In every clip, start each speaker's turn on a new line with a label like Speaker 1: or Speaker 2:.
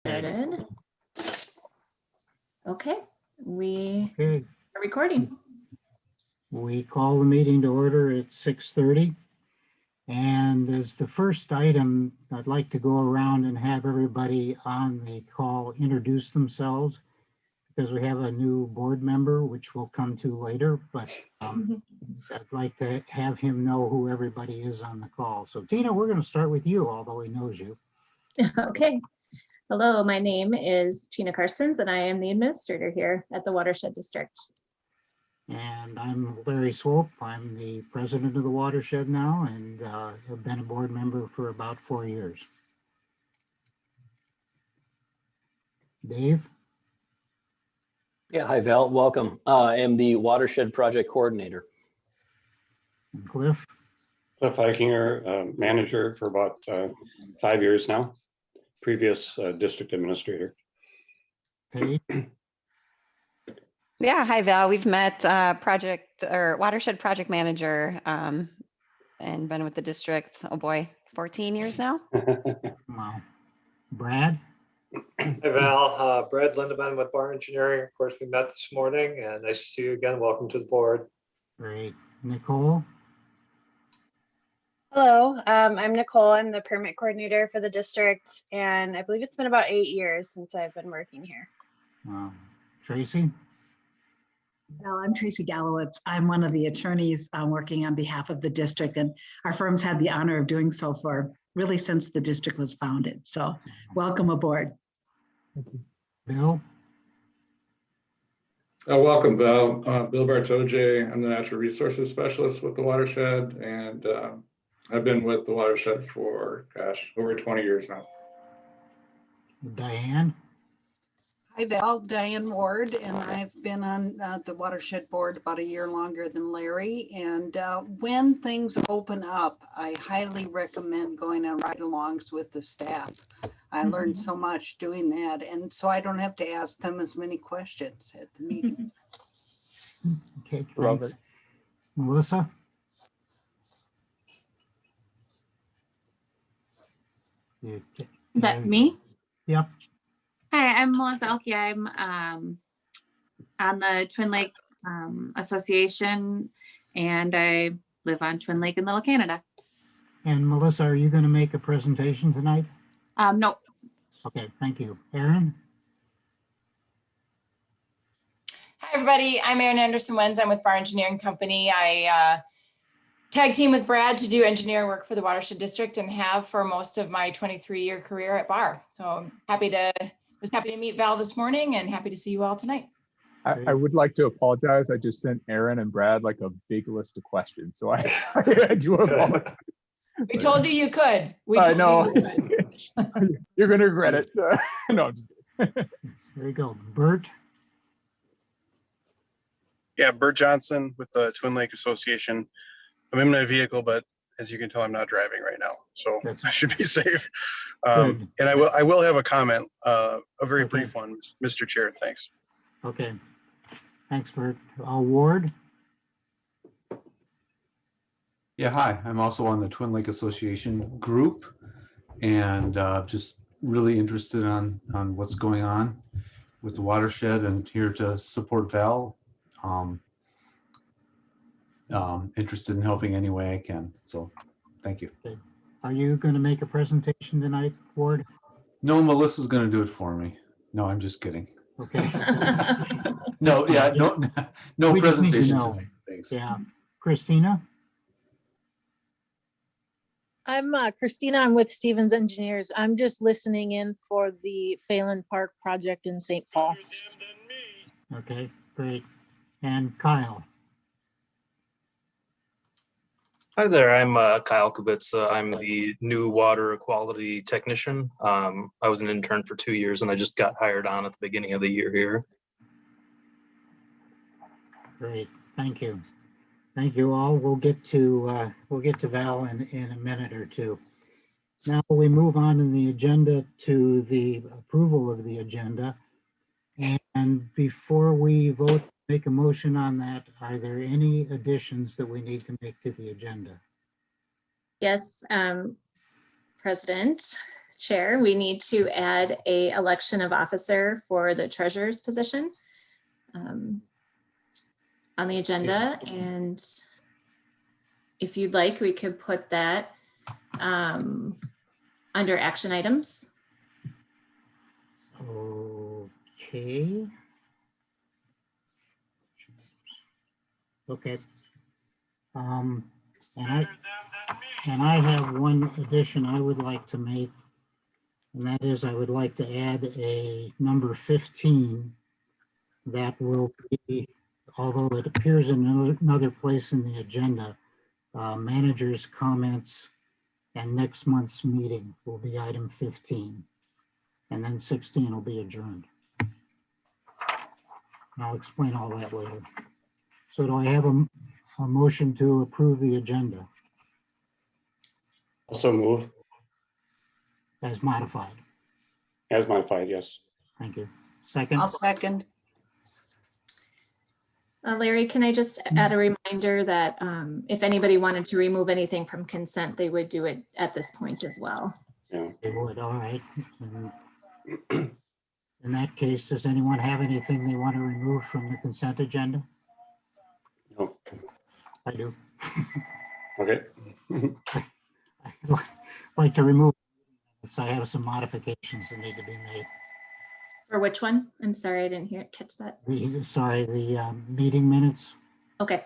Speaker 1: Started. Okay, we
Speaker 2: Okay,
Speaker 1: are recording.
Speaker 2: we call the meeting to order at 6:30. And as the first item, I'd like to go around and have everybody on the call introduce themselves because we have a new board member, which we'll come to later, but I'd like to have him know who everybody is on the call. So Tina, we're going to start with you, although he knows you.
Speaker 1: Okay. Hello, my name is Tina Carsons and I am the administrator here at the Watershed District.
Speaker 2: And I'm Larry Swope. I'm the president of the Watershed now and have been a board member for about 4 years. Dave?
Speaker 3: Yeah, hi Val, welcome. I am the Watershed Project Coordinator.
Speaker 2: And Cliff?
Speaker 4: Cliff Eichinger, manager for about 5 years now, previous district administrator.
Speaker 2: Paige?
Speaker 5: Yeah, hi Val. We've met Watershed Project Manager and been with the district, oh boy, 14 years now.
Speaker 2: Wow. Brad?
Speaker 6: Hi Val, Brad Lindemann with Bar Engineering. Of course, we met this morning and nice to see you again. Welcome to the board.
Speaker 2: Great. Nicole?
Speaker 7: Hello, I'm Nicole. I'm the permit coordinator for the district, and I believe it's been about 8 years since I've been working here.
Speaker 2: Wow. Tracy?
Speaker 8: Well, I'm Tracy Gallowitz. I'm one of the attorneys working on behalf of the district, and our firm's had the honor of doing so for really since the district was founded. So welcome aboard.
Speaker 2: Bill?
Speaker 9: Welcome, Val. Bill Bartoje. I'm the Natural Resources Specialist with the Watershed, and I've been with the Watershed for, gosh, over 20 years now.
Speaker 2: Diane?
Speaker 10: Hi Val, Diane Ward, and I've been on the Watershed Board about a year longer than Larry. And when things open up, I highly recommend going on ride-alongs with the staff. I learned so much doing that, and so I don't have to ask them as many questions at the meeting.
Speaker 2: Okay, thanks.
Speaker 3: Robert.
Speaker 2: Melissa?
Speaker 11: Is that me?
Speaker 2: Yep.
Speaker 11: Hi, I'm Melissa Elke. I'm on the Twin Lake Association, and I live on Twin Lake in Little Canada.
Speaker 2: And Melissa, are you going to make a presentation tonight?
Speaker 11: No.
Speaker 2: Okay, thank you. Erin?
Speaker 12: Hi, everybody. I'm Erin Anderson-Wenz. I'm with Bar Engineering Company. I tag team with Brad to do engineer work for the Watershed District and have for most of my 23-year career at Bar. So I'm was happy to meet Val this morning and happy to see you all tonight.
Speaker 13: I would like to apologize. I just sent Aaron and Brad like a big list of questions. So I do apologize.
Speaker 12: We told you you could.
Speaker 13: I know. You're going to regret it. No, I'm just kidding.
Speaker 2: There you go. Bert?
Speaker 14: Yeah, Bert Johnson with the Twin Lake Association. I'm in my vehicle, but as you can tell, I'm not driving right now, so I should be safe. And I will have a comment, a very brief one, Mr. Chair. Thanks.
Speaker 2: Okay. Thanks, Bert. Ward?
Speaker 15: Yeah, hi. I'm also on the Twin Lake Association group and just really interested on what's going on with the watershed and here to support Val. Interested in helping any way I can. So thank you.
Speaker 2: Okay. Are you going to make a presentation tonight, Ward?
Speaker 15: No, Melissa's going to do it for me. No, I'm just kidding.
Speaker 2: Okay.
Speaker 15: No, yeah, no
Speaker 2: we just need to
Speaker 15: presentation
Speaker 2: know.
Speaker 15: tonight. Thanks.
Speaker 2: Yeah. Christina?
Speaker 16: I'm Christina. I'm with Stevens Engineers. I'm just listening in for the Phelan Park project in St. Paul.
Speaker 2: Okay, great. And Kyle?
Speaker 17: Hi there, I'm Kyle Kubitsa. I'm the new water quality technician. I was an intern for 2 years and I just got hired on at the beginning of the year here.
Speaker 2: Great, thank you. Thank you all. We'll get to Val in a minute or two. Now we move on in the agenda to the approval of the agenda. And before we vote, make a motion on that, are there any additions that we need to make to the agenda?
Speaker 1: Yes, President. chair, we need to add a election of officer for the treasurer's position on the agenda. And if you'd like, we could put that under action items.
Speaker 2: Okay. Okay. And I have one addition I would like to make, and that is I would like to add a number 15 that will be, although it appears in another place in the agenda, manager's comments and next month's meeting will be item 15. And then 16 will be adjourned. And I'll explain all that later. So do I have a motion to approve the agenda
Speaker 4: Also move
Speaker 2: as modified?
Speaker 4: as modified, yes.
Speaker 2: Thank you. Second?
Speaker 10: I'll second.
Speaker 1: Larry, can I just add a reminder that if anybody wanted to remove anything from consent, they would do it at this point as well.
Speaker 4: Yeah.
Speaker 2: They would, all right. And in that case, does anyone have anything they want to remove from the consent agenda?
Speaker 4: No.
Speaker 2: I do.
Speaker 4: Okay.
Speaker 2: I'd like to remove, so I have some modifications that need to be made.
Speaker 1: For which one? I'm sorry, I didn't catch that.
Speaker 2: Sorry, the meeting minutes.
Speaker 1: Okay.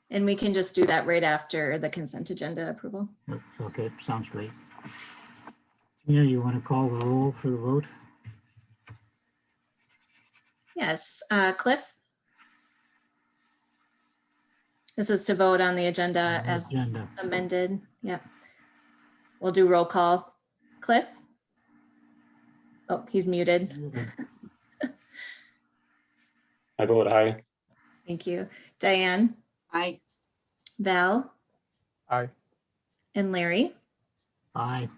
Speaker 1: And we can just do that right after the consent agenda approval.
Speaker 2: Okay, sounds great. Tina, you want to call the roll for the vote?
Speaker 1: Yes, Cliff? This is to vote on the agenda as amended. Yep. We'll do roll call. Cliff? Oh, he's muted.
Speaker 4: I vote aye.
Speaker 1: Thank you. Diane?
Speaker 10: Aye.
Speaker 1: Val?
Speaker 13: Aye.
Speaker 1: And Larry?
Speaker 2: Aye.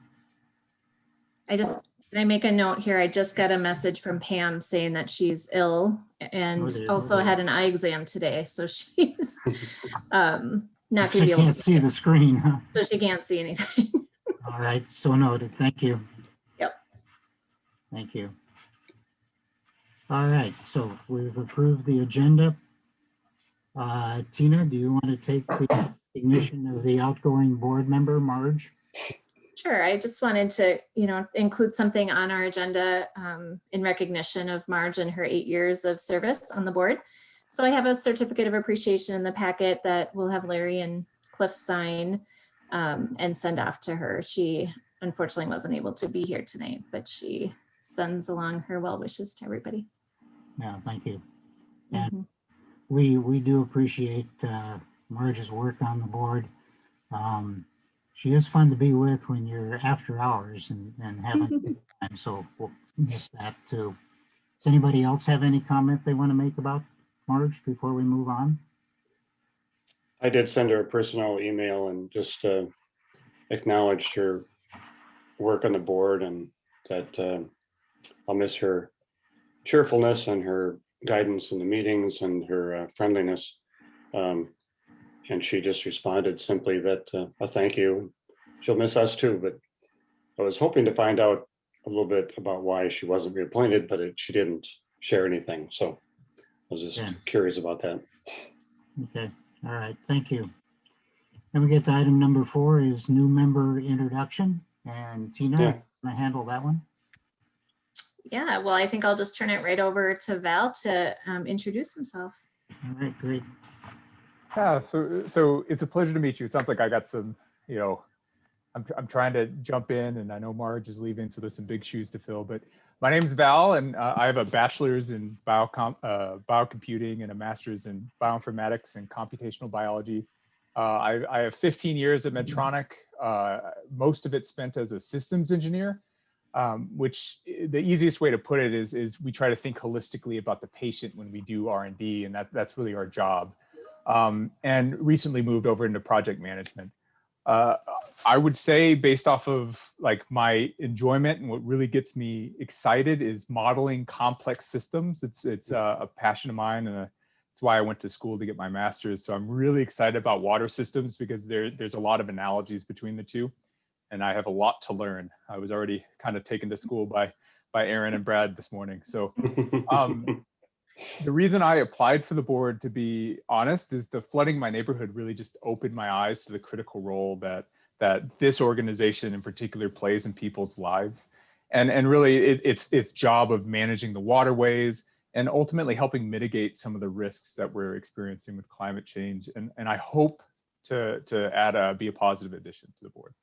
Speaker 1: Can I make a note here? I just got a message from Pam saying that she's ill and also had an eye exam today. So she's not going to be able to.
Speaker 2: She can't see the screen, huh?
Speaker 1: So she can't see anything.
Speaker 2: All right, so noted. Thank you.
Speaker 1: Yep.
Speaker 2: Thank you. All right, so we've approved the agenda. Tina, do you want to take the recognition of the outgoing board member, Marge?
Speaker 1: Sure. I just wanted to, include something on our agenda in recognition of Marge and her 8 years of service on the board. So I have a certificate of appreciation in the packet that we'll have Larry and Cliff sign and send off to her. She unfortunately wasn't able to be here tonight, but she sends along her well wishes to everybody.
Speaker 2: Yeah, thank you. And we do appreciate Marge's work on the board. She is fun to be with when you're after hours and having a good time, so we'll miss that too. Does anybody else have any comment they want to make about Marge before we move on?
Speaker 4: I did send her a personal email and just acknowledged her work on the board and that I'll miss her cheerfulness and her guidance in the meetings and her friendliness. And she just responded simply that a thank you. She'll miss us too, but I was hoping to find out a little bit about why she wasn't reappointed, but she didn't share anything. So I was just curious about that.
Speaker 2: Okay, all right, thank you. Then we get to item number 4 is new member introduction. And Tina,
Speaker 4: Yeah.
Speaker 2: can I handle that one?
Speaker 1: Yeah, well, I think I'll just turn it right over to Val to introduce himself.
Speaker 2: All right, great.
Speaker 13: Yeah, so it's a pleasure to meet you. It sounds like I got some, I'm trying to jump in, and I know Marge is leaving, so there's some big shoes to fill. But my name is Val, and I have a bachelor's in biocomputing and a master's in bioinformatics and computational biology. I have 15 years at Medtronic, most of it spent as a systems engineer, which the easiest way to put it is we try to think holistically about the patient when we do R&D, and that's really our job. And recently moved over into project management. I would say, based off of like my enjoyment and what really gets me excited is modeling complex systems. It's a passion of mine and a It's why I went to school to get my master's. So I'm really excited about water systems because there's a lot of analogies between the two. And I have a lot to learn. I was already kind of taken to school by Aaron and Brad this morning. So the reason I applied for the board, to be honest, is the flooding in my neighborhood really just opened my eyes to the critical role that this organization in particular plays in people's lives. And really its job of managing the waterways and ultimately helping mitigate some of the risks that we're experiencing with climate change. And I hope to be a positive addition to the board.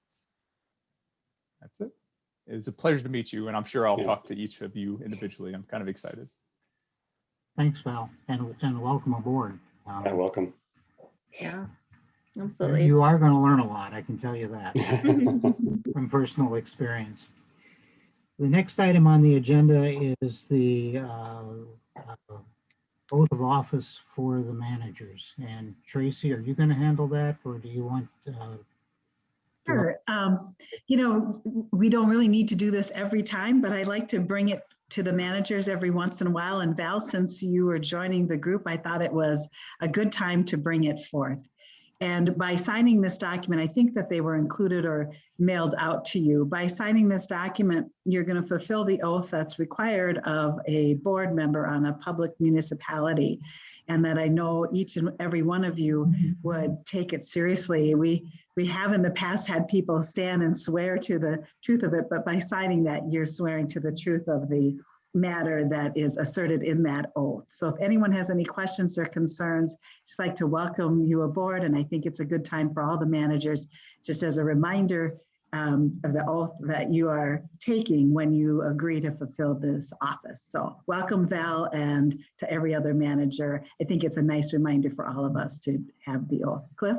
Speaker 13: That's it. It was a pleasure to meet you, and I'm sure I'll talk to each of you individually. I'm kind of excited.
Speaker 2: Thanks, Val, and welcome aboard.
Speaker 4: Welcome.
Speaker 1: Yeah, absolutely.
Speaker 2: You are going to learn a lot, I can tell you that, from personal experience. The next item on the agenda is the oath of office for the managers. And Tracy, are you going to handle that, or do you want?
Speaker 8: Sure. You know, we don't really need to do this every time, but I like to bring it to the managers every once in a while. And Val, since you were joining the group, I thought it was a good time to bring it forth. And by signing this document, I think that they were included or mailed out to you. By signing this document, you're going to fulfill the oath that's required of a board member on a public municipality. And that I know each and every one of you would take it seriously. We have in the past had people stand and swear to the truth of it, but by signing that, you're swearing to the truth of the matter that is asserted in that oath. So if anyone has any questions or concerns, just like to welcome you aboard. And I think it's a good time for all the managers, just as a reminder of the oath that you are taking when you agree to fulfill this office. So welcome, Val, and to every other manager. I think it's a nice reminder for all of us to have the oath. Cliff?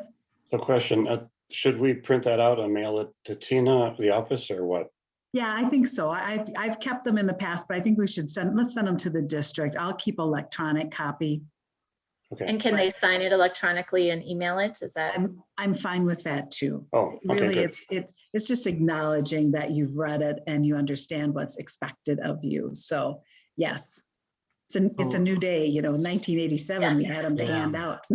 Speaker 4: So question, should we print that out and mail it to Tina at the office or what?
Speaker 8: Yeah, I think so. I've kept them in the past, but I think we should let's send them to the district. I'll keep electronic copy.
Speaker 4: Okay.
Speaker 1: And can they sign it electronically and email it? Is that?
Speaker 8: I'm fine with that too.
Speaker 4: Oh, okay,
Speaker 8: really,
Speaker 4: good.
Speaker 8: it's just acknowledging that you've read it and you understand what's expected of you. So yes, it's a new day. You know, 1987 we had them to hand out.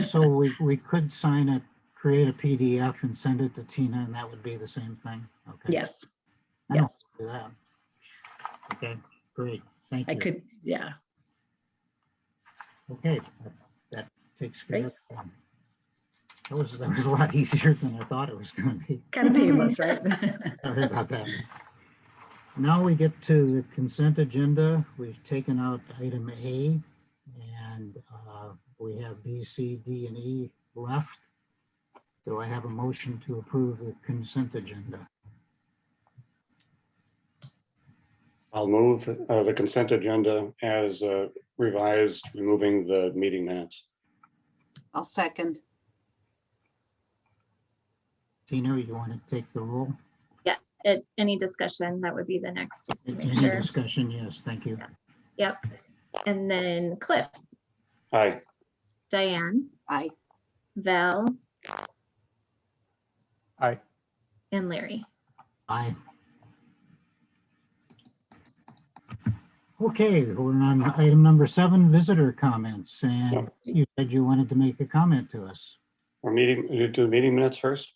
Speaker 2: So we could sign it, create a PDF and send it to Tina, and that would be the same thing. Okay.
Speaker 8: Yes.
Speaker 2: Yes. Do that. Okay. Great. Thank you.
Speaker 8: I could. Yeah.
Speaker 2: Okay, that takes care of that. That was a lot easier than I thought it was going to be.
Speaker 8: Kind of painless, right?
Speaker 2: Sorry about that. Now we get to the consent agenda. We've taken out item A, and we have B, C, D, and E left. Do I have a motion to approve the consent agenda?
Speaker 4: I'll move the consent agenda as revised, removing the meeting minutes.
Speaker 10: I'll second.
Speaker 2: Tina, you want to take the roll?
Speaker 1: Yes. Any discussion, that would be the next, just to make
Speaker 2: Any
Speaker 1: sure.
Speaker 2: discussion? Yes, thank you.
Speaker 1: Yep. And then Cliff.
Speaker 4: Aye.
Speaker 1: Diane.
Speaker 10: Aye.
Speaker 1: Val.
Speaker 13: Aye.
Speaker 1: And Larry.
Speaker 2: Aye. Okay, we're on item number 7, visitor comments, and you said you wanted to make a comment to us.
Speaker 4: We're do the meeting minutes first?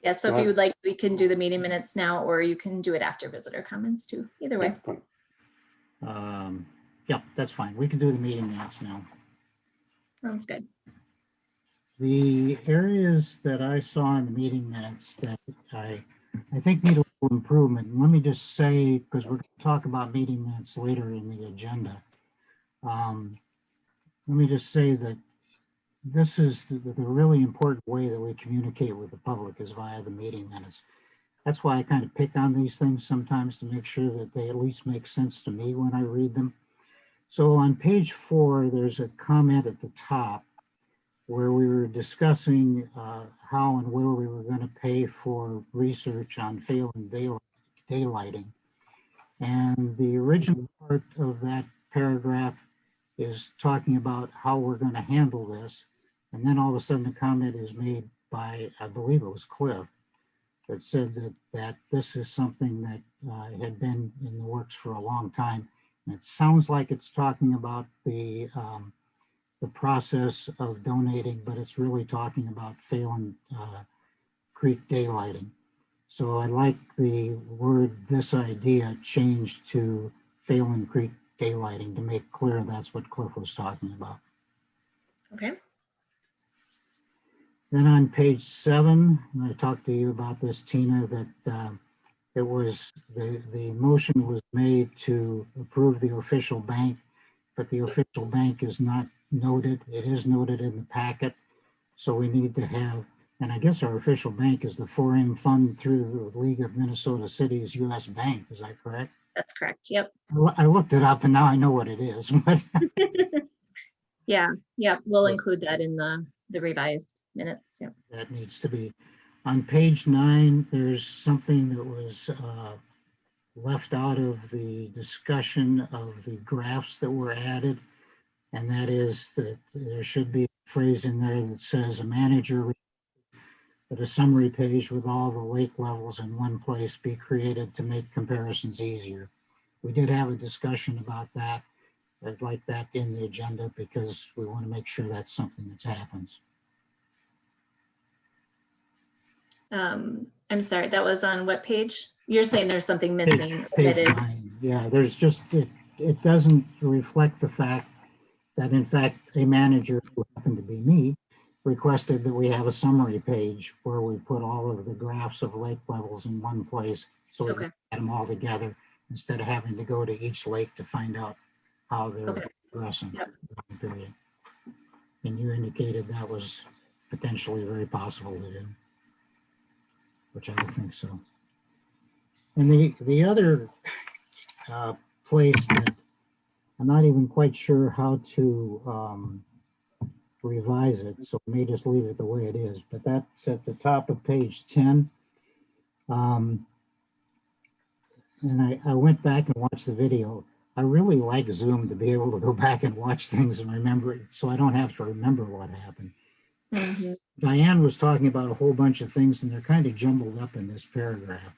Speaker 1: Yeah, so if you would like, we can do the meeting minutes now, or you can do it after visitor comments too. Either way.
Speaker 2: Yeah, that's fine. We can do the meeting minutes now.
Speaker 1: Sounds good.
Speaker 2: The areas that I saw in the meeting minutes that I think need a little improvement. Let me just say, because we're going to talk about meeting minutes later in the agenda. Let me just say that this is the really important way that we communicate with the public is via the meeting minutes. That's why I kind of pick on these things sometimes to make sure that they at least make sense to me when I read them. So on page 4, there's a comment at the top where we were discussing how and where we were going to pay for research on failing daylighting. And the original part of that paragraph is talking about how we're going to handle this. And then all of a sudden a comment is made by, I believe it was Cliff, that said that this is something that had been in the works for a long time And it sounds like it's talking about the process of donating, but it's really talking about Phelan Creek daylighting. So I like the word "this idea" changed to Phelan Creek daylighting to make clear that's what Cliff was talking about.
Speaker 1: Okay.
Speaker 2: Then on page 7, and I talked to you about this, Tina, that it was the motion was made to approve the official bank, but the official bank is not noted. It is noted in the packet. So we need to have, and I guess our official bank is the 4M fund through the League of Minnesota Cities US Bank. Is that correct?
Speaker 1: That's correct. Yep.
Speaker 2: I looked it up and now I know what it is. But
Speaker 1: Yeah. We'll include that in the revised minutes. Yep.
Speaker 2: that needs to be. On page 9, there's something that was left out of the discussion of the graphs that were added. And that is that there should be a phrase in there that says a manager that a summary page with all the lake levels in one place be created to make comparisons easier. We did have a discussion about that. I'd like that in the agenda because we want to make sure that's something that happens.
Speaker 1: I'm sorry, that was on what page? You're saying there's something missing.
Speaker 2: Page
Speaker 1: omitted.
Speaker 2: 9. Yeah, there's just, it doesn't reflect the fact that in fact a manager, who happened to be me, requested that we have a summary page where we put all of the graphs of lake levels in one place so we can add them all together instead of having to go to each lake to find out how they're progressing. Period. And you indicated that was potentially very possible to do, which I think so. And the other place that I'm not even quite sure how to revise it, so I may just leave it the way it is, but that's at the top of page 10. And I went back and watched the video. I really like Zoom to be able to go back and watch things and remember it, so I don't have to remember what happened.
Speaker 1: Mm-hmm.
Speaker 2: Diane was talking about a whole bunch of things and they're kind of jumbled up in this paragraph.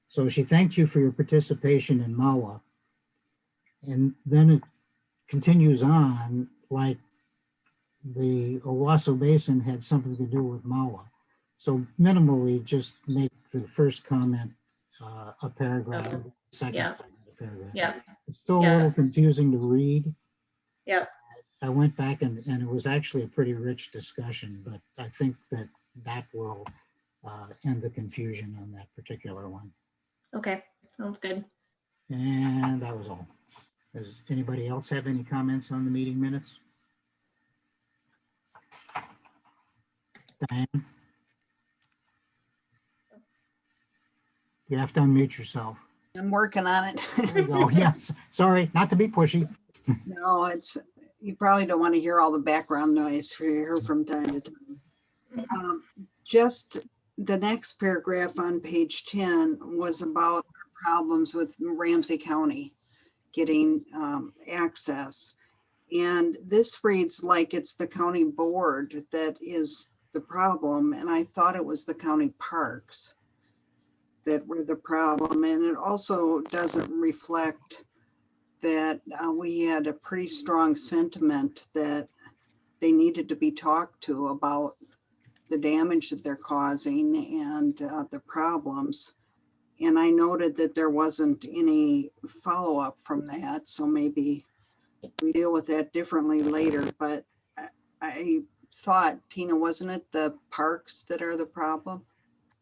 Speaker 2: So she thanked you for your participation in MAWA. And then it continues on like the Owasso Basin had something to do with MAWA. So minimally just make the first comment a paragraph, second a paragraph.
Speaker 1: Yeah.
Speaker 2: It's still a little confusing to read.
Speaker 1: Yeah.
Speaker 2: I went back and it was actually a pretty rich discussion, but I think that will end the confusion on that particular one.
Speaker 1: Okay, sounds good.
Speaker 2: And that was all. Does anybody else have any comments on the meeting minutes? Diane? You have to unmute yourself.
Speaker 10: I'm working on it.
Speaker 2: There you go. Yes, sorry, not to be pushy.
Speaker 10: No, you probably don't want to hear all the background noise we hear from time to time. Just the next paragraph on page 10 was about problems with Ramsey County getting access. And this reads like it's the county board that is the problem. And I thought it was the county parks that were the problem. And it also doesn't reflect that we had a pretty strong sentiment that they needed to be talked to about the damage that they're causing and the problems. And I noted that there wasn't any follow-up from that. So maybe we deal with that differently later. But I thought, Tina, wasn't it the parks that are the problem?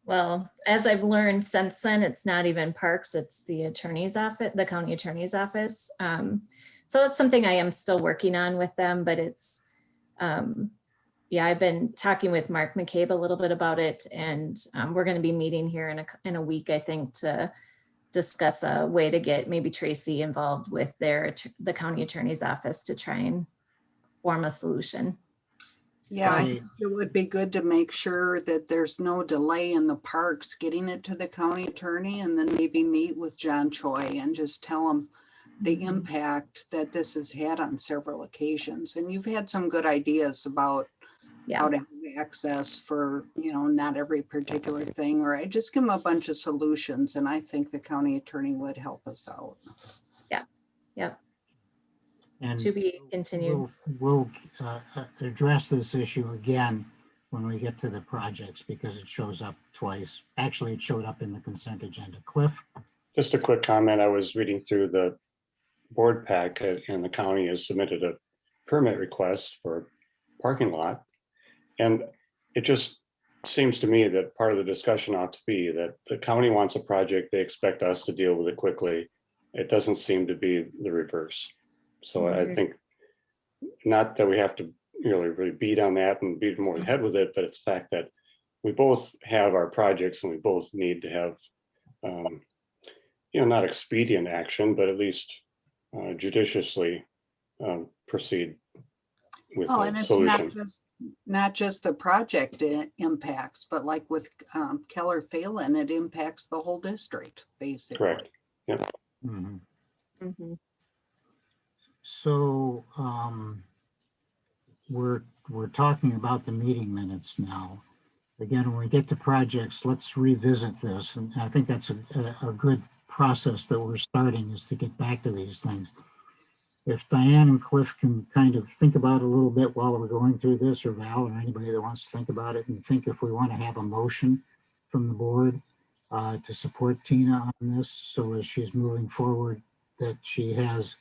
Speaker 1: Well, as I've learned since then, it's not even parks, it's the attorney's office, the county attorney's office. So that's something I am still working on with them, but it's, yeah, I've been talking with Mark McCabe a little bit about it, and we're going to be meeting here in a week, I think, to discuss a way to get maybe Tracy involved with the county attorney's office to try and form a solution.
Speaker 10: Yeah, I think it would be good to make sure that there's no delay in the parks getting it to the county attorney, and then maybe meet with John Choi and just tell him the impact that this has had on several occasions. And you've had some good ideas about how to have access for, not every particular thing, or I just give them a bunch of solutions, and I think the county attorney would help us out.
Speaker 1: Yeah. Yep.
Speaker 2: And
Speaker 1: To be continued.
Speaker 2: we'll address this issue again when we get to the projects because it shows up twice. Actually, it showed up in the consent agenda. Cliff?
Speaker 4: Just a quick comment. I was reading through the board packet and the county has submitted a permit request for parking lot. And it just seems to me that part of the discussion ought to be that the county wants a project, they expect us to deal with it quickly. It doesn't seem to be the reverse. So I think not that we have to really beat on that and beat more ahead with it, but it's the fact that we both have our projects and we both need to have, not expedient action, but at least judiciously proceed with
Speaker 10: Oh,
Speaker 4: a
Speaker 10: and it's
Speaker 4: solution.
Speaker 10: not just the project impacts, but like with Keller Phelan, it impacts the whole district, basically.
Speaker 4: Correct. Yep.
Speaker 2: Mhm.
Speaker 1: Mhm.
Speaker 2: So we're talking about the meeting minutes now. Again, when we get to projects, let's revisit this. And I think that's a good process that we're starting, is to get back to these things. If Diane and Cliff can kind of think about it a little bit while we're going through this, or Val, or anybody that wants to think about it, and think if we want to have a motion from the board to support Tina on this, so as she's moving forward, that she has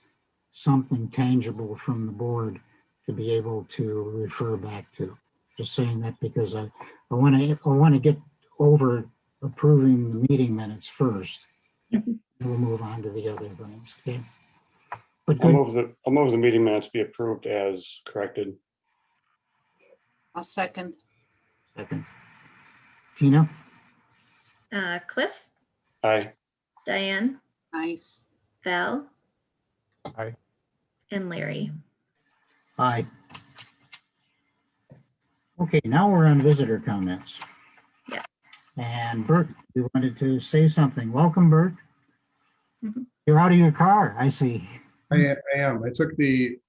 Speaker 2: something tangible from the board to be able to refer back to. Just saying that because I want to get over approving the meeting minutes first. We'll move on to the other things. Okay. But
Speaker 4: I'll
Speaker 2: good.
Speaker 4: move the meeting minutes be approved as corrected.
Speaker 10: I'll second.
Speaker 2: Second. Tina?
Speaker 1: Cliff,
Speaker 4: Aye.
Speaker 1: Diane,
Speaker 10: Aye.
Speaker 1: Val,
Speaker 13: Aye.
Speaker 1: and Larry.
Speaker 2: Aye. Okay, now we're on visitor comments.
Speaker 1: Yeah.
Speaker 2: And Bert, you wanted to say something. Welcome, Bert.
Speaker 1: Mhm.
Speaker 2: You're out of your car, I see.
Speaker 18: I am. I took the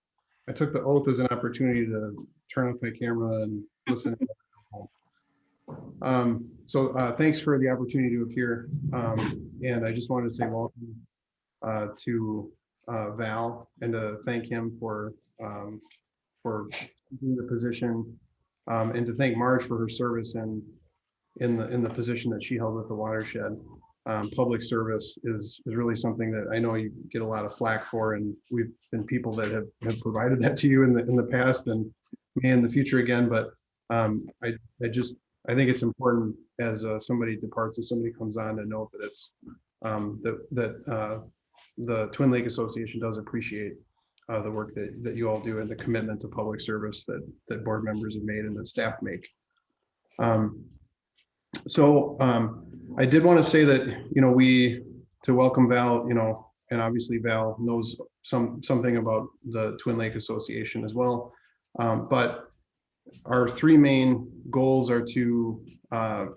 Speaker 18: oath as an opportunity to turn off my camera and listen. So thanks for the opportunity to appear. And I just wanted to say welcome to Val and to thank him for doing the position, and to thank Marge for her service in the position that she held with the watershed. Public service is really something that I know you get a lot of flack for, and we've been people that have provided that to you in the past and may in the future again. But I think it's important as somebody departs, as somebody comes on, to note that it's the Twin Lake Association does appreciate the work that you all do and the commitment to public service that board members have made and that staff make. I did want to say that, to welcome Val, and obviously Val knows something about the Twin Lake Association as well. But our three main goals are to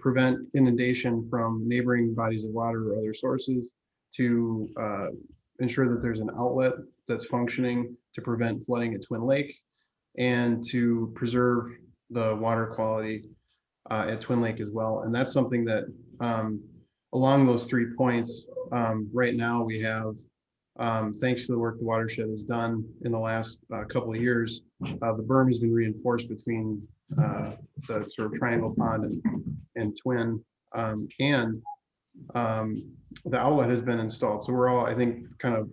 Speaker 18: prevent inundation from neighboring bodies of water or other sources, to ensure that there's an outlet that's functioning to prevent flooding at Twin Lake, and to preserve the water quality at Twin Lake as well. And that's something that along those 3 points, right now we have, thanks to the work the watershed has done in the last couple of years, the berm has been reinforced between the sort of Triangle Pond and Twin, and the outlet has been installed. So we're all, I think, kind of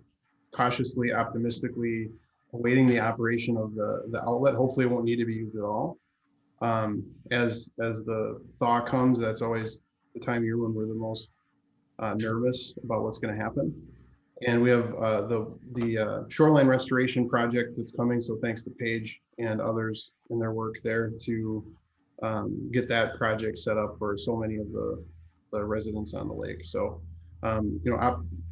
Speaker 18: cautiously, optimistically awaiting the operation of the outlet. Hopefully it won't need to be used at all. As the thaw comes, that's always the time of year when we're the most nervous about what's going to happen. And we have the shoreline restoration project that's coming. So thanks to Paige and others in their work there to get that project set up for so many of the residents on the lake. So,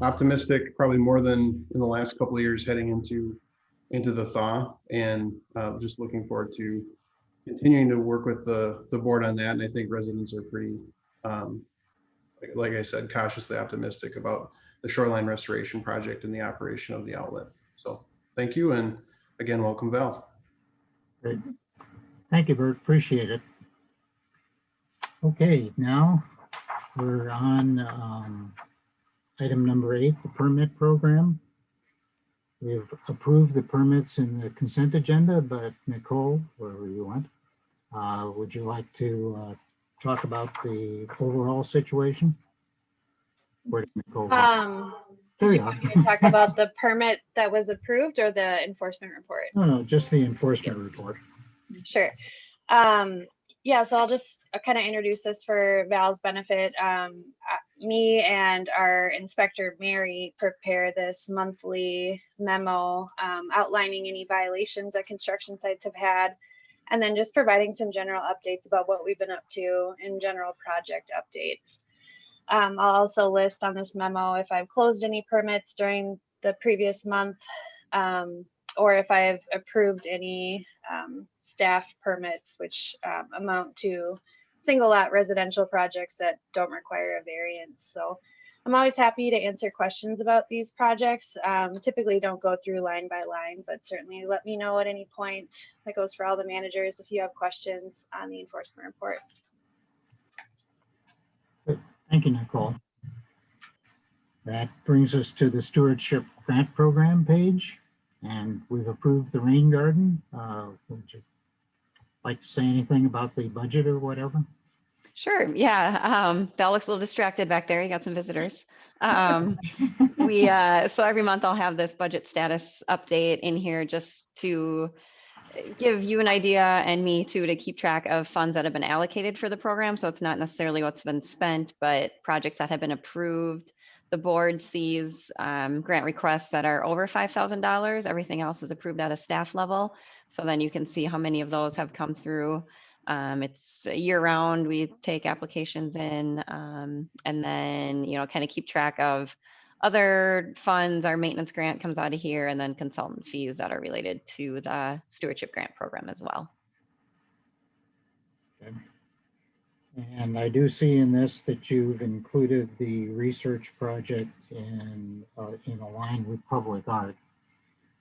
Speaker 18: optimistic, probably more than in the last couple of years heading into the thaw, and just looking forward to continuing to work with the board on that. And I think residents are pretty, like I said, cautiously optimistic about the shoreline restoration project and the operation of the outlet. So thank you. And again, welcome, Val.
Speaker 2: Great. Thank you, Bert. Appreciate it. Okay, now we're on item number 8, the permit program. We've approved the permits in the consent agenda, but Nicole, wherever you want, would you like to talk about the overall situation? Where did Nicole go? There
Speaker 7: Did
Speaker 2: you
Speaker 7: you
Speaker 2: are.
Speaker 7: want me to talk about the permit that was approved or the enforcement report?
Speaker 2: No, just the enforcement report.
Speaker 7: Sure. Yeah, so I'll just kind of introduce this for Val's benefit. Me and our inspector, Mary, prepare this monthly memo outlining any violations that construction sites have had, and then just providing some general updates about what we've been up to and general project updates. I'll also list on this memo if I've closed any permits during the previous month, or if I've approved any staff permits, which amount to single lot residential projects that don't require a variance. So I'm always happy to answer questions about these projects. Typically don't go through line by line, but certainly let me know at any point. That goes for all the managers if you have questions on the enforcement report.
Speaker 2: Thank you, Nicole. That brings us to the stewardship grant program page, and we've approved the rain garden. Would you like to say anything about the budget or whatever?
Speaker 5: Sure. Yeah. Val looks a little distracted back there. You got some visitors. So every month I'll have this budget status update in here just to give you an idea, and me too, to keep track of funds that have been allocated for the program. So it's not necessarily what's been spent, but projects that have been approved. The board sees grant requests that are over $5,000. Everything else is approved at a staff level. So then you can see how many of those have come through. It's year round. We take applications in, and then, kind of keep track of other funds. Our maintenance grant comes out of here, and then consultant fees that are related to the stewardship grant program as well.
Speaker 2: Okay. And I do see in this that you've included the research project in line with public art.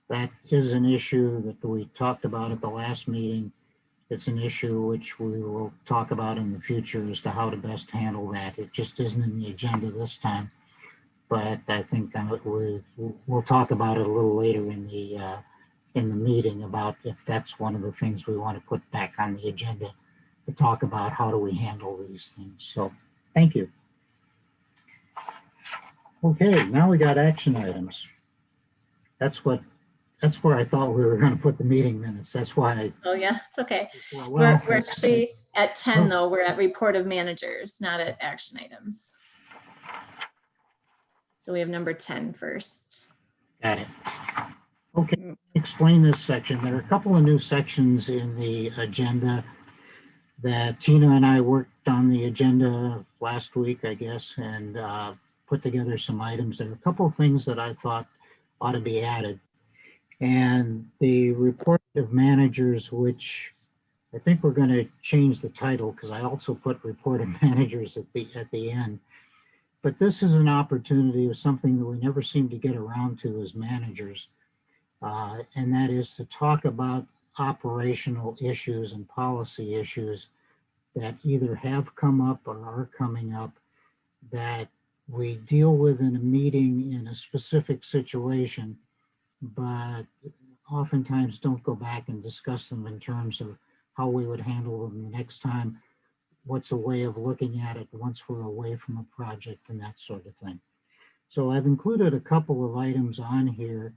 Speaker 2: That is an issue that we talked about at the last meeting. It's an issue which we will talk about in the future as to how to best handle that. It just isn't in the agenda this time. But I think we'll talk about it a little later in the meeting about if that's one of the things we want to put back on the agenda to talk about how do we handle these things. So thank you. Okay, now we got action items. That's where I thought we were going to put the meeting minutes. That's why.
Speaker 1: Oh yeah, it's okay.
Speaker 2: Well,
Speaker 1: We're actually at 10 though. We're at report of managers, not at action items. So we have number 10 first.
Speaker 2: Got it. Okay, explain this section. There are a couple of new sections in the agenda that Tina and I worked on the agenda last week, I guess, and put together some items. There are a couple of things that I thought ought to be added. And the report of managers, which I think we're going to change the title because I also put report of managers at the end. But this is an opportunity of something that we never seem to get around to as managers, and that is to talk about operational issues and policy issues that either have come up or are coming up that we deal with in a meeting in a specific situation, but oftentimes don't go back and discuss them in terms of how we would handle them the next time. What's a way of looking at it once we're away from a project and that sort of thing. So I've included a couple of items on here,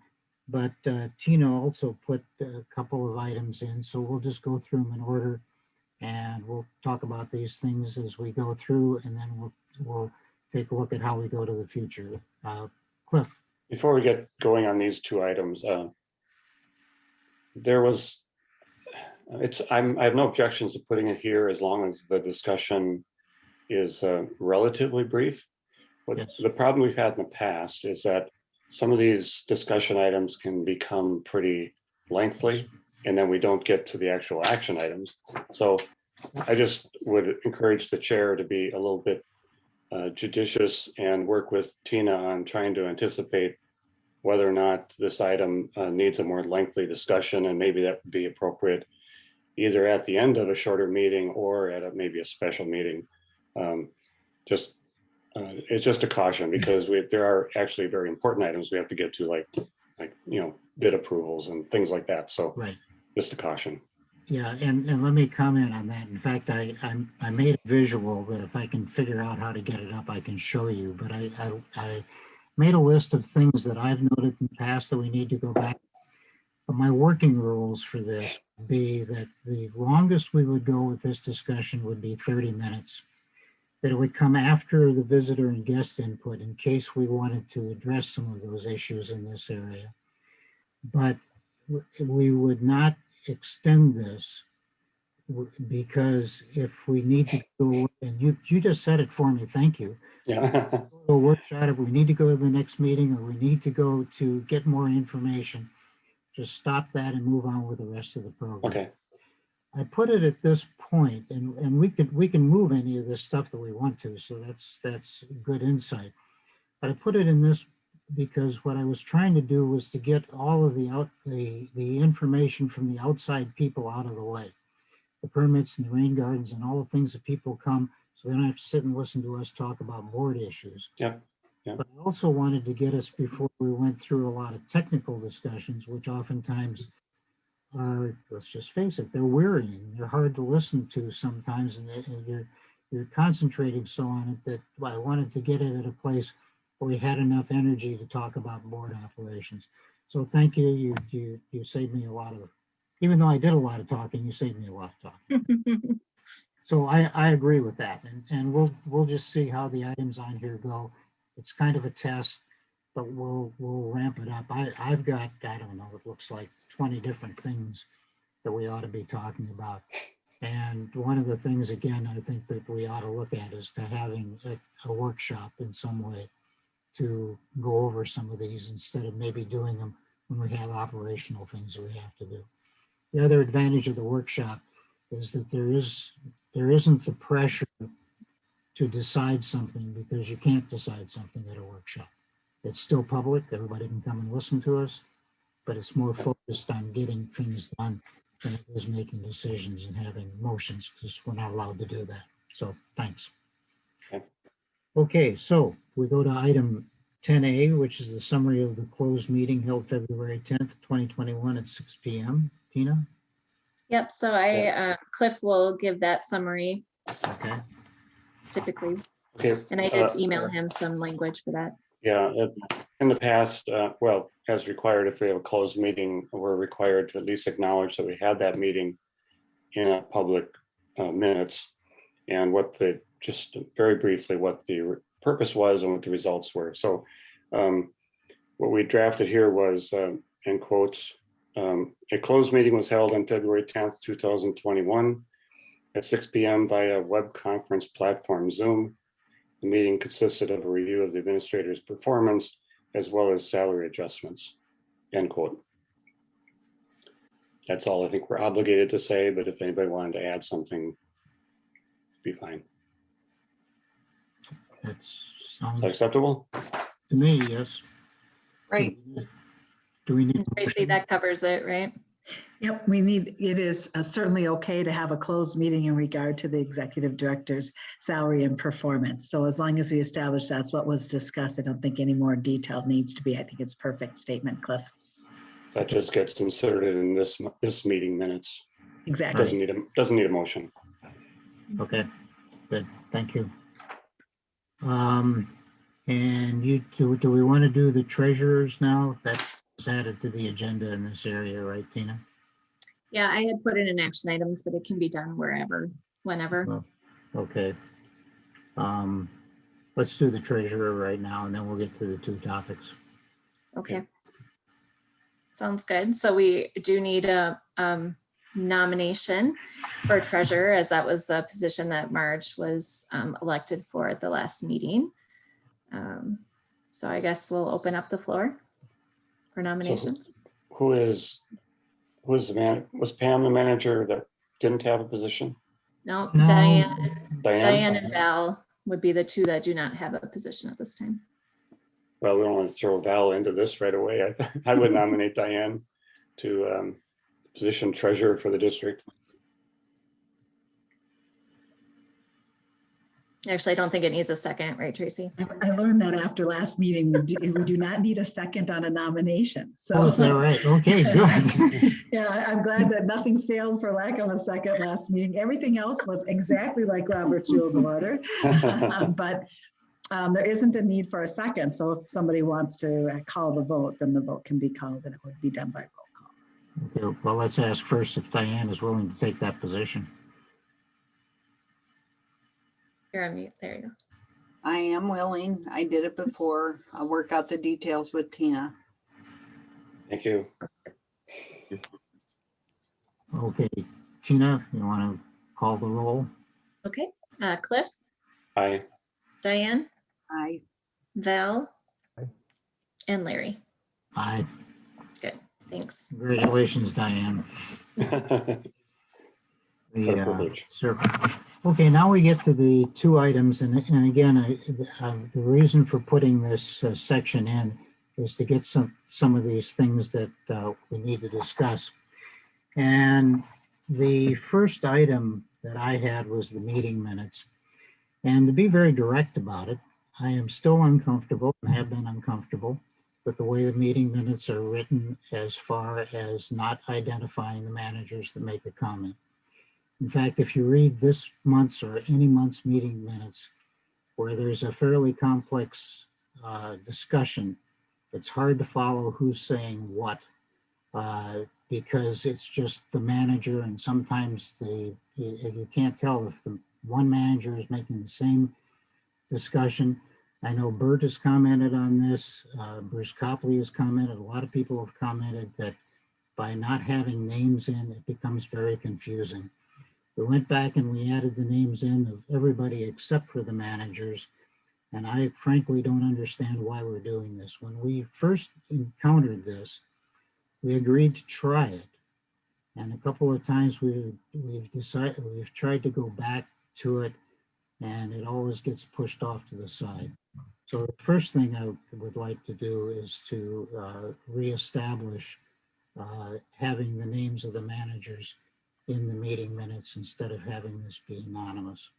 Speaker 2: but Tina also put a couple of items in. So we'll just go through them in order and we'll talk about these things as we go through, and then we'll take a look at how we go to the future. Cliff.
Speaker 4: Before we get going on these two items, I have no objections to putting it here as long as the discussion is relatively brief. But yes, the problem we've had in the past is that some of these discussion items can become pretty lengthy, and then we don't get to the actual action items. So I just would encourage the chair to be a little bit judicious and work with Tina on trying to anticipate whether or not this item needs a more lengthy discussion, and maybe that would be appropriate either at the end of a shorter meeting or at maybe a special meeting. It's just a caution because there are actually very important items we have to get to, like like, bid approvals and things like that. So
Speaker 2: Right.
Speaker 4: just a caution.
Speaker 2: Yeah, and let me comment on that. In fact, I made a visual that if I can figure out how to get it up, I can show you. But I made a list of things that I've noted in the past that we need to go back. But my working rules for this would be that the longest we would go with this discussion would be 30 minutes. That it would come after the visitor and guest input in case we wanted to address some of those issues in this area. But we would not extend this because if we need to go, and you just said it for me, thank you.
Speaker 4: Yeah.
Speaker 2: A workshop, if we need to go to the next meeting or we need to go to get more information, just stop that and move on with the rest of the program.
Speaker 4: Okay.
Speaker 2: I put it at this point, and we can move any of this stuff that we want to, so that's good insight. But I put it in this because what I was trying to do was to get all of the information from the outside people out of the way. The permits and the rain gardens and all the things that people come, so they don't have to sit and listen to us talk about board issues.
Speaker 4: Yeah. Yeah.
Speaker 2: But I also wanted to get us before we went through a lot of technical discussions, which oftentimes are, let's just face it, they're wearying. They're hard to listen to sometimes, and you're concentrating so on it that I wanted to get it at a place where we had enough energy to talk about board operations. So thank you. You saved me a lot of, even though I did a lot of talking, you saved me a lot of talking. So I agree with that, and we'll just see how the items on here go. It's kind of a test, but we'll ramp it up. I've got, I don't know, it looks like 20 different things that we ought to be talking about. And one of the things, again, I think that we ought to look at is to having a workshop in some way to go over some of these instead of maybe doing them when we have operational things that we have to do. The other advantage of the workshop is that there isn't the pressure to decide something because you can't decide something at a workshop. It's still public, everybody can come and listen to us, but it's more focused on getting things done than it is making decisions and having motions, because we're not allowed to do that. So thanks. Okay, so we go to item 10A, which is the summary of the closed meeting held February 10th, 2021 at 6 p.m. Tina?
Speaker 1: Yep, so Cliff will give that summary.
Speaker 2: Okay.
Speaker 1: Typically.
Speaker 4: Okay.
Speaker 1: And I did email him some language for that.
Speaker 4: Yeah, in the past, well, as required, if we have a closed meeting, we're required to at least acknowledge that we had that meeting in a public minutes, and just very briefly, what the purpose was and what the results were. So what we drafted here was, in quotes, a closed meeting was held on February 10th, 2021 at 6 p.m. via web conference platform Zoom. The meeting consisted of a review of the administrator's performance as well as salary adjustments, end quote. That's all I think we're obligated to say, but if anybody wanted to add something, be fine.
Speaker 2: That
Speaker 4: Is
Speaker 2: sounds
Speaker 4: that acceptable?
Speaker 2: to me, yes.
Speaker 10: Right.
Speaker 2: Do we need?
Speaker 1: Tracy, that covers it, right?
Speaker 8: Yep, it is certainly okay to have a closed meeting in regard to the executive director's salary and performance. So as long as we establish that's what was discussed, I don't think any more detail needs to be. I think it's a perfect statement, Cliff.
Speaker 4: That just gets inserted in this meeting minutes.
Speaker 8: Exactly.
Speaker 4: Doesn't need a motion.
Speaker 2: Okay, good, thank you. And do we want to do the treasurers now? That's added to the agenda in this area, right, Tina?
Speaker 1: Yeah, I had put it in action items, but it can be done wherever, whenever.
Speaker 2: Well, okay. Let's do the treasurer right now, and then we'll get to the two topics.
Speaker 1: Okay. Sounds good. So we do need a nomination for treasurer, as that was the position that Marge was elected for at the last meeting. So I guess we'll open up the floor for nominations.
Speaker 4: So was Pam the manager that didn't have a position?
Speaker 1: No,
Speaker 2: No.
Speaker 1: Diane and Val would be the two that do not have a position at this time.
Speaker 4: Well, we don't want to throw Val into this right away. I would nominate Diane to position treasurer for the district.
Speaker 1: Actually, I don't think it needs a second, right, Tracy?
Speaker 8: I learned that after last meeting, we do not need a second on a nomination. So.
Speaker 2: Oh, is that right? Okay, good.
Speaker 8: Yeah, I'm glad that nothing failed for lack of a second last meeting. Everything else was exactly like Robert's Rules of Order. But there isn't a need for a second. So if somebody wants to call the vote, then the vote can be called and it would be done by roll call.
Speaker 2: Okay, well, let's ask first if Diane is willing to take that position.
Speaker 1: You're on mute. There you go.
Speaker 10: I am willing. I did it before. I'll work out the details with Tina.
Speaker 4: Thank you.
Speaker 2: Okay, Tina, you want to call the roll?
Speaker 1: Okay. Cliff,
Speaker 4: Aye.
Speaker 1: Diane,
Speaker 10: Aye.
Speaker 1: Val,
Speaker 13: Aye.
Speaker 1: and Larry.
Speaker 2: Aye.
Speaker 1: Good. Thanks.
Speaker 2: Congratulations, Diane.
Speaker 4: What a privilege.
Speaker 2: Okay, now we get to the two items, and again, the reason for putting this section in is to get some of these things that we need to discuss. And the first item that I had was the meeting minutes. And to be very direct about it, I am still uncomfortable and have been uncomfortable with the way the meeting minutes are written as far as not identifying the managers that make a comment. In fact, if you read this month's or any month's meeting minutes where there's a fairly complex discussion, it's hard to follow who's saying what because it's just the manager, and sometimes you can't tell if the one manager is making the same discussion. I know Bert has commented on this. Bruce Copley has commented. A lot of people have commented that by not having names in, it becomes very confusing. We went back and we added the names in of everybody except for the managers. And I frankly don't understand why we're doing this. When we first encountered this, we agreed to try it. And a couple of times we've tried to go back to it, and it always gets pushed off to the side. So the first thing I would like to do is to reestablish having the names of the managers in the meeting minutes instead of having this be anonymous.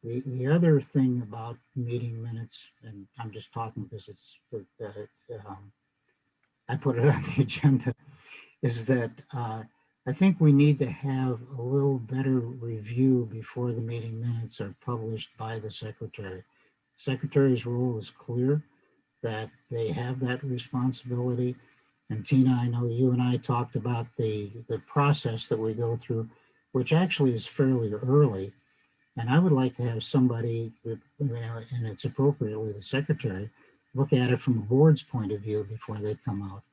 Speaker 2: The other thing about meeting minutes, and I'm just talking because it's I put it on the agenda, is that I think we need to have a little better review before the meeting minutes are published by the secretary. Secretary's role is clear, that they have that responsibility. And Tina, I know you and I talked about the process that we go through, which actually is fairly early. And I would like to have somebody, and it's appropriately the secretary, look at it from a board's point of view before they come out.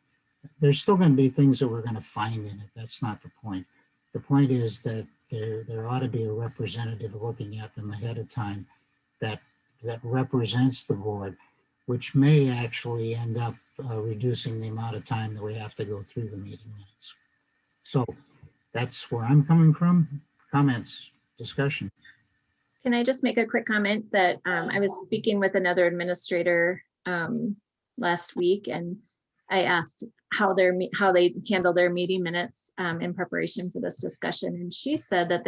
Speaker 2: There's still going to be things that we're going to find in it. That's not the point. The point is that there ought to be a representative looking at them ahead of time that represents the board, which may actually end up reducing the amount of time that we have to go through the meeting minutes. So that's where I'm coming from. Comments, discussion.
Speaker 1: Can I just make a quick comment that I was speaking with another administrator last week, and I asked how they handle their meeting minutes in preparation for this discussion, and she said that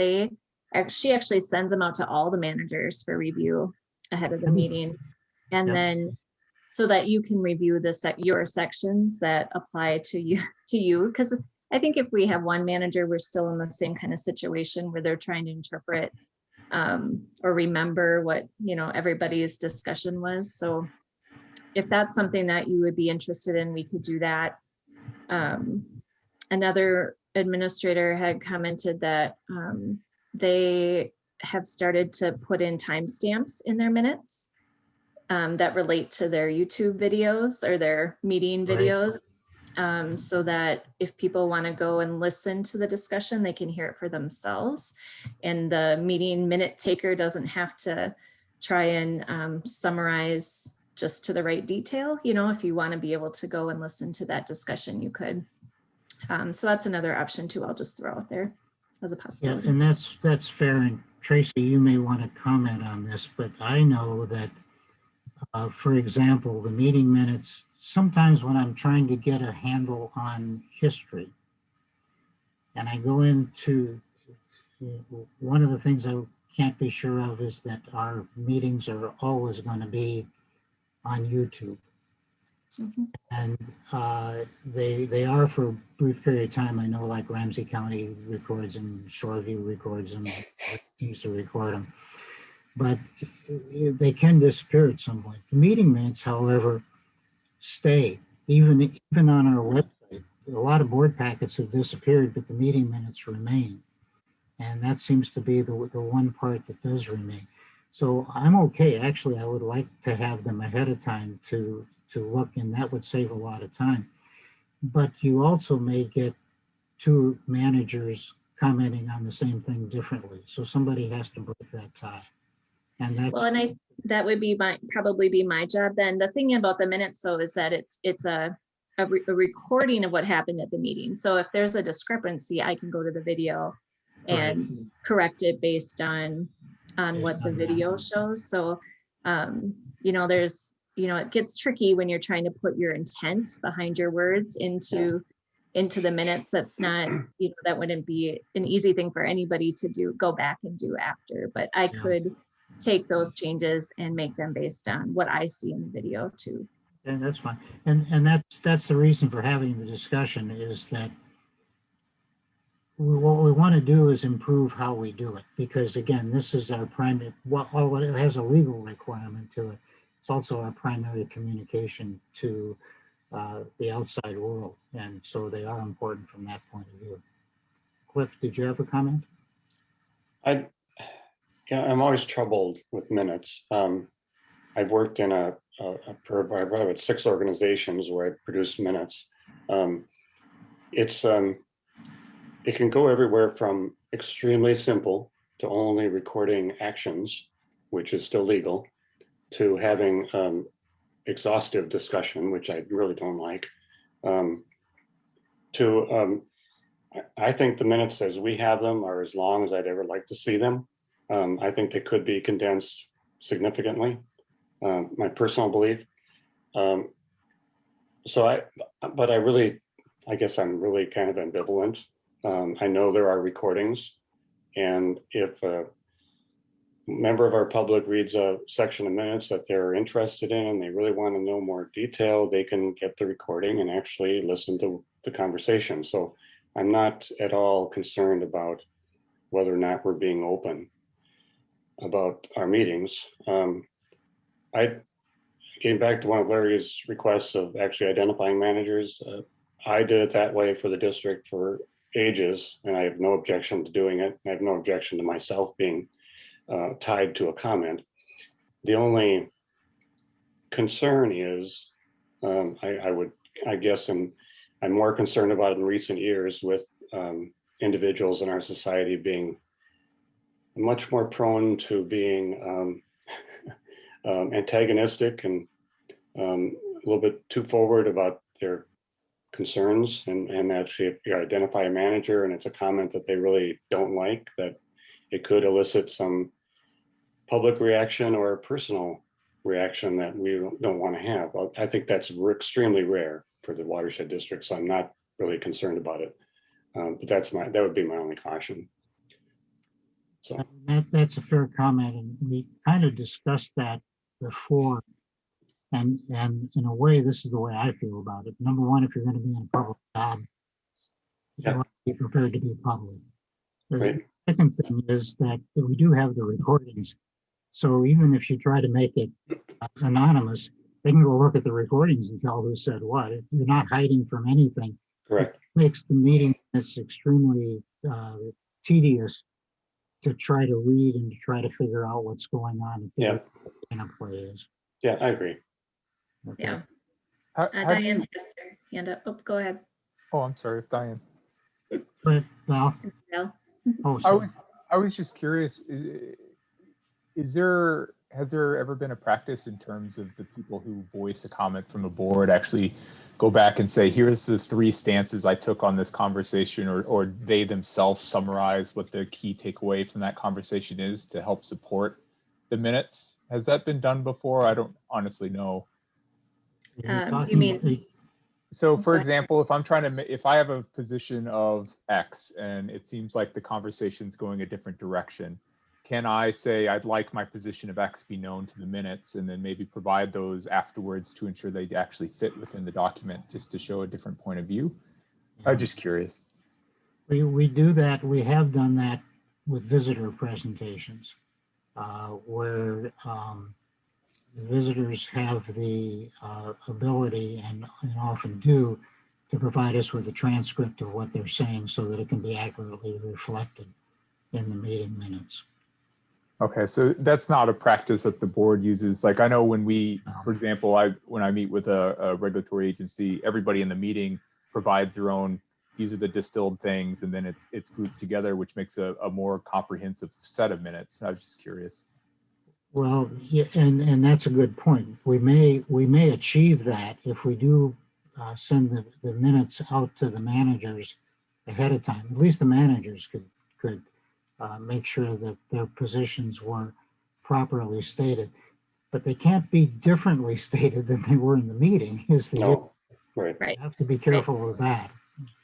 Speaker 1: she actually sends them out to all the managers for review ahead of the meeting, and then so that you can review your sections that apply to you. Because I think if we have one manager, we're still in the same kind of situation where they're trying to interpret or remember what everybody's discussion was. So if that's something that you would be interested in, we could do that. Another administrator had commented that they have started to put in timestamps in their minutes that relate to their YouTube videos or their meeting videos, so that if people want to go and listen to the discussion, they can hear it for themselves. And the meeting minute taker doesn't have to try and summarize just to the right detail. If you want to be able to go and listen to that discussion, you could. So that's another option too. I'll just throw out there as a possibility.
Speaker 2: Yeah, and that's fair. And Tracy, you may want to comment on this, but I know that, for example, the meeting minutes, sometimes when I'm trying to get a handle on history, and I go into one of the things I can't be sure of is that our meetings are always going to be on YouTube. And they are for a brief period of time. I know like Ramsey County records and Shoreview records them, seems to record them. But they can disappear at some point. The meeting minutes, however, stay, even on our website. A lot of board packets have disappeared, but the meeting minutes remain. And that seems to be the one part that does remain. So I'm okay. Actually, I would like to have them ahead of time to look, and that would save a lot of time. But you also may get two managers commenting on the same thing differently. So somebody has to break that tie. And that's
Speaker 1: well, and that would be probably be my job then. The thing about the minutes though is that it's a recording of what happened at the meeting. So if there's a discrepancy, I can go to the video and correct it based on what the video shows. So it gets tricky when you're trying to put your intent behind your words into the minutes. That's not, that wouldn't be an easy thing for anybody to go back and do after, but I could take those changes and make them based on what I see in the video too.
Speaker 2: And that's fine. And that's the reason for having the discussion, is that what we want to do is improve how we do it, because again, this is our primary, it has a legal requirement to it. It's also our primary communication to the outside world. And so they are important from that point of view. Cliff, did you have a comment?
Speaker 4: I'm always troubled with minutes. I've worked in for about 6 organizations where I produce minutes. It can go everywhere from extremely simple to only recording actions, which is still legal, to having exhaustive discussion, which I really don't like. I think the minutes as we have them are as long as I'd ever like to see them. I think they could be condensed significantly, my personal belief. I guess I'm really kind of ambivalent. I know there are recordings, and if a member of our public reads a section of minutes that they're interested in and they really want to know more detail, they can get the recording and actually listen to the conversation. So I'm not at all concerned about whether or not we're being open about our meetings. I came back to one of Larry's requests of actually identifying managers. I did it that way for the district for ages, and I have no objection to doing it. I have no objection to myself being tied to a comment. The only concern is, I guess I'm more concerned about in recent years with individuals in our society being much more prone to being antagonistic and a little bit too forward about their concerns, and actually if you identify a manager and it's a comment that they really don't like, that it could elicit some public reaction or a personal reaction that we don't want to have. I think that's extremely rare for the watershed district, so I'm not really concerned about it. But that would be my only caution. So
Speaker 2: that's a fair comment, and we kind of discussed that before. And in a way, this is the way I feel about it. Number one, if you're going to be in a public job, you want to be prepared to be public. The second thing is that we do have the recordings. So even if you try to make it anonymous, they can go look at the recordings and tell who said what. You're not hiding from anything.
Speaker 4: Correct.
Speaker 2: It makes the meeting extremely tedious to try to read and to try to figure out what's going on and figure out what the interplay is.
Speaker 4: Yeah, I agree.
Speaker 2: Okay.
Speaker 1: Yeah.
Speaker 13: Diane
Speaker 1: has her hand up. Oh, go ahead.
Speaker 13: Oh, I'm sorry, if Diane.
Speaker 2: But Val. Oh, sorry.
Speaker 13: I was just curious. Has there ever been a practice in terms of the people who voice a comment from the board actually go back and say, here's the 3 stances I took on this conversation, or they themselves summarize what the key takeaway from that conversation is to help support the minutes? Has that been done before? I don't honestly know.
Speaker 1: You mean?
Speaker 13: So for example, if I have a position of X and it seems like the conversation's going a different direction, can I say I'd like my position of X be known to the minutes, and then maybe provide those afterwards to ensure they actually fit within the document, just to show a different point of view? I'm just curious.
Speaker 2: We do that. We have done that with visitor presentations, where the visitors have the ability and often do to provide us with a transcript of what they're saying so that it can be accurately reflected in the meeting minutes.
Speaker 13: Okay, so that's not a practice that the board uses. Like, I know when we, for example, when I meet with a regulatory agency, everybody in the meeting provides their own, these are the distilled things, and then it's grouped together, which makes a more comprehensive set of minutes. I was just curious.
Speaker 2: Well, yeah, and that's a good point. We may achieve that if we do send the minutes out to the managers ahead of time. At least the managers could make sure that their positions were properly stated, but they can't be differently stated than they were in the meeting.
Speaker 4: No, right.
Speaker 2: You have to be careful of that.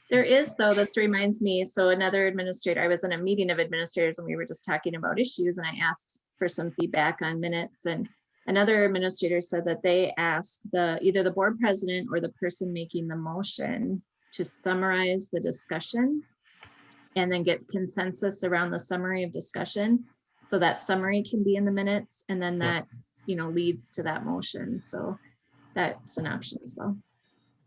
Speaker 1: There is, though, this reminds me, so another administrator, I was in a meeting of administrators and we were just talking about issues, and I asked for some feedback on minutes, and another administrator said that they asked either the board president or the person making the motion to summarize the discussion and then get consensus around the summary of discussion. So that summary can be in the minutes, and then that, leads to that motion. So that's an option as well.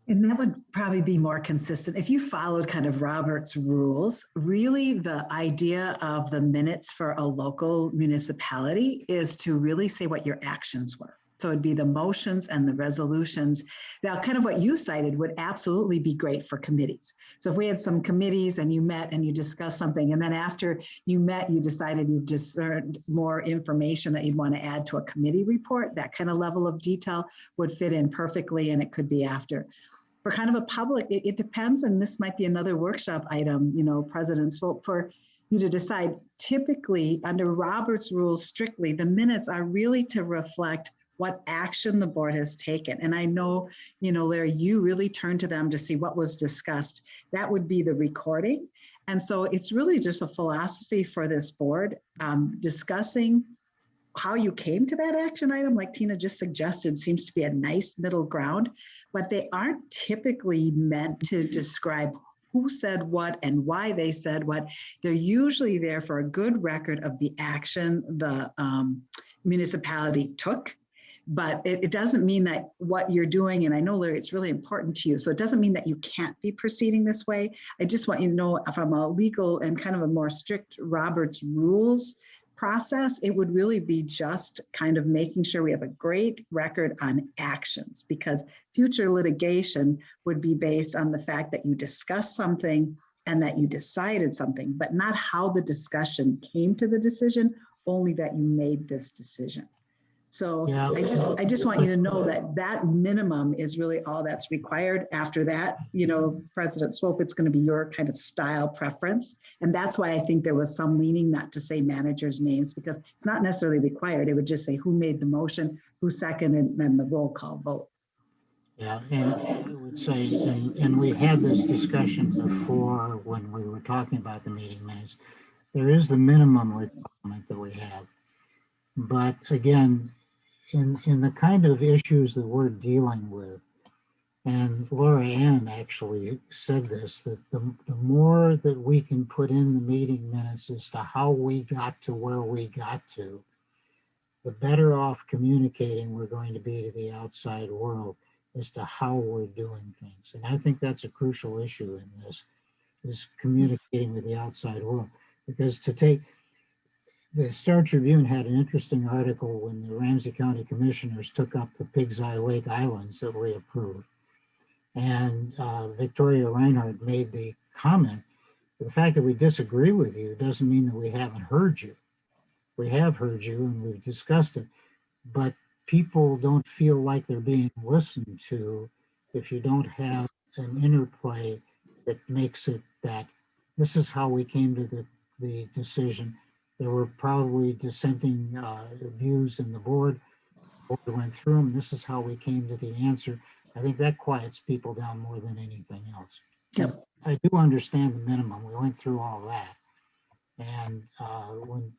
Speaker 8: And that would probably be more consistent. If you followed kind of Robert's rules, really the idea of the minutes for a local municipality is to really say what your actions were. So it'd be the motions and the resolutions. Now, kind of what you cited would absolutely be great for committees. So if we had some committees and you met and you discussed something, and then after you met, you decided you discerned more information that you'd want to add to a committee report, that kind of level of detail would fit in perfectly, and it could be after. For kind of a public, it depends, and this might be another workshop item, presidents vote for you to decide. Typically, under Robert's rules strictly, the minutes are really to reflect what action the board has taken. And I know, Larry, you really turn to them to see what was discussed. That would be the recording. And so it's really just a philosophy for this board, discussing how you came to that action item, like Tina just suggested, seems to be a nice middle ground, but they aren't typically meant to describe who said what and why they said what. They're usually there for a good record of the action the municipality took. But it doesn't mean that what you're doing, and I know, Larry, it's really important to you, so it doesn't mean that you can't be proceeding this way. I just want you to know, from a legal and kind of a more strict Robert's rules process, it would really be just kind of making sure we have a great record on actions, because future litigation would be based on the fact that you discussed something and that you decided something, but not how the discussion came to the decision, only that you made this decision. So yeah. I just want you to know that minimum is really all that's required. After that, President Swope, it's going to be your kind of style preference. And that's why I think there was some leaning not to say managers' names, because it's not necessarily required. It would just say who made the motion, who seconded, and then the roll call vote.
Speaker 2: Yeah, and I would say, and we had this discussion before when we were talking about the meeting minutes, there is the minimum requirement that we have. But again, in the kind of issues that we're dealing with, and Laura Ann actually said this, that the more that we can put in the meeting minutes as to how we got to where we got to, the better off communicating we're going to be to the outside world as to how we're doing things. And I think that's a crucial issue in this, is communicating with the outside world. Because the Star Tribune had an interesting article when the Ramsey County Commissioners took up the Pig's Eye Lake Islands that we approved. And Victoria Reinhardt made the comment, the fact that we disagree with you doesn't mean that we haven't heard you. We have heard you and we've discussed it, but people don't feel like they're being listened to if you don't have an interplay that makes it that this is how we came to the decision. There were probably dissenting views in the board. We went through them. This is how we came to the answer. I think that quiets people down more than anything else.
Speaker 8: Yep.
Speaker 2: I do understand the minimum. We went through all that. And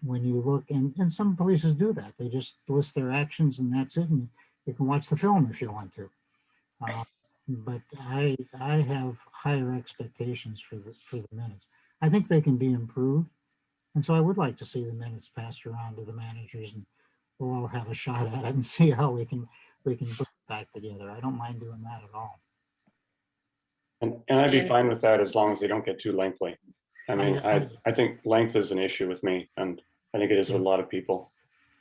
Speaker 2: when you look, and some places do that, they just list their actions and that's it. And you can watch the film if you want to. But I have higher expectations for the minutes. I think they can be improved. And so I would like to see the minutes passed around to the managers and we'll all have a shot at it and see how we can put it back together. I don't mind doing that at all.
Speaker 4: And I'd be fine with that as long as they don't get too lengthy. I mean, I think length is an issue with me, and I think it is with a lot of people.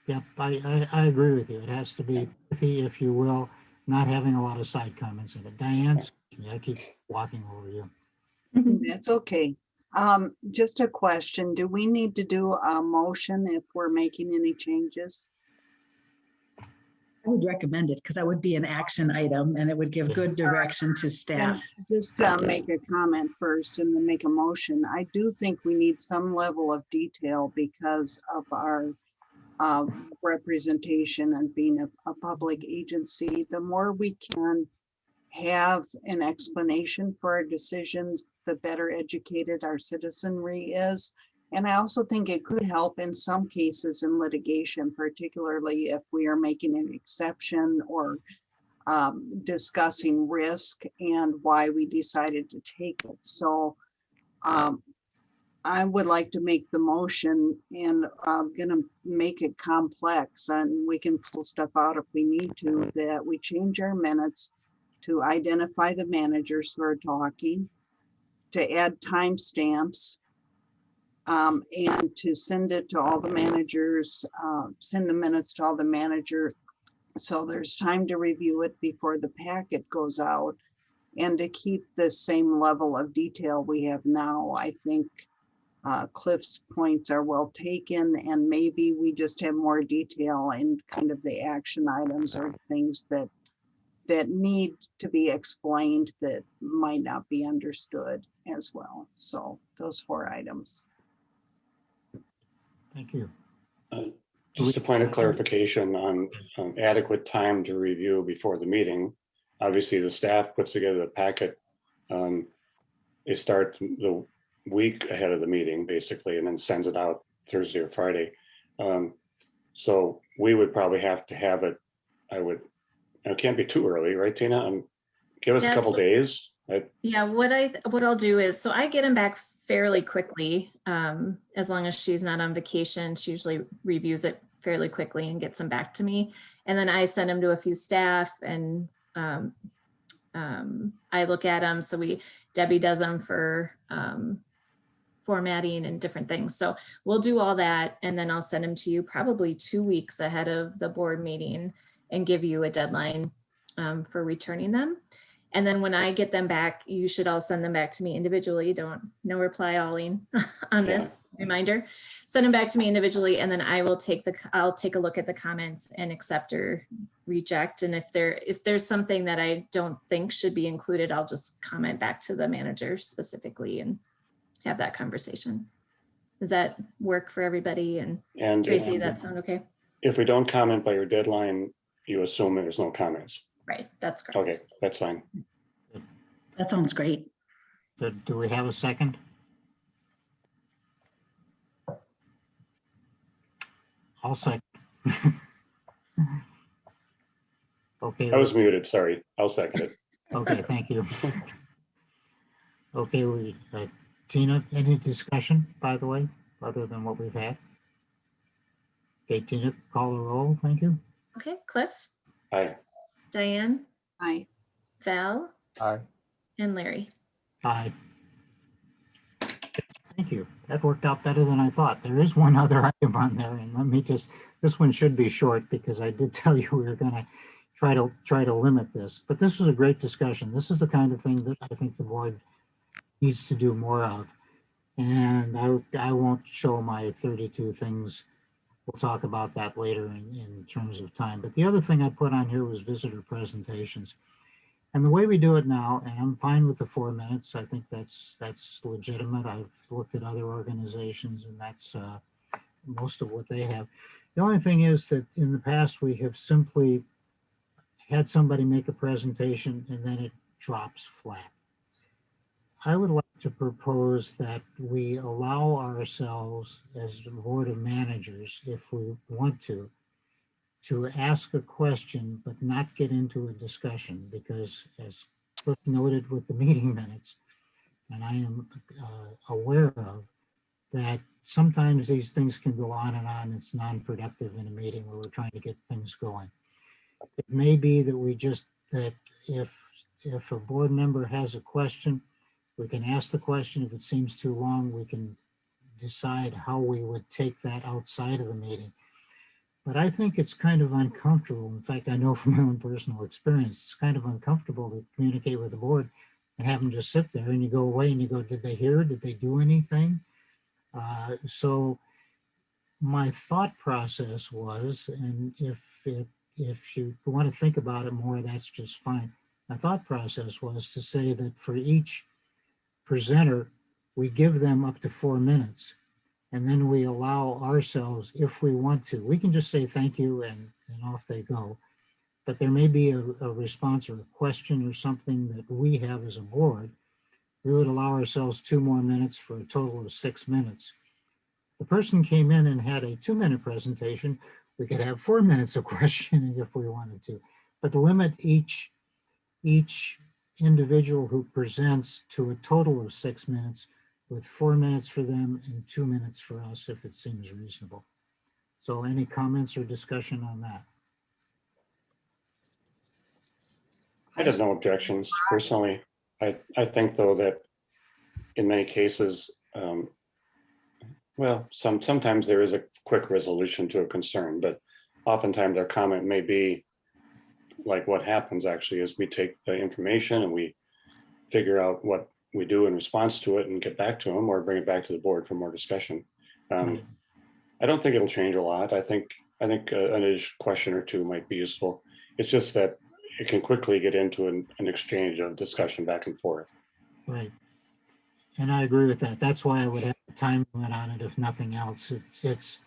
Speaker 2: Yep, I agree with you. It has to be pithy, if you will, not having a lot of side comments in it. Diane, excuse me, I keep walking over you.
Speaker 10: That's okay. Just a question. Do we need to do a motion if we're making any changes?
Speaker 8: I would recommend it because that would be an action item and it would give good direction to staff.
Speaker 10: Just make a comment first and then make a motion. I do think we need some level of detail because of our representation and being a public agency. The more we can have an explanation for our decisions, the better educated our citizenry is. And I also think it could help in some cases in litigation, particularly if we are making an exception or discussing risk and why we decided to take it. So I would like to make the motion, and I'm going to make it complex, and we can pull stuff out if we need to, that we change our minutes to identify the managers who are talking, to add timestamps, and to send it to all the managers, send the minutes to all the managers so there's time to review it before the packet goes out, and to keep the same level of detail we have now. I think Cliff's points are well taken, and maybe we just have more detail in kind of the action items or things that need to be explained that might not be understood as well. So those 4 items.
Speaker 2: Thank you.
Speaker 4: Just a point of clarification on adequate time to review before the meeting. Obviously, the staff puts together the packet. They start the week ahead of the meeting, basically, and then sends it out Thursday or Friday. So we would probably have to have it, it can't be too early, right, Tina? Give us a couple days.
Speaker 1: Yeah, what I'll do is, so I get them back fairly quickly. As long as she's not on vacation, she usually reviews it fairly quickly and gets them back to me. And then I send them to a few staff, and I look at them. So Debbie does them for formatting and different things. So we'll do all that, and then I'll send them to you probably 2 weeks ahead of the board meeting and give you a deadline for returning them. And then when I get them back, you should all send them back to me individually. No reply alling on this reminder. Send them back to me individually, and then I'll take a look at the comments and accept or reject. And if there's something that I don't think should be included, I'll just comment back to the manager specifically and have that conversation. Does that work for everybody? And Tracy, that sound okay?
Speaker 2: If we don't comment by your deadline, you assume there's no comments.
Speaker 1: Right, that's correct.
Speaker 2: Okay, that's fine.
Speaker 8: That sounds great.
Speaker 2: Do we have a second? I'll second. Okay.
Speaker 4: I was muted, sorry. I'll second it.
Speaker 2: Okay, thank you. Okay, Tina, any discussion, by the way, other than what we've had? Okay, Tina, call the roll, thank you.
Speaker 1: Okay, Cliff?
Speaker 4: Aye.
Speaker 1: Diane?
Speaker 10: Aye.
Speaker 1: Val?
Speaker 13: Aye.
Speaker 1: And Larry?
Speaker 2: Aye. Thank you. That worked out better than I thought. There is one other item on there, and let me this one should be short because I did tell you we were going to try to limit this, but this was a great discussion. This is the kind of thing that I think the board needs to do more of. And I won't show my 32 things. We'll talk about that later in terms of time. But the other thing I put on here was visitor presentations. And the way we do it now, and I'm fine with the 4 minutes. I think that's legitimate. I've looked at other organizations, and that's most of what they have. The only thing is that in the past, we have simply had somebody make a presentation and then it drops flat. I would like to propose that we allow ourselves as the Board of Managers, if we want to ask a question, but not get into a discussion, because as Cliff noted with the meeting minutes, and I am aware of, that sometimes these things can go on and on. It's non-productive in a meeting where we're trying to get things going. It may be that that if a board member has a question, we can ask the question. If it seems too long, we can decide how we would take that outside of the meeting. But I think it's kind of uncomfortable. In fact, I know from my own personal experience, it's kind of uncomfortable to communicate with the board and have them just sit there, and you go away and you go, did they hear? Did they do anything? So my thought process was, and if you want to think about it more, that's just fine. My thought process was to say that for each presenter, we give them up to 4 minutes, and then we allow ourselves, if we want to, we can just say thank you and off they go. But there may be a response or a question or something that we have as a board. We would allow ourselves 2 more minutes for a total of 6 minutes. The person came in and had a 2-minute presentation, we could have 4 minutes of questioning if we wanted to, but limit each individual who presents to a total of 6 minutes, with 4 minutes for them and 2 minutes for us, if it seems reasonable. So any comments or discussion on that?
Speaker 4: I have no objections personally. I think though that in many cases, well, sometimes there is a quick resolution to a concern, but oftentimes our comment may be like what happens actually is we take the information and we figure out what we do in response to it and get back to them or bring it back to the board for more discussion. I don't think it'll change a lot. I think an additional question or two might be useful. It's just that it can quickly get into an exchange of discussion back and forth.
Speaker 2: Right. And I agree with that. That's why I would have a time limit on it, if nothing else. It's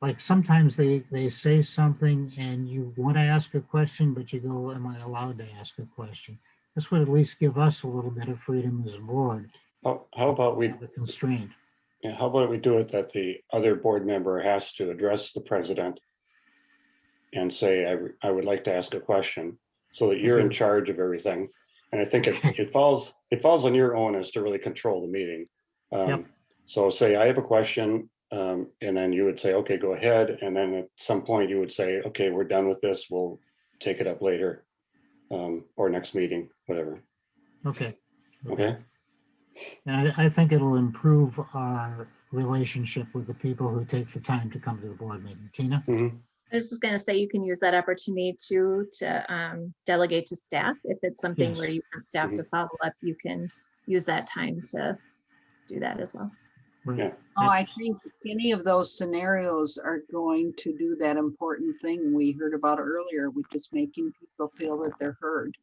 Speaker 2: like sometimes they say something and you want to ask a question, but you go, am I allowed to ask a question? This would at least give us a little bit of freedom as a board.
Speaker 4: How about we
Speaker 2: have a constraint?
Speaker 4: Yeah, how about we do it that the other board member has to address the president and say, I would like to ask a question, so that you're in charge of everything. And I think it falls on your onus to really control the meeting. So say I have a question, and then you would say, okay, go ahead. And then at some point you would say, okay, we're done with this. We'll take it up later, or next meeting, whatever.
Speaker 2: Okay.
Speaker 4: Okay.
Speaker 2: And I think it'll improve our relationship with the people who take the time to come to the board meeting. Tina?
Speaker 1: I was just going to say, you can use that opportunity to delegate to staff. If it's something where you want staff to follow up, you can use that time to do that as well.
Speaker 4: Yeah.
Speaker 10: Oh, I think any of those scenarios are going to do that important thing we heard about earlier, which is making people feel that they're heard.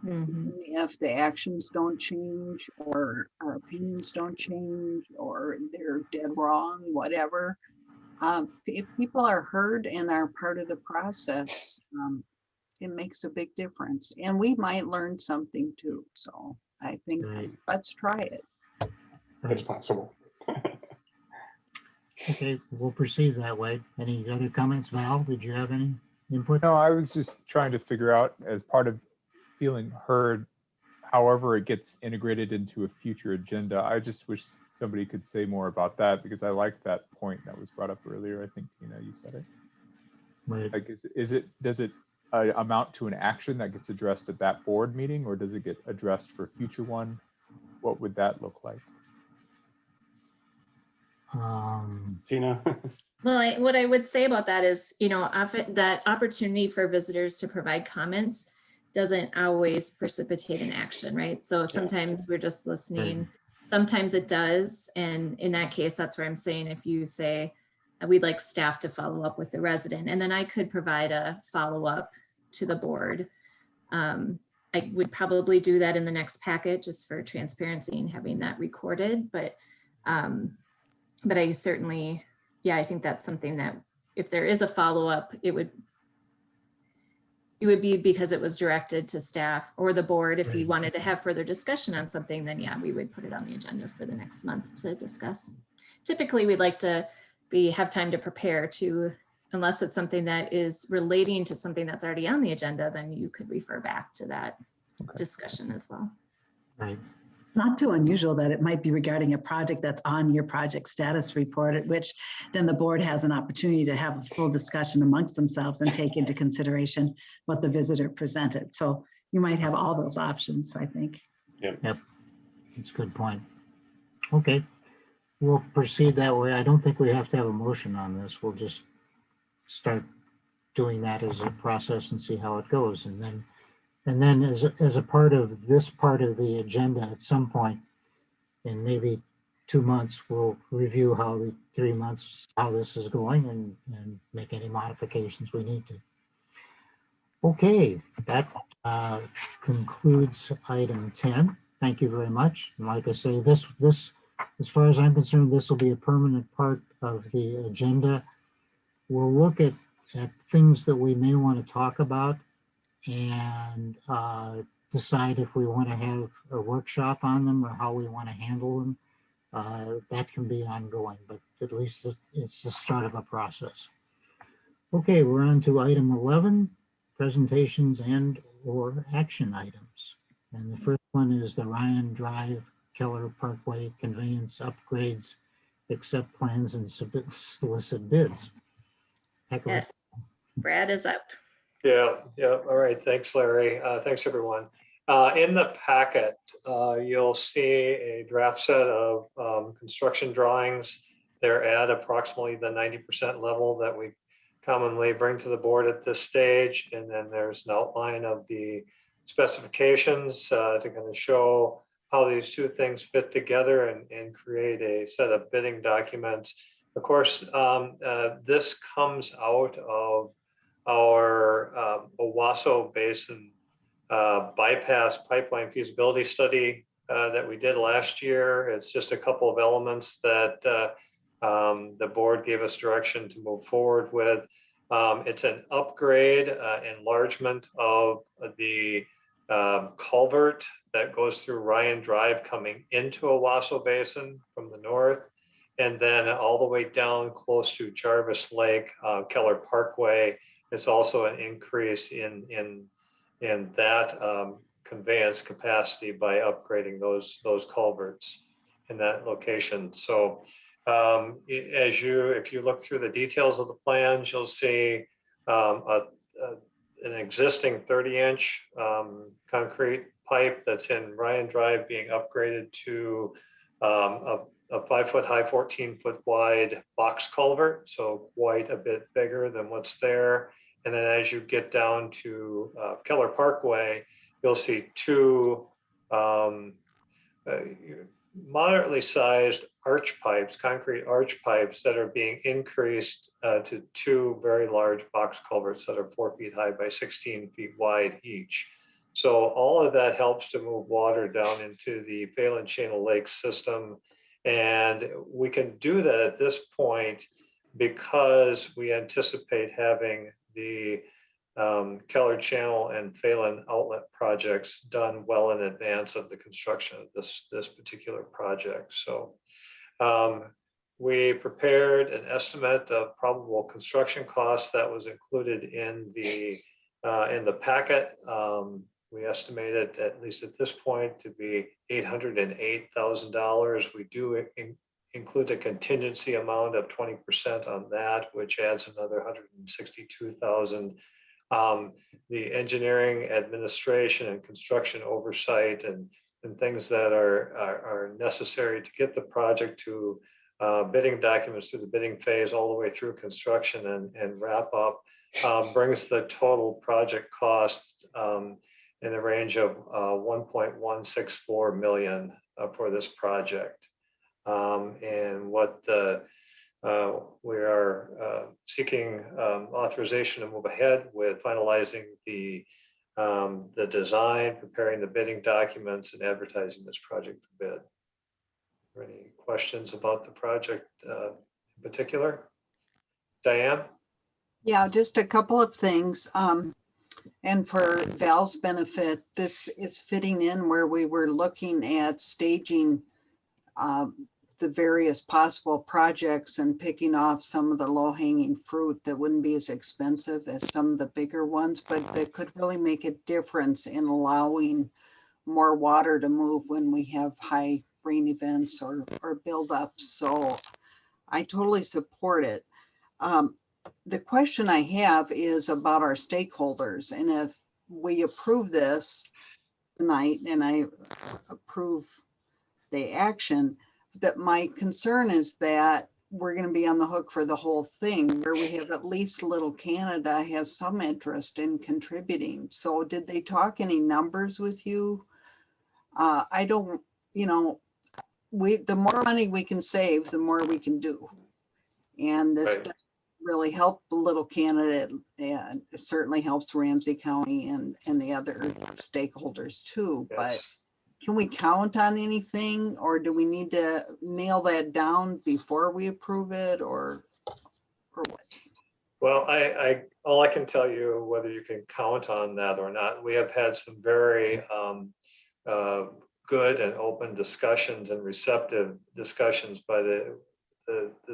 Speaker 10: If the actions don't change, or our opinions don't change, or they're dead wrong, whatever, if people are heard and are part of the process, it makes a big difference. And we might learn something too. So I think let's try it.
Speaker 4: It's possible.
Speaker 2: Okay, we'll proceed that way. Any other comments? Val, did you have any input?
Speaker 13: No, I was just trying to figure out, as part of feeling heard, however it gets integrated into a future agenda. I just wish somebody could say more about that, because I like that point that was brought up earlier. I think, Tina, you said it.
Speaker 2: Right.
Speaker 13: Like, does it amount to an action that gets addressed at that board meeting, or does it get addressed for a future one? What would that look like?
Speaker 4: Tina?
Speaker 1: Well, what I would say about that is, often that opportunity for visitors to provide comments doesn't always precipitate an action, right? So sometimes we're just listening. Sometimes it does. And in that case, that's where I'm saying, if you say, we'd like staff to follow up with the resident, and then I could provide a follow-up to the board. I would probably do that in the next packet, just for transparency and having that recorded. But I certainly, I think that's something that if there is a follow-up, it would, it would be because it was directed to staff or the board. If you wanted to have further discussion on something, then yeah, we would put it on the agenda for the next month to discuss. Typically, we'd like to have time to prepare to, unless it's something that is relating to something that's already on the agenda, then you could refer back to that discussion as well.
Speaker 2: Right.
Speaker 8: Not too unusual that it might be regarding a project that's on your project status report, at which then the board has an opportunity to have a full discussion amongst themselves and take into consideration what the visitor presented. So you might have all those options, I think.
Speaker 2: Yep. That's a good point. Okay. We'll proceed that way. I don't think we have to have a motion on this. We'll just start doing that as a process and see how it goes. And then as a part of this part of the agenda at some point, in maybe 2 months, we'll review how the 3 months, how this is going and make any modifications we need to. Okay, that concludes item 10. Thank you very much. And like I say, this, as far as I'm concerned, this will be a permanent part of the agenda. We'll look at things that we may want to talk about and decide if we want to have a workshop on them or how we want to handle them. That can be ongoing, but at least it's the start of a process. Okay, we're on to item 11, presentations and or action items. And the first one is the Ryan Drive Keller Parkway conveyance upgrades, accept plans and solicit bids.
Speaker 1: Yes, Brad is up.
Speaker 6: Yeah. All right. Thanks, Larry. Thanks, everyone. In the packet, you'll see a draft set of construction drawings. They're at approximately the 90% level that we commonly bring to the board at this stage. And then there's an outline of the specifications to kind of show how these two things fit together and create a set of bidding documents. Of course, this comes out of our Owasso Basin bypass pipeline feasibility study that we did last year. It's just a couple of elements that the board gave us direction to move forward with. It's an upgrade, enlargement of the culvert that goes through Ryan Drive coming into Owasso Basin from the north, and then all the way down close to Jarvis Lake, Keller Parkway. It's also an increase in that conveyance capacity by upgrading those culverts in that location. So if you look through the details of the plans, you'll see an existing 30-inch concrete pipe that's in Ryan Drive being upgraded to a 5-foot high, 14-foot wide box culvert. So quite a bit bigger than what's there. And then as you get down to Keller Parkway, you'll see two moderately sized arch pipes, concrete arch pipes that are being increased to two very large box culverts that are 4 feet high by 16 feet wide each. So all of that helps to move water down into the Phelan Channel Lake system. And we can do that at this point because we anticipate having the Keller Channel and Phelan outlet projects done well in advance of the construction of this particular project. So we prepared an estimate of probable construction costs that was included in the packet. We estimated, at least at this point, to be $808,000. We do include a contingency amount of 20% on that, which adds another $162,000. The engineering, administration, and construction oversight and things that are necessary to get the project to bidding documents through the bidding phase all the way through construction and wrap up brings the total project cost in the range of 1.164 million for this project. And what we are seeking authorization to move ahead with finalizing the design, preparing the bidding documents, and advertising this project for bid. Are there any questions about the project in particular? Diane?
Speaker 10: Yeah, just a couple of things. And for Val's benefit, this is fitting in where we were looking at staging the various possible projects and picking off some of the low hanging fruit that wouldn't be as expensive as some of the bigger ones, but that could really make a difference in allowing more water to move when we have high rain events or buildups. So I totally support it. The question I have is about our stakeholders. And if we approve this tonight and I approve the action, that my concern is that we're going to be on the hook for the whole thing, where we have at least Little Canada has some interest in contributing. So did they talk any numbers with you? I don't, you know, the more money we can save, the more we can do. And this does really help the Little Canada, and it certainly helps Ramsey County and the other stakeholders too.
Speaker 6: Yes.
Speaker 10: But can we count on anything, or do we need to nail that down before we approve it, or what?
Speaker 6: Well, all I can tell you, whether you can count on that or not, we have had some very good and open discussions and receptive discussions by the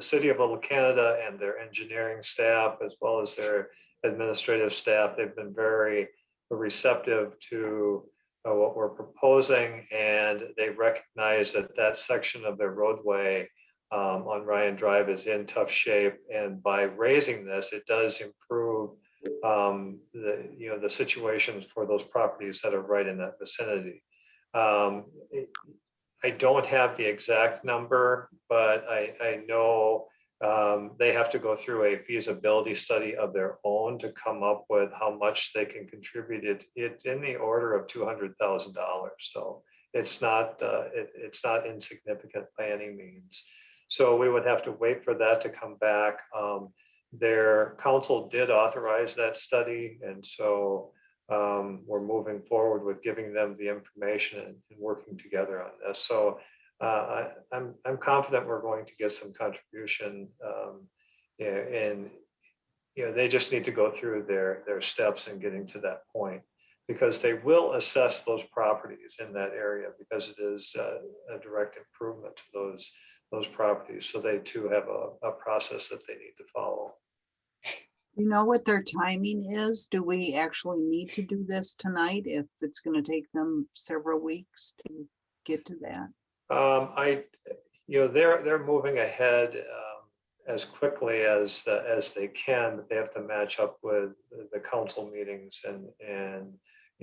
Speaker 6: city of Little Canada and their engineering staff, as well as their administrative staff. They've been very receptive to what we're proposing, and they recognize that that section of their roadway on Ryan Drive is in tough shape, and by raising this, it does improve the situations for those properties that are right in that vicinity. I don't have the exact number, but I know they have to go through a feasibility study of their own to come up with how much they can contribute. It's in the order of $200,000. So it's not insignificant by any means. So we would have to wait for that to come back. Their council did authorize that study, and so we're moving forward with giving them the information and working together on this. So I'm confident we're going to get some contribution, and they just need to go through their steps in getting to that point, because they will assess those properties in that area, because it is a direct improvement to those properties. So they too have a process that they need to follow.
Speaker 10: You know what their timing is? Do we actually need to do this tonight if it's going to take them several weeks to get to that?
Speaker 6: They're moving ahead as quickly as they can, but they have to match up with the council meetings and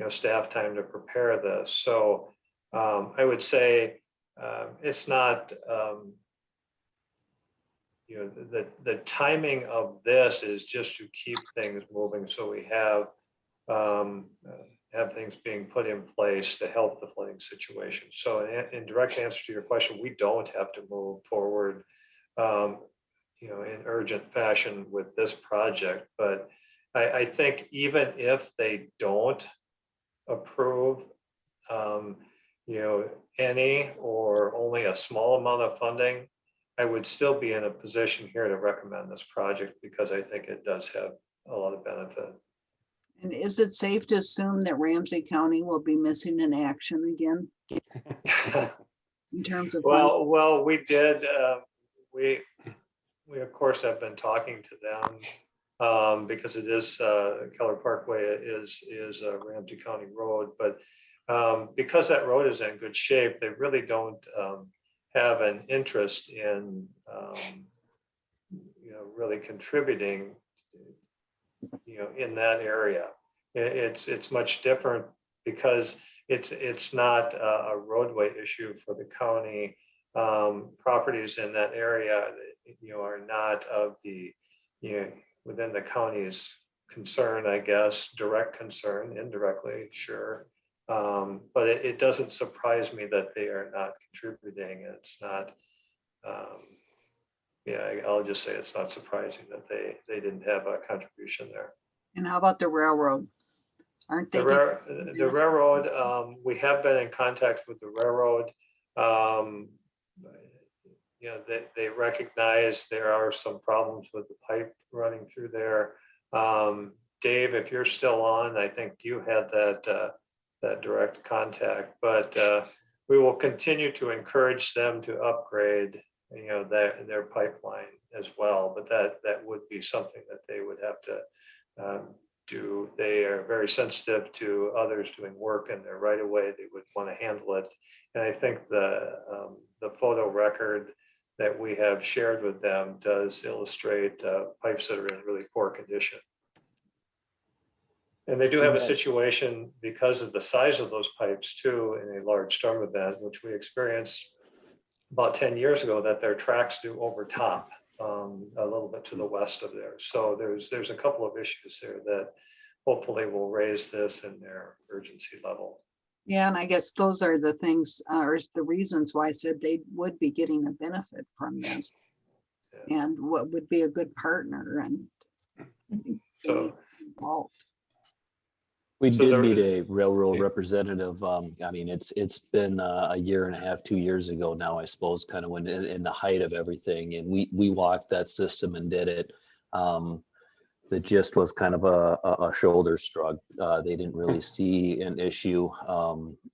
Speaker 6: staff time to prepare this. So I would say it's not. The timing of this is just to keep things moving, so we have things being put in place to help the flooding situation. So in direct answer to your question, we don't have to move forward in urgent fashion with this project. But I think even if they don't approve any or only a small amount of funding, I would still be in a position here to recommend this project, because I think it does have a lot of benefit.
Speaker 10: And is it safe to assume that Ramsey County will be missing in action again in terms of funding?
Speaker 6: Well, we did. We of course have been talking to them because it is Keller Parkway is a Ramsey County road, but because that road is in good shape, they really don't have an interest in really contributing in that area. It's much different because it's not a roadway issue for the county. Properties in that area are not of the within the county's concern, I guess, direct concern, indirectly, sure. But it doesn't surprise me that they are not contributing. It's not, I'll just say it's not surprising that they didn't have a contribution there.
Speaker 10: And how about the railroad? Aren't they?
Speaker 6: The railroad, we have been in contact with the railroad. They recognize there are some problems with the pipe running through there. Dave, if you're still on, I think you had that direct contact, but we will continue to encourage them to upgrade, their pipeline as well. But that would be something that they would have to do. They are very sensitive to others doing work in their right of way. They would want to handle it. And I think the photo record that we have shared with them does illustrate pipes that are in really poor condition. And they do have a situation because of the size of those pipes too, in a large storm event, which we experienced about 10 years ago, that their tracks do overtop a little bit to the west of there. So there's a couple of issues there that hopefully will raise this in their urgency level.
Speaker 10: Yeah, and I guess those are the things, or the reasons why I said they would be getting a benefit from this. Yeah. And what would be a good partner and
Speaker 6: so
Speaker 10: involved.
Speaker 3: We did meet a railroad representative. I mean, it's been a year and a half, 2 years ago now, I suppose, kind of when in the height of everything. And we walked that system and did it. The gist was kind of a shoulder shrug. They didn't really see an issue.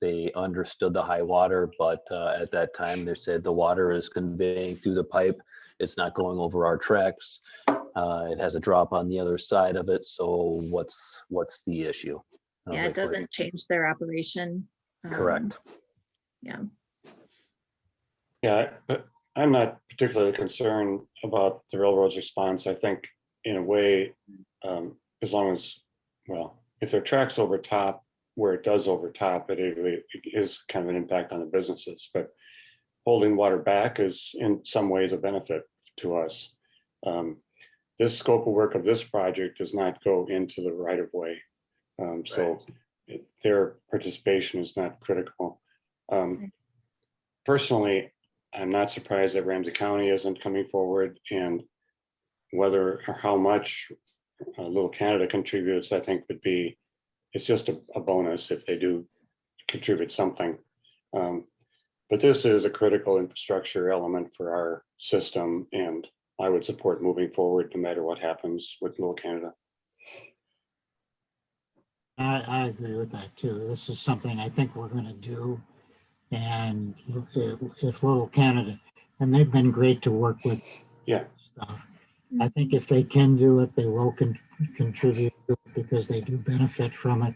Speaker 3: They understood the high water, but at that time they said the water is conveying through the pipe. It's not going over our tracks. It has a drop on the other side of it. So what's the issue?
Speaker 1: Yeah, it doesn't change their operation.
Speaker 3: Correct.
Speaker 1: Yeah.
Speaker 4: Yeah, but I'm not particularly concerned about the railroad's response. I think in a way, as long as, well, if their tracks overtop where it does overtop, it is kind of an impact on the businesses, but holding water back is in some ways a benefit to us. This scope of work of this project does not go into the right of way. So their participation is not critical. Personally, I'm not surprised that Ramsey County isn't coming forward, and whether or how much Little Canada contributes, I think it's just a bonus if they do contribute something. But this is a critical infrastructure element for our system, and I would support moving forward no matter what happens with Little Canada.
Speaker 2: I agree with that too. This is something I think we're going to do. And if Little Canada, and they've been great to work with.
Speaker 4: Yeah.
Speaker 2: Stuff. I think if they can do it, they will contribute to it because they do benefit from it.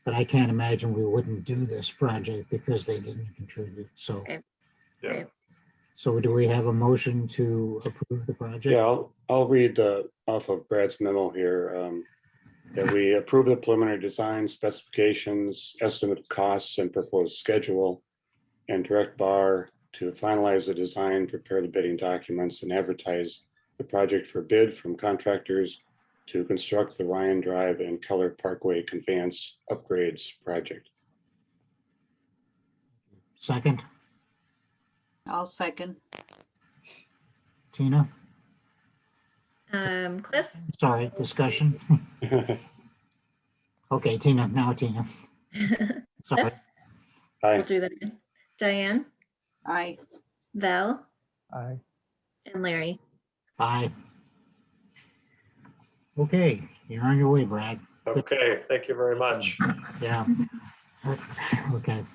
Speaker 2: But I can't imagine we wouldn't do this project because they didn't contribute. So,
Speaker 6: yeah.
Speaker 2: So do we have a motion to approve the project?
Speaker 4: Yeah, I'll read off of Brad's memo here. That we approve the preliminary design specifications, estimate of costs, and proposed schedule, and direct BAR to finalize the design, prepare the bidding documents, and advertise the project for bid from contractors to construct the Ryan Drive and Keller Parkway conveyance upgrades project.
Speaker 2: Second.
Speaker 10: I'll second.
Speaker 2: Tina?
Speaker 1: Cliff?
Speaker 2: Sorry, discussion. Okay, Tina, now Tina. Sorry.
Speaker 4: Aye.
Speaker 1: We'll do that again. Diane?
Speaker 10: Aye.
Speaker 1: Val?
Speaker 13: Aye.
Speaker 1: And Larry?
Speaker 2: Aye. Okay, you're on your way, Brad.
Speaker 6: Okay, thank you very much.
Speaker 2: Yeah. Okay.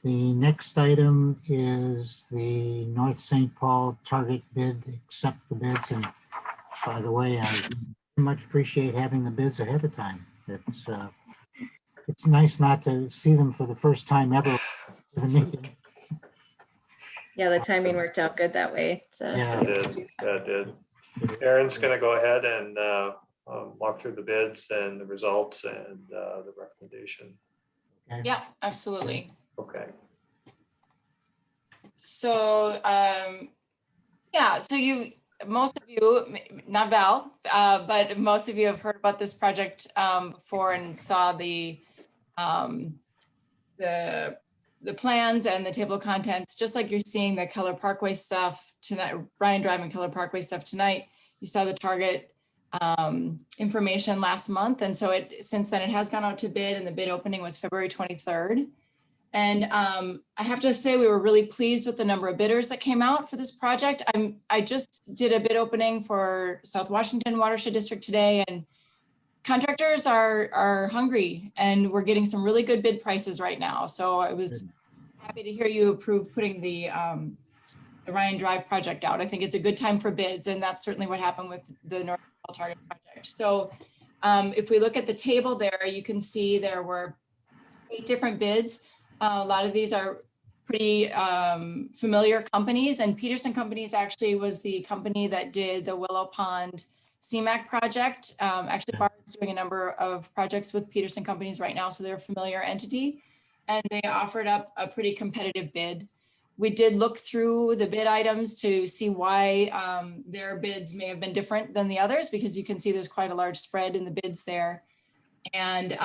Speaker 2: The next item is the North St. Paul target bid, accept the bids. And by the way, I very much appreciate having the bids ahead of time. It's nice not to see them for the first time ever. The meeting.
Speaker 1: Yeah, the timing worked out good that way. So.
Speaker 2: Yeah.
Speaker 6: It did. Aaron's going to go ahead and walk through the bids and the results and the recommendation.
Speaker 2: Okay.
Speaker 12: Yeah, absolutely.
Speaker 6: Okay.
Speaker 12: So, yeah, so most of you, not Val, but most of you have heard about this project before and saw the plans and the table of contents, just like you're seeing the Keller Parkway stuff tonight, Ryan Drive and Keller Parkway stuff tonight. You saw the target information last month. And so since then it has gone out to bid, and the bid opening was February 23rd. And I have to say, we were really pleased with the number of bidders that came out for this project. I just did a bid opening for South Washington Watershed District today, and contractors are hungry, and we're getting some really good bid prices right now. So I was happy to hear you approve putting the Ryan Drive project out. I think it's a good time for bids, and that's certainly what happened with the North Pole Target project. So if we look at the table there, you can see there were 8 different bids. A lot of these are pretty familiar companies, and Peterson Companies actually was the company that did the Willow Pond CMAQ project. Actually, Barb is doing a number of projects with Peterson Companies right now, so they're a familiar entity, and they offered up a pretty competitive bid. We did look through the bid items to see why their bids may have been different than the others, because you can see there's quite a large spread in the bids there. And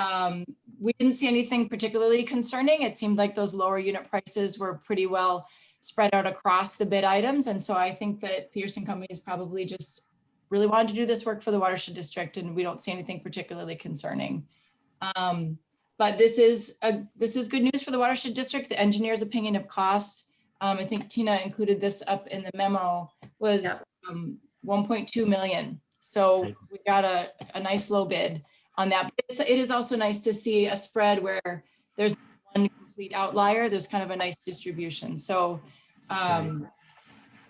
Speaker 12: we didn't see anything particularly concerning. It seemed like those lower unit prices were pretty well spread out across the bid items. And so I think that Peterson Companies probably just really wanted to do this work for the watershed district, and we don't see anything particularly concerning. But this is good news for the watershed district. The engineer's opinion of cost, I think Tina included this up in the memo, was 1.2 million. So we got a nice low bid on that. But it is also nice to see a spread where there's one complete outlier. There's kind of a nice distribution. So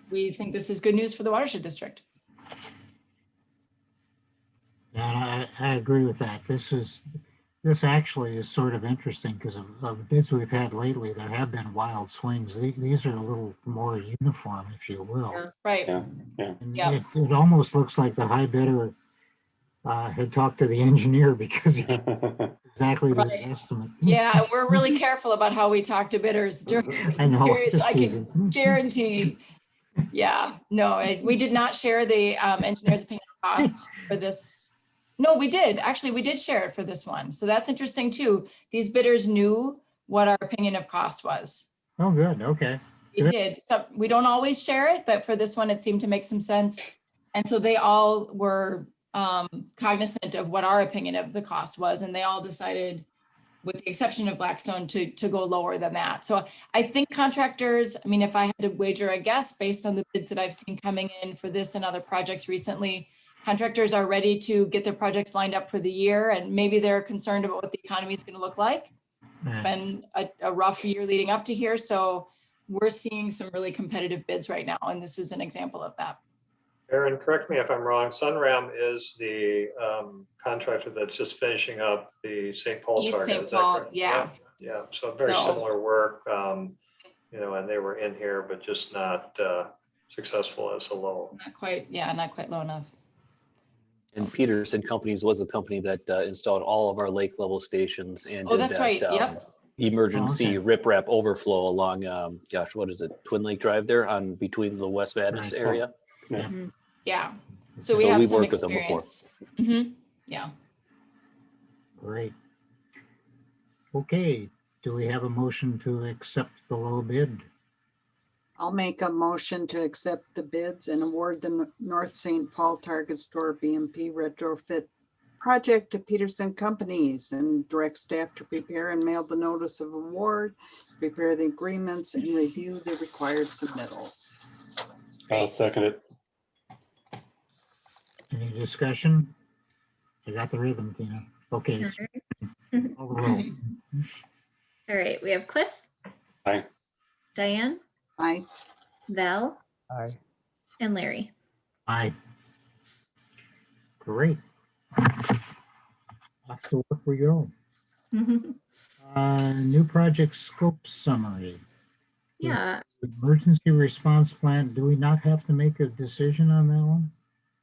Speaker 12: we think this is good news for the watershed district.
Speaker 2: Yeah, I agree with that. This actually is sort of interesting because of bids we've had lately, there have been wild swings. These are a little more uniform, if you will.
Speaker 12: Yeah, right.
Speaker 2: Yeah. It almost looks like the high bidder had talked to the engineer because he exactly the estimate.
Speaker 12: Yeah, and we're really careful about how we talk to bidders during
Speaker 2: I know, just
Speaker 12: I
Speaker 2: teasing.
Speaker 12: can guarantee. Yeah, no, we did not share the engineer's opinion of cost for this. No, we did. Actually, we did share it for this one. So that's interesting too. These bidders knew what our opinion of cost was.
Speaker 2: Oh, good. Okay.
Speaker 12: We did. So we don't always share it, but for this one, it seemed to make some sense. And so they all were cognizant of what our opinion of the cost was. And they all decided, with the exception of Blackstone, to go lower than that. So I think contractors, I mean, if I had to wager a guess based on the bids that I've seen coming in for this and other projects recently, contractors are ready to get their projects lined up for the year, and maybe they're concerned about what the economy is going to look like. It's been a rough year leading up to here, so we're seeing some really competitive bids right now, and this is an example of that.
Speaker 6: Aaron, correct me if I'm wrong. Sunram is the contractor that's just finishing up the St. Paul
Speaker 12: East
Speaker 6: target.
Speaker 12: St. Paul, yeah.
Speaker 6: Yeah, so very similar work, you know, and they were in here, but just not successful as a low.
Speaker 12: Not quite, yeah, not quite low enough.
Speaker 3: And Peterson Companies was the company that installed all of our lake level stations and
Speaker 12: Oh, that's right. Yep.
Speaker 3: Emergency riprap overflow along, gosh, what is it? Twin Lake Drive there on between the West Vadnais area.
Speaker 2: Yeah.
Speaker 12: Yeah. So we have some
Speaker 3: worked with them before.
Speaker 12: experience. Yeah.
Speaker 2: Great. Okay. Do we have a motion to accept the low bid?
Speaker 10: I'll make a motion to accept the bids and award the North St. Paul Target Store BMP retrofit project to Peterson Companies, and direct staff to prepare and mail the notice of award, prepare the agreements, and review the required submittals.
Speaker 4: I'll second it.
Speaker 2: Any discussion? I got the rhythm, Tina. Okay. Call the roll.
Speaker 1: All right, we have Cliff.
Speaker 4: Aye.
Speaker 1: Diane.
Speaker 10: Aye.
Speaker 1: Val.
Speaker 13: Aye.
Speaker 1: And Larry.
Speaker 2: Aye. Great. Off to work we go. New project scope summary.
Speaker 1: Yeah.
Speaker 2: Emergency response plan. Do we not have to make a decision on that one?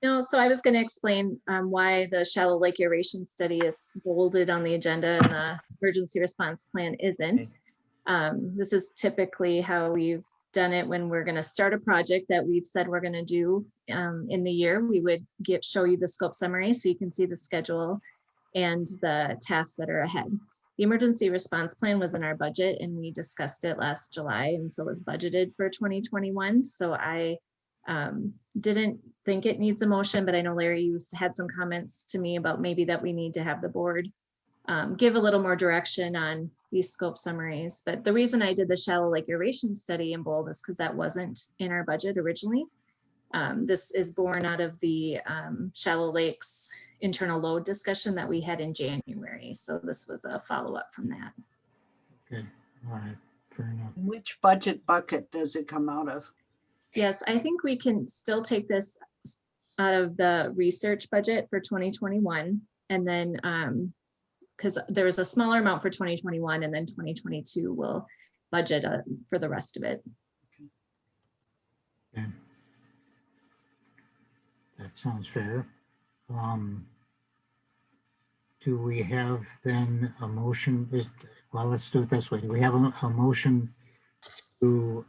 Speaker 1: No, so I was going to explain why the shallow lake aeration study is bolded on the agenda and the emergency response plan isn't. This is typically how we've done it when we're going to start a project that we've said we're going to do in the year. We would show you the scope summary so you can see the schedule and the tasks that are ahead. The emergency response plan was in our budget and we discussed it last July, and so it was budgeted for 2021. So I didn't think it needs a motion, but I know Larry, you had some comments to me about maybe that we need to have the board give a little more direction on these scope summaries. But the reason I did the shallow lake aeration study in bold is because that wasn't in our budget originally. This is born out of the shallow lakes internal load discussion that we had in January. So this was a follow-up from that.
Speaker 2: Okay, all right, fair enough.
Speaker 10: Which budget bucket does it come out of?
Speaker 1: Yes, I think we can still take this out of the research budget for 2021. And then, because there was a smaller amount for 2021 and then 2022 will budget for the rest of it.
Speaker 2: Okay. That sounds fair. Do we have then a motion? Well, let's do it this way. Do we have a motion to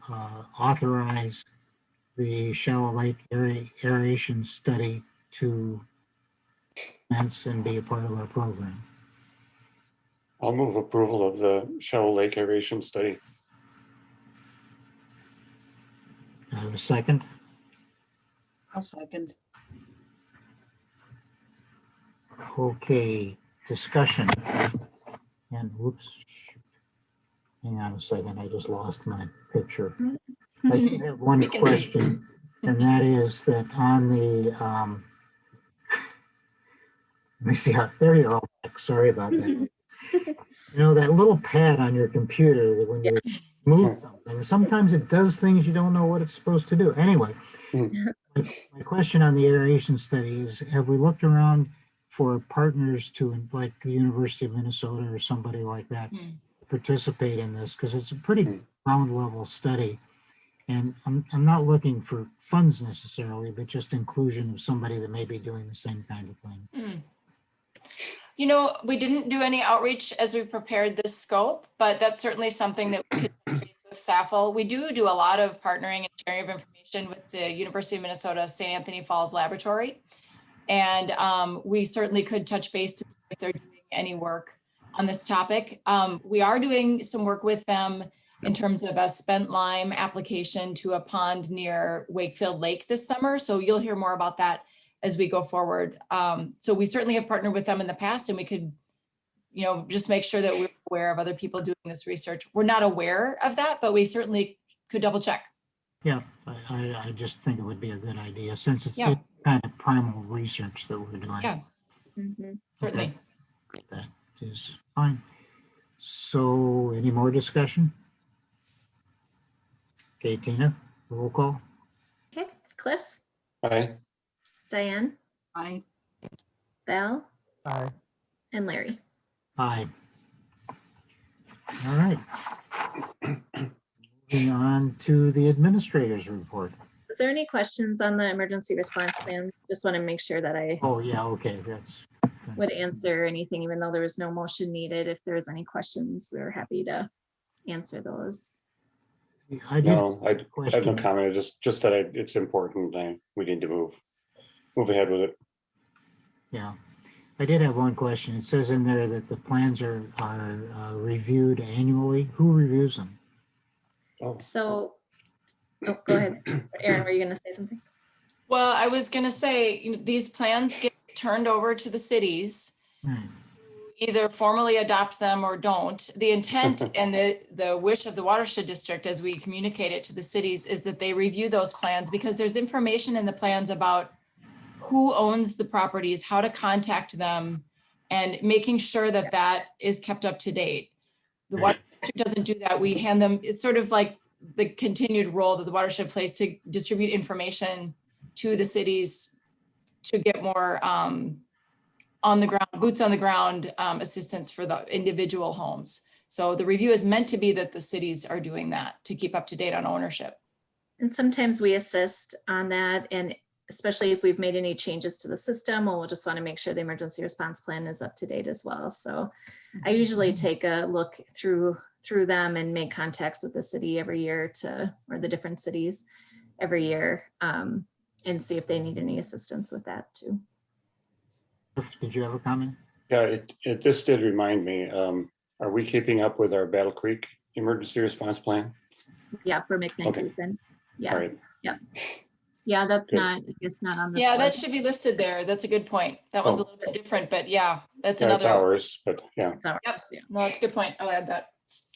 Speaker 2: authorize the shallow lake aeration study to commence and be a part of our program?
Speaker 4: I'll move approval of the shallow lake aeration study.
Speaker 2: I have a second.
Speaker 10: I'll second.
Speaker 2: Okay, discussion. And whoops, shoot. Hang on a second, I just lost my picture. I do have one question, and that is that on the, let me see how, there you are, sorry about that. You know, that little pad on your computer that when you move something, sometimes it does things you don't know what it's supposed to do. Anyway, my question on the aeration study is, have we looked around for partners to, like the University of Minnesota or somebody like that, participate in this? Because it's a pretty ground level study. And I'm not looking for funds necessarily, but just inclusion of somebody that may be doing the same kind of thing.
Speaker 12: You know, we didn't do any outreach as we prepared this scope, but that's certainly something that we could face with SAFL. We do a lot of partnering and sharing of information with the University of Minnesota St. Anthony Falls Laboratory. And we certainly could touch base to see if they're doing any work on this topic. We are doing some work with them in terms of a spent lime application to a pond near Wakefield Lake this summer. So you'll hear more about that as we go forward. So we certainly have partnered with them in the past, and we could, you know, just make sure that we're aware of other people doing this research. We're not aware of that, but we certainly could double check.
Speaker 2: Yeah, I just think it would be a good idea since it's the kind of primal research that we're doing.
Speaker 12: Yeah, certainly.
Speaker 2: Okay. That is fine. So any more discussion? Okay, Tina, roll call.
Speaker 1: Okay, Cliff,
Speaker 4: Aye.
Speaker 1: Diane,
Speaker 10: Aye.
Speaker 1: Val,
Speaker 13: Aye.
Speaker 1: and Larry.
Speaker 2: Aye. All right. Moving on to the administrator's report.
Speaker 1: Is there any questions on the emergency response plan? Just want to make sure that I
Speaker 2: Oh, yeah, okay, that's.
Speaker 1: would answer anything, even though there was no motion needed. If there's any questions, we were happy to answer those.
Speaker 2: I did.
Speaker 4: No, I have no comment. Just that it's important. We need to move ahead with it.
Speaker 2: Yeah, I did have one question. It says in there that the plans are reviewed annually. Who reviews them?
Speaker 1: So, oh, go ahead. Erin, were you going to say something?
Speaker 12: Well, I was going to say, you know, these plans get turned over to the cities. Either formally adopt them or don't. The intent and the wish of the watershed district as we communicate it to the cities is that they review those plans, because there's information in the plans about who owns the properties, how to contact them, and making sure that that is kept up to date. The watershed district doesn't do that. We hand them, it's sort of like the continued role that the watershed plays to distribute information to the cities to get more on the ground, boots on the ground assistance for the individual homes. So the review is meant to be that the cities are doing that to keep up to date on ownership.
Speaker 1: And sometimes we assist on that, and especially if we've made any changes to the system, we'll just want to make sure the emergency response plan is up to date as well. So I usually take a look through them and make contacts with the city every year or the different cities every year, and see if they need any assistance with that too.
Speaker 2: Did you have a comment?
Speaker 4: Yeah, this did remind me, are we keeping up with our Battle Creek emergency response plan?
Speaker 1: Yeah, for McKnight
Speaker 4: Okay.
Speaker 1: Basin. Yeah.
Speaker 4: All right.
Speaker 1: Yeah. Yeah, that's
Speaker 4: Good.
Speaker 1: not, I guess not on this.
Speaker 12: Yeah, that
Speaker 1: list.
Speaker 12: should be listed there. That's a good point. That one's a little bit different, but yeah, that's
Speaker 4: Yeah, it's
Speaker 12: another.
Speaker 4: ours, but yeah.
Speaker 1: It's ours,
Speaker 12: Yep.
Speaker 1: yeah.
Speaker 12: Well, it's a good point. I'll add that.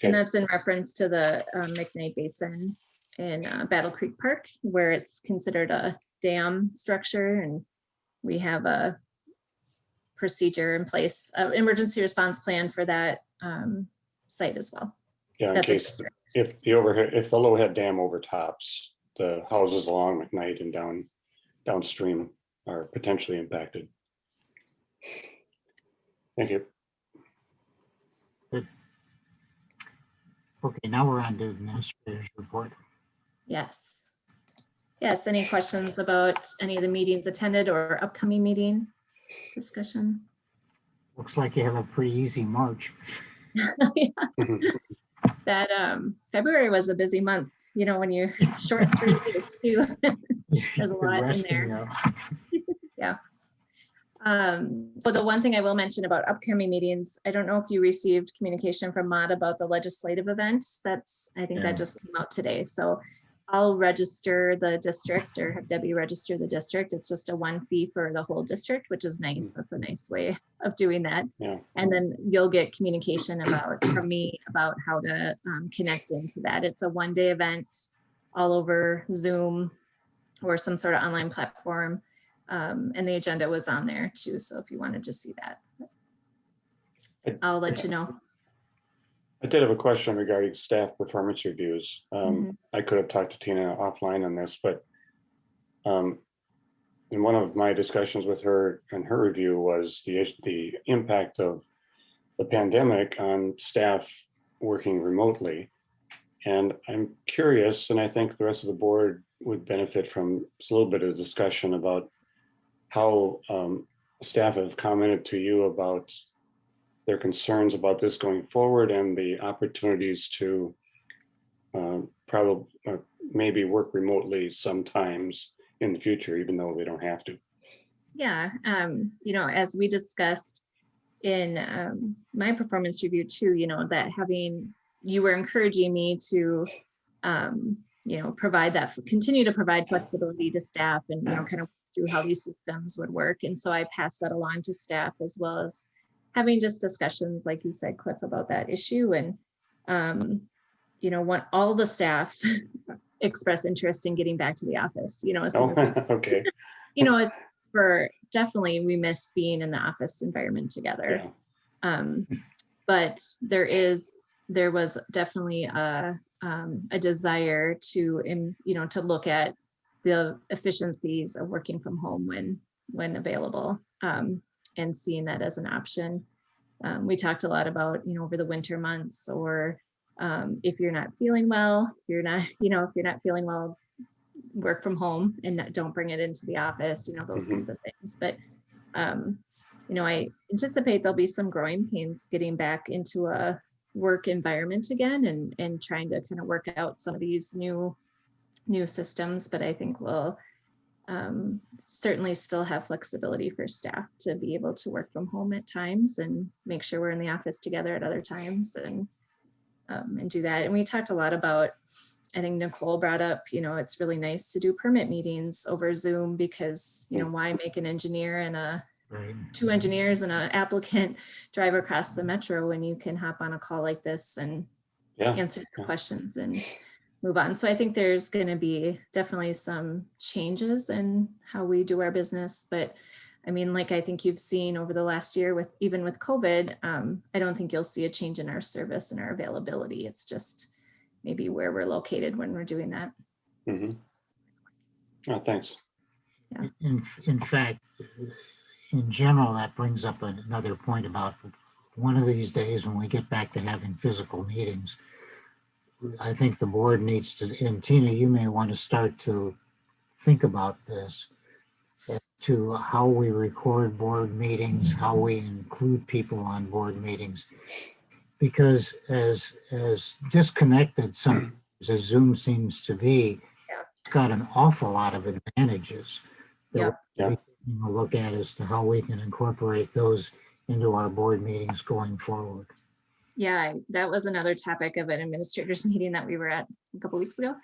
Speaker 1: And that's in reference to the McKnight Basin in Battle Creek Park, where it's considered a dam structure, and we have a procedure in place, emergency response plan for that site as well.
Speaker 4: Yeah, in
Speaker 1: That the
Speaker 4: case if the Lowhead Dam overtops, the houses along McKnight and downstream are potentially impacted. Thank you.
Speaker 2: Good. Okay, now we're on to administrator's report.
Speaker 1: Yes. Yes, any questions about any of the meetings attended or upcoming meeting discussion?
Speaker 2: Looks like you have a pretty easy March.
Speaker 1: That February was a busy month, you know, when you're short 3 days too. There's a lot in there. Yeah. But the one thing I will mention about upcoming meetings, I don't know if you received communication from Maude about the legislative event. I think that just came out today. So I'll register the district or have Debbie register the district. It's just a 1 fee for the whole district, which is nice. That's a nice way of doing that.
Speaker 4: Yeah.
Speaker 1: And then you'll get communication from me about how to connect into that. It's a 1-day event all over Zoom or some sort of online platform. And the agenda was on there too. So if you wanted to see that, I'll let you know.
Speaker 4: I did have a question regarding staff performance reviews. I could have talked to Tina offline on this, but in one of my discussions with her and her review was the impact of the pandemic on staff working remotely. And I'm curious, and I think the rest of the board would benefit from a little bit of discussion about how staff have commented to you about their concerns about this going forward and the opportunities to probably maybe work remotely sometimes in the future, even though they don't have to.
Speaker 1: Yeah, you know, as we discussed in my performance review too, you know, that you were encouraging me to, you know, continue to provide flexibility to staff and, you know, kind of through how these systems would work. And so I passed that along to staff, as well as having just discussions, like you said, Cliff, about that issue. And, you know, want all the staff express interest in getting back to the office, you know, as soon as
Speaker 4: okay.
Speaker 1: You know, definitely we miss being in the office environment together. Yeah. But there was definitely a desire to, you know, to look at the efficiencies of working from home when available, and seeing that as an option. We talked a lot about, you know, over the winter months, or if you're not feeling well, if you're not feeling well, work from home and don't bring it into the office, you know, those kinds of things. But, you know, I anticipate there'll be some growing pains getting back into a work environment again and trying to kind of work out some of these new systems. But I think we'll certainly still have flexibility for staff to be able to work from home at times and make sure we're in the office together at other times and do that. And we talked a lot about, I think Nicole brought up, you know, it's really nice to do permit meetings over Zoom because, you know, why make an engineer and two engineers and an applicant drive across the metro when you can hop on a call like this and answer your questions and move on. So I think there's going to be definitely some changes in how we do our business. But I mean, like I think you've seen over the last year even with COVID, I don't think you'll see a change in our service and our availability. It's just maybe where we're located when we're doing that.
Speaker 4: Oh, thanks.
Speaker 1: Yeah.
Speaker 2: In fact, in general, that brings up another point about one of these days when we get back to having physical meetings. I think the board needs to, and Tina, you may want to start to think about this, as to how we record board meetings, how we include people on board meetings. Because as disconnected sometimes as Zoom seems to be, it's got an awful lot of advantages that we can look at as to how we can incorporate those into our board meetings going forward.
Speaker 1: Yeah, that was another topic of an administrators meeting that we were at a couple weeks ago.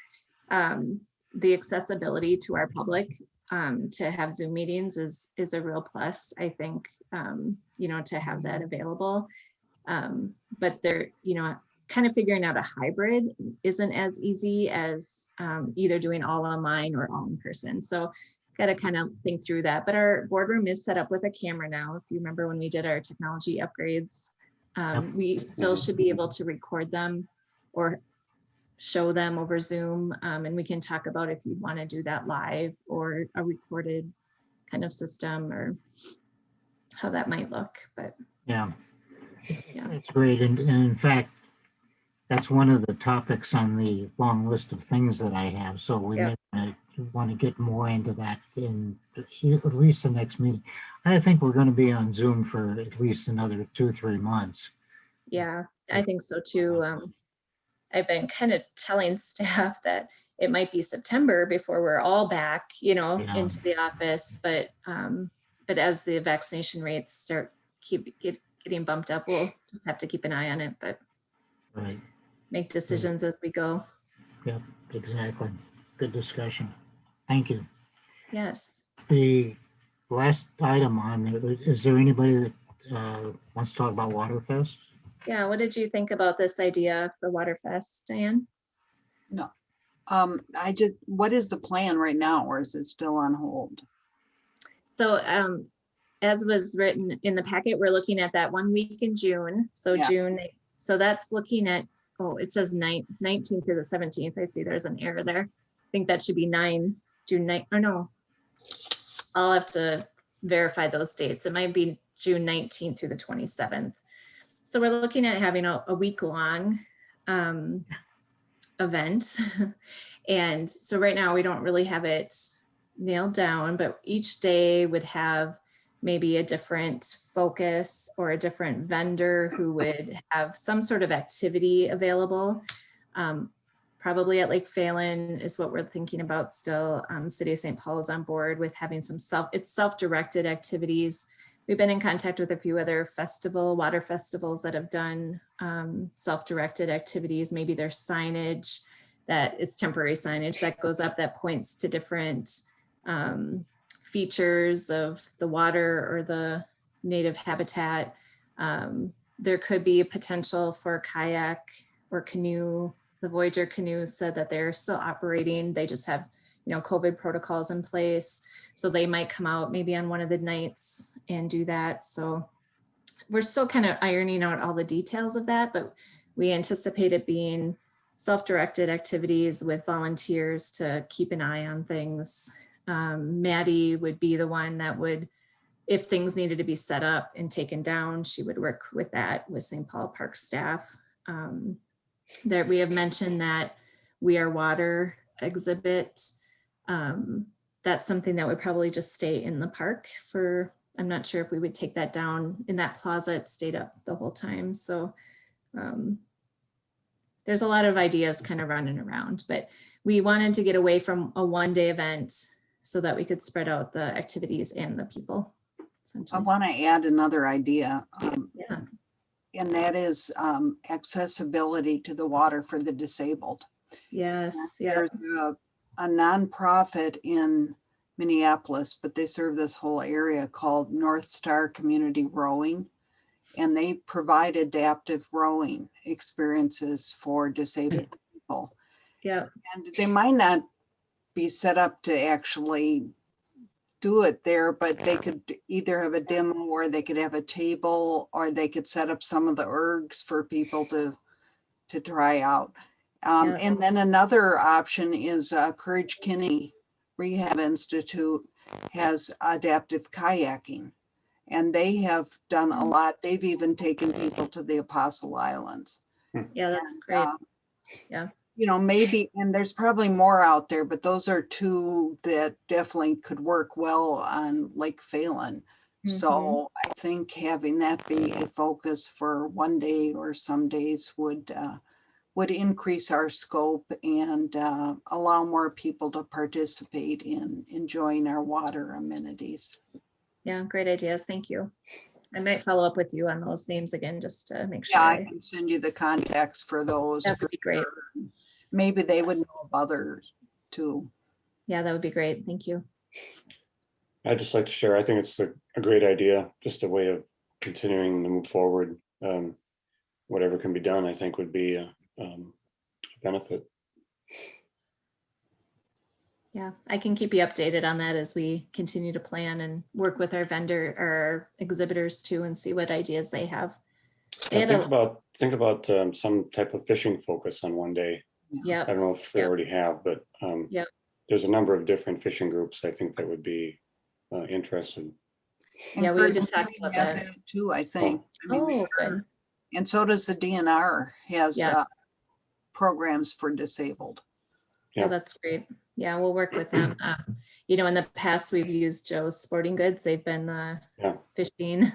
Speaker 1: The accessibility to our public to have Zoom meetings is a real plus, I think, you know, to have that available. But they're, you know, kind of figuring out a hybrid isn't as easy as either doing all online or all in person. So got to kind of think through that. But our boardroom is set up with a camera now. If you remember when we did our technology upgrades, we still should be able to record them or show them over Zoom. And we can talk about if you want to do that live or a recorded kind of system or how that might look. But
Speaker 2: yeah, that's great. And in fact, that's one of the topics on the long list of things that I have. So we may want to get more into that in at least the next meeting. I think we're going to be on Zoom for at least another 2-3 months.
Speaker 1: yeah, I think so too. I've been kind of telling staff that it might be September before we're all back, you know, into the office. But as the vaccination rates start getting bumped up, we'll just have to keep an eye on it. But make decisions as we go.
Speaker 2: Yep, exactly. Good discussion. Thank you.
Speaker 1: Yes.
Speaker 2: The last item on there, is there anybody that wants to talk about Waterfest?
Speaker 1: Yeah, what did you think about this idea for Waterfest, Diane?
Speaker 10: No. What is the plan right now, or is it still on hold?
Speaker 1: So as was written in the packet, we're looking at that 1 week in June. So June, so that's looking at, oh, it says 19th through the 17th. I see there's an error there. I think that should be June 9th, or no. I'll have to verify those dates. It might be June 19th through the 27th. So we're looking at having a week-long event. And so right now we don't really have it nailed down, but each day would have maybe a different focus or a different vendor who would have some sort of activity available. Probably at Lake Phelan is what we're thinking about still. City of St. Paul is on board with having some self-directed activities. We've been in contact with a few other water festivals that have done self-directed activities. Maybe there's signage that it's temporary signage that goes up that points to different features of the water or the native habitat. There could be a potential for kayak or canoe. The Voyager canoes said that they're still operating. They just have, COVID protocols in place. So they might come out maybe on one of the nights and do that. So we're still kind of ironing out all the details of that, but we anticipate it being self-directed activities with volunteers to keep an eye on things. Maddie would be the one that would, if things needed to be set up and taken down, she would work with that with St. Paul Park staff. There we have mentioned that We Are Water exhibit. That's something that would probably just stay in the park for, I'm not sure if we would take that down. In that plaza, it stayed up the whole time. So there's a lot of ideas kind of running around, but we wanted to get away from a one-day event so that we could spread out the activities and the people.
Speaker 10: I want to add another idea. And that is accessibility to the water for the disabled.
Speaker 1: Yes.
Speaker 10: There's a nonprofit in Minneapolis, but they serve this whole area called North Star Community Rowing. And they provide adaptive rowing experiences for disabled people.
Speaker 1: Yeah.
Speaker 10: And they might not be set up to actually do it there, but they could either have a demo or they could have a table, or they could set up some of the ergs for people to try out. And then another option is Courage Kinney Rehab Institute has adaptive kayaking, and they have done a lot. They've even taken people to the Apostle Islands.
Speaker 1: Yeah, that's great. Yeah.
Speaker 10: Maybe, and there's probably more out there, but those are two that definitely could work well on Lake Phelan. So I think having that be a focus for one day or some days would increase our scope and allow more people to participate in enjoying our water amenities.
Speaker 1: Yeah, great ideas. Thank you. I might follow up with you on those names again, just to make sure.
Speaker 10: Yeah, I can send you the contacts for those.
Speaker 1: That would be great.
Speaker 10: Maybe they would know of others too.
Speaker 1: Yeah, that would be great. Thank you.
Speaker 4: I'd just like to share, I think it's a great idea, just a way of continuing to move forward. Whatever can be done, I think would be a benefit.
Speaker 1: Yeah, I can keep you updated on that as we continue to plan and work with our vendor or exhibitors too and see what ideas they have. They had
Speaker 4: Think about some type of fishing focus on one day.
Speaker 1: Yeah.
Speaker 4: I don't know if they already have, but
Speaker 1: yeah.
Speaker 4: There's a number of different fishing groups I think that would be interested.
Speaker 1: Yeah, we did talk about
Speaker 10: has
Speaker 1: that
Speaker 10: it too, I think.
Speaker 1: Oh, good.
Speaker 10: And so does the DNR has
Speaker 1: Yeah.
Speaker 10: programs for disabled.
Speaker 1: Yeah, that's great. Yeah, we'll work with them. You know, in the past, we've used Joe's Sporting Goods. They've been the fishing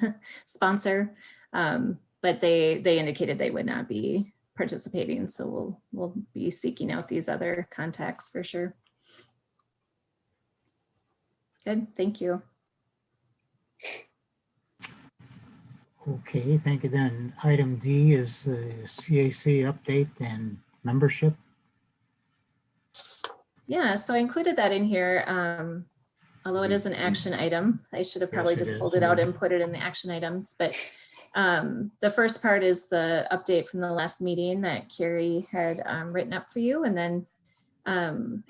Speaker 1: sponsor, but they indicated they would not be participating. So we'll be seeking out these other contacts for sure. Good, thank you.
Speaker 2: Okay, thank you. Then item D is the CAC update and membership.
Speaker 1: Yeah, so I included that in here. Although it is an action item, I should have probably just pulled it out and put it in the action items. But the first part is the update from the last meeting that Carrie had written up for you. And then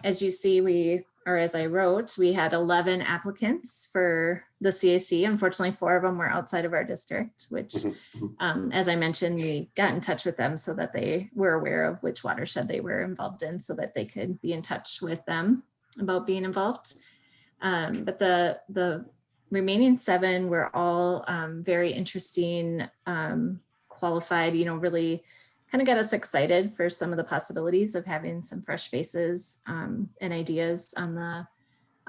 Speaker 1: as you see, as I wrote, we had 11 applicants for the CAC. Unfortunately, 4 of them were outside of our district, which, as I mentioned, we got in touch with them so that they were aware of which watershed they were involved in so that they could be in touch with them about being involved. But the remaining 7 were all very interesting, qualified, you know, really kind of got us excited for some of the possibilities of having some fresh faces and ideas on the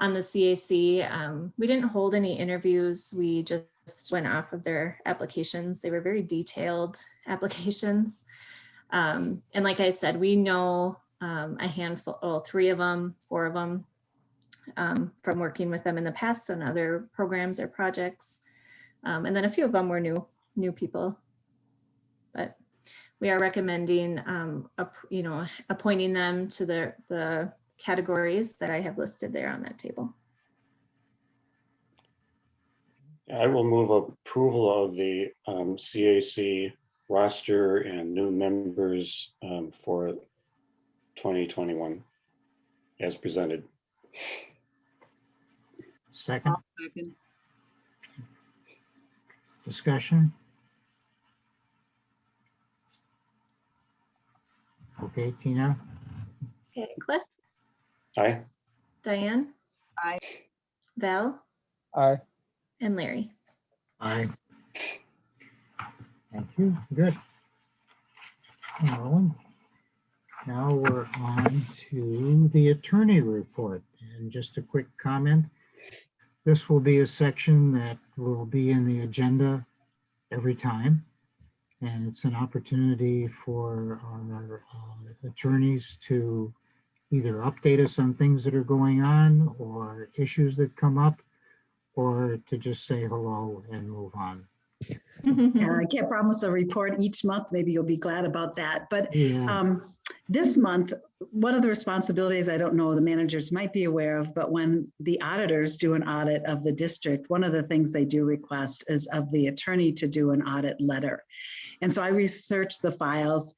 Speaker 1: CAC. We didn't hold any interviews. We just went off of their applications. They were very detailed applications. And like I said, we know a handful, 3 of them, 4 of them, from working with them in the past on other programs or projects. And then a few of them were new people. But we are recommending, appointing them to the categories that I have listed there on that table.
Speaker 4: I will move approval of the CAC roster and new members for 2021 as presented.
Speaker 2: Second. Discussion. Okay, Tina.
Speaker 1: Okay, Cliff.
Speaker 4: Aye.
Speaker 1: Diane.
Speaker 10: Aye.
Speaker 1: Val.
Speaker 13: Aye.
Speaker 1: And Larry.
Speaker 2: Aye. Thank you. Good. Now we're on to the attorney report. And just a quick comment. This will be a section that will be in the agenda every time. And it's an opportunity for our attorneys to either update us on things that are going on or issues that come up, or to just say hello and move on.
Speaker 8: Yeah, I can't promise a report each month. Maybe you'll be glad about that. But this month, one of the responsibilities, I don't know, the managers might be aware of, but when the auditors do an audit of the district, one of the things they do request is of the attorney to do an audit letter. And so I researched the files.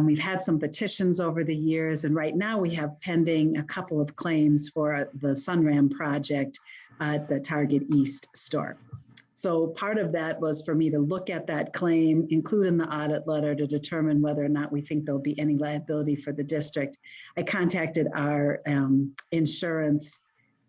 Speaker 8: We've had some petitions over the years, and right now we have pending a couple of claims for the Sunram project at the Target East store. So part of that was for me to look at that claim, include in the audit letter to determine whether or not we think there'll be any liability for the district. I contacted our insurance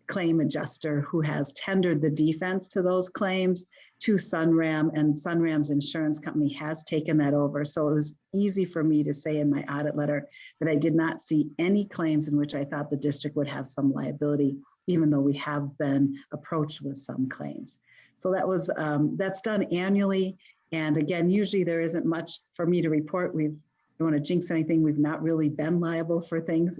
Speaker 8: claim adjuster who has tendered the defense to those claims to Sunram, and Sunram's insurance company has taken that over. So it was easy for me to say in my audit letter that I did not see any claims in which I thought the district would have some liability, even though we have been approached with some claims. So that was, that's done annually. And again, usually there isn't much for me to report. Don't want to jinx anything. We've not really been liable for things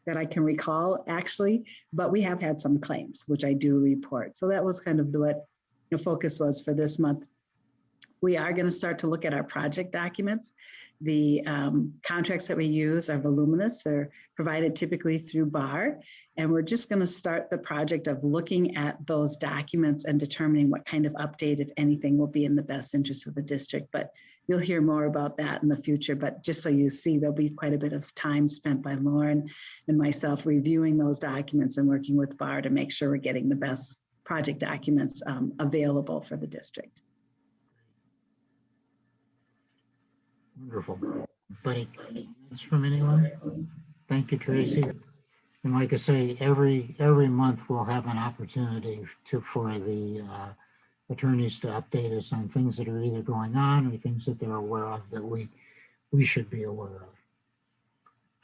Speaker 8: that I can recall actually, but we have had some claims, which I do report. So that was kind of what the focus was for this month. We are going to start to look at our project documents The contracts that we use are voluminous. They're provided typically through BAR. And we're just going to start the project of looking at those documents and determining what kind of update, if anything, will be in the best interest of the district. But you'll hear more about that in the future. But just so you see, there'll be quite a bit of time spent by Lauren and myself reviewing those documents and working with BAR to make sure we're getting the best project documents available for the district.
Speaker 2: Wonderful. Buddy, comments from anyone? Thank you, Tracy. And like I say, every month we'll have an opportunity for the attorneys to update us on things that are either going on or things that they're aware of that we should be aware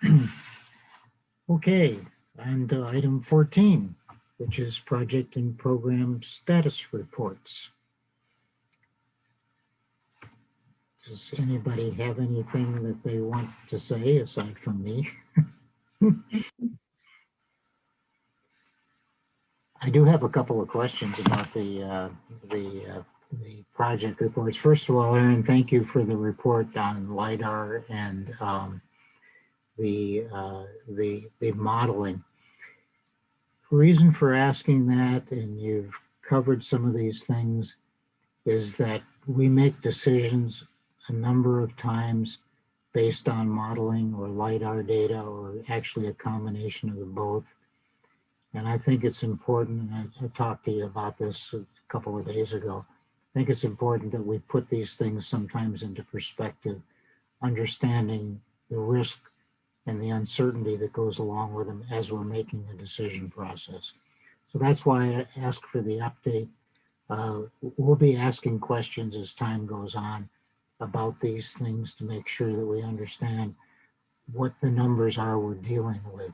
Speaker 2: of. Okay, and item 14, which is project and program status reports. Does anybody have anything that they want to say aside from me? I do have a couple of questions about the project reports. First of all, Aaron, thank you for the report on LiDAR and the modeling. Reason for asking that, and you've covered some of these things, is that we make decisions a number of times based on modeling or LiDAR data, or actually a combination of the both. And I think it's important, and I talked to you about this a couple of days ago, I think it's important that we put these things sometimes into perspective, understanding the risk and the uncertainty that goes along with them as we're making the decision process. So that's why I ask for the update. We'll be asking questions as time goes on about these things to make sure that we understand what the numbers are we're dealing with.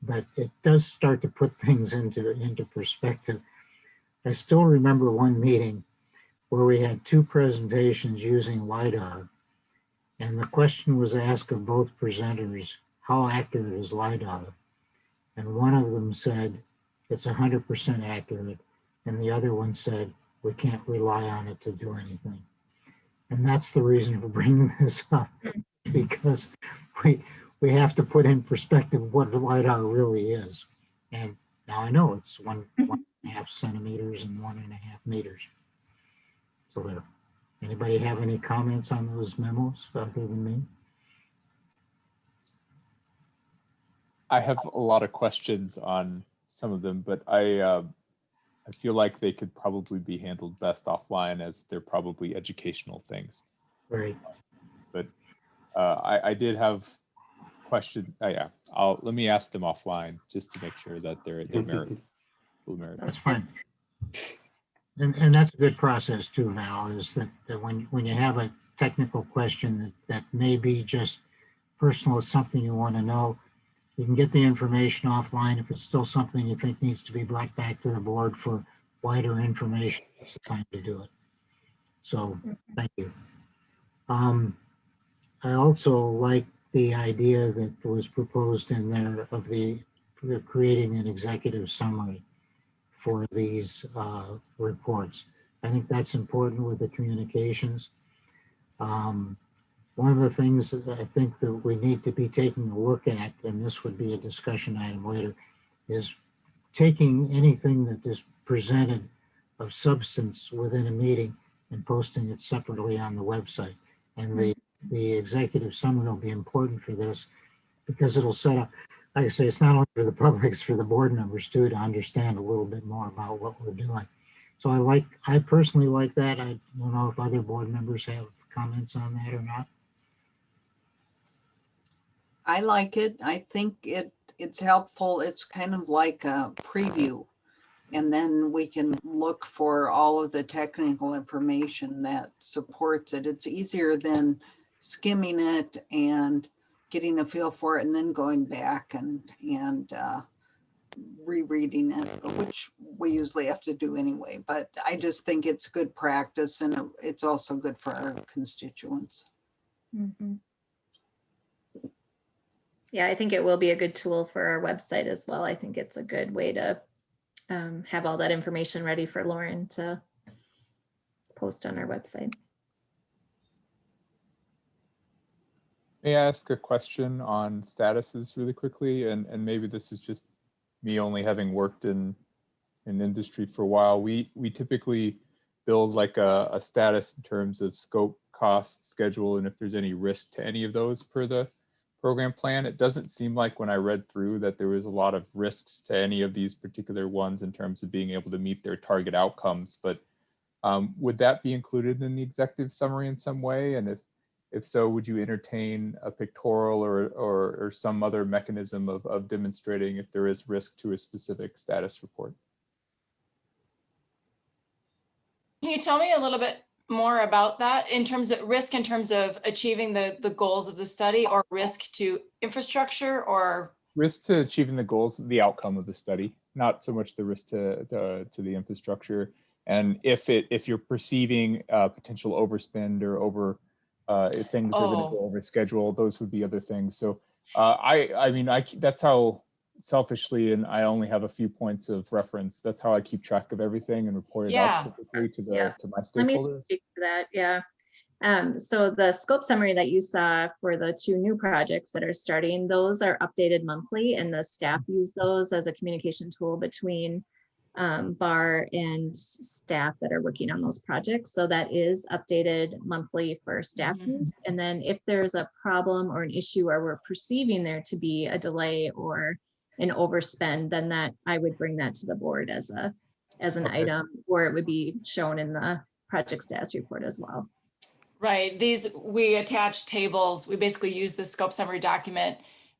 Speaker 2: But it does start to put things into perspective. I still remember one meeting where we had two presentations using LiDAR, and the question was asked of both presenters, how accurate is LiDAR? And one of them said, it's 100% accurate, and the other one said, we can't rely on it to do anything. And that's the reason for bringing this up, because we have to put in perspective what the LiDAR really is. And now I know it's 1.5 centimeters and 1.5 meters. So there. Anybody have any comments on those memos other than me?
Speaker 13: I have a lot of questions on some of them, but I feel like they could probably be handled best offline, as they're probably educational things.
Speaker 2: Right.
Speaker 13: But I did have questions. Yeah, let me ask them offline just to make sure that they're merit.
Speaker 2: That's fine. And that's a good process too, Val, is that when you have a technical question that may be just personal, it's something you want to know, you can get the information offline. If it's still something you think needs to be brought back to the board for wider information, it's the time to do it. So thank you. I also like the idea that was proposed in there of creating an executive summary for these reports. I think that's important with the communications. One of the things that I think that we need to be taking a look at, and this would be a discussion item later, is taking anything that is presented of substance within a meeting and posting it separately on the website. And the executive summary will be important for this, because it'll set up, like I say, it's not only for the public, it's for the board members too, to understand a little bit more about what we're doing. So I personally like that. I don't know if other board members have comments on that or not.
Speaker 10: I like it. I think it's helpful. It's kind of like a preview. And then we can look for all of the technical information that supports it. It's easier than skimming it and getting a feel for it and then going back and rereading it, which we usually have to do anyway. But I just think it's good practice, and it's also good for our constituents.
Speaker 1: Mm-hmm. Yeah, I think it will be a good tool for our website as well. I think it's a good way to have all that information ready for Lauren to post on our website.
Speaker 13: May I ask a question on statuses really quickly? And maybe this is just me only having worked in industry for a while. We typically build like a status in terms of scope, cost, schedule, and if there's any risk to any of those per the program plan. It doesn't seem like when I read through that there was a lot of risks to any of these particular ones in terms of being able to meet their target outcomes. But would that be included in the executive summary in some way? And if so, would you entertain a pictorial or some other mechanism of demonstrating if there is risk to a specific status report?
Speaker 12: Can you tell me a little bit more about that in terms of risk, in terms of achieving the goals of the study, or risk to infrastructure, or?
Speaker 13: Risk to achieving the goals, the outcome of the study, not so much the risk to the infrastructure. And if you're perceiving potential overspend or over if things are going to go over schedule, those would be other things. So I mean, that's how selfishly, and I only have a few points of reference. That's how I keep track of everything and report it out typically to my stakeholders.
Speaker 1: Let me speak to that. Yeah. So the scope summary that you saw for the 2 new projects that are starting, those are updated monthly, and the staff use those as a communication tool between BAR and staff that are working on those projects. So that is updated monthly for staff use. And then if there's a problem or an issue, or we're perceiving there to be a delay or an overspend, then that I would bring that to the board as an item, or it would be shown in the project status report as well.
Speaker 12: Right, we attach tables. We basically use the scope summary document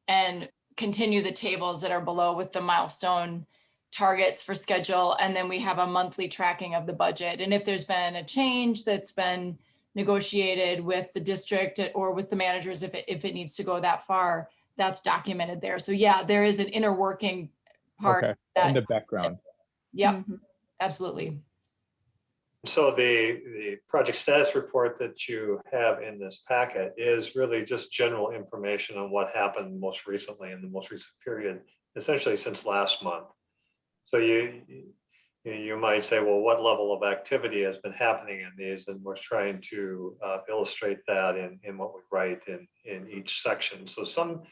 Speaker 12: and continue the tables that are below with the milestone targets for schedule. And then we have a monthly tracking of the budget. And if there's been a change that's been negotiated with the district or with the managers, if it needs to go that far, that's documented there. So yeah, there is an inner working part.
Speaker 13: Okay, in the background.
Speaker 12: Yep, absolutely.
Speaker 6: So the project status report that you have in this packet is really just general information on what happened most recently in the most recent period, essentially since last month. So you might say, well, what level of activity has been happening in these? And we're trying to illustrate that in what we write in each section. So some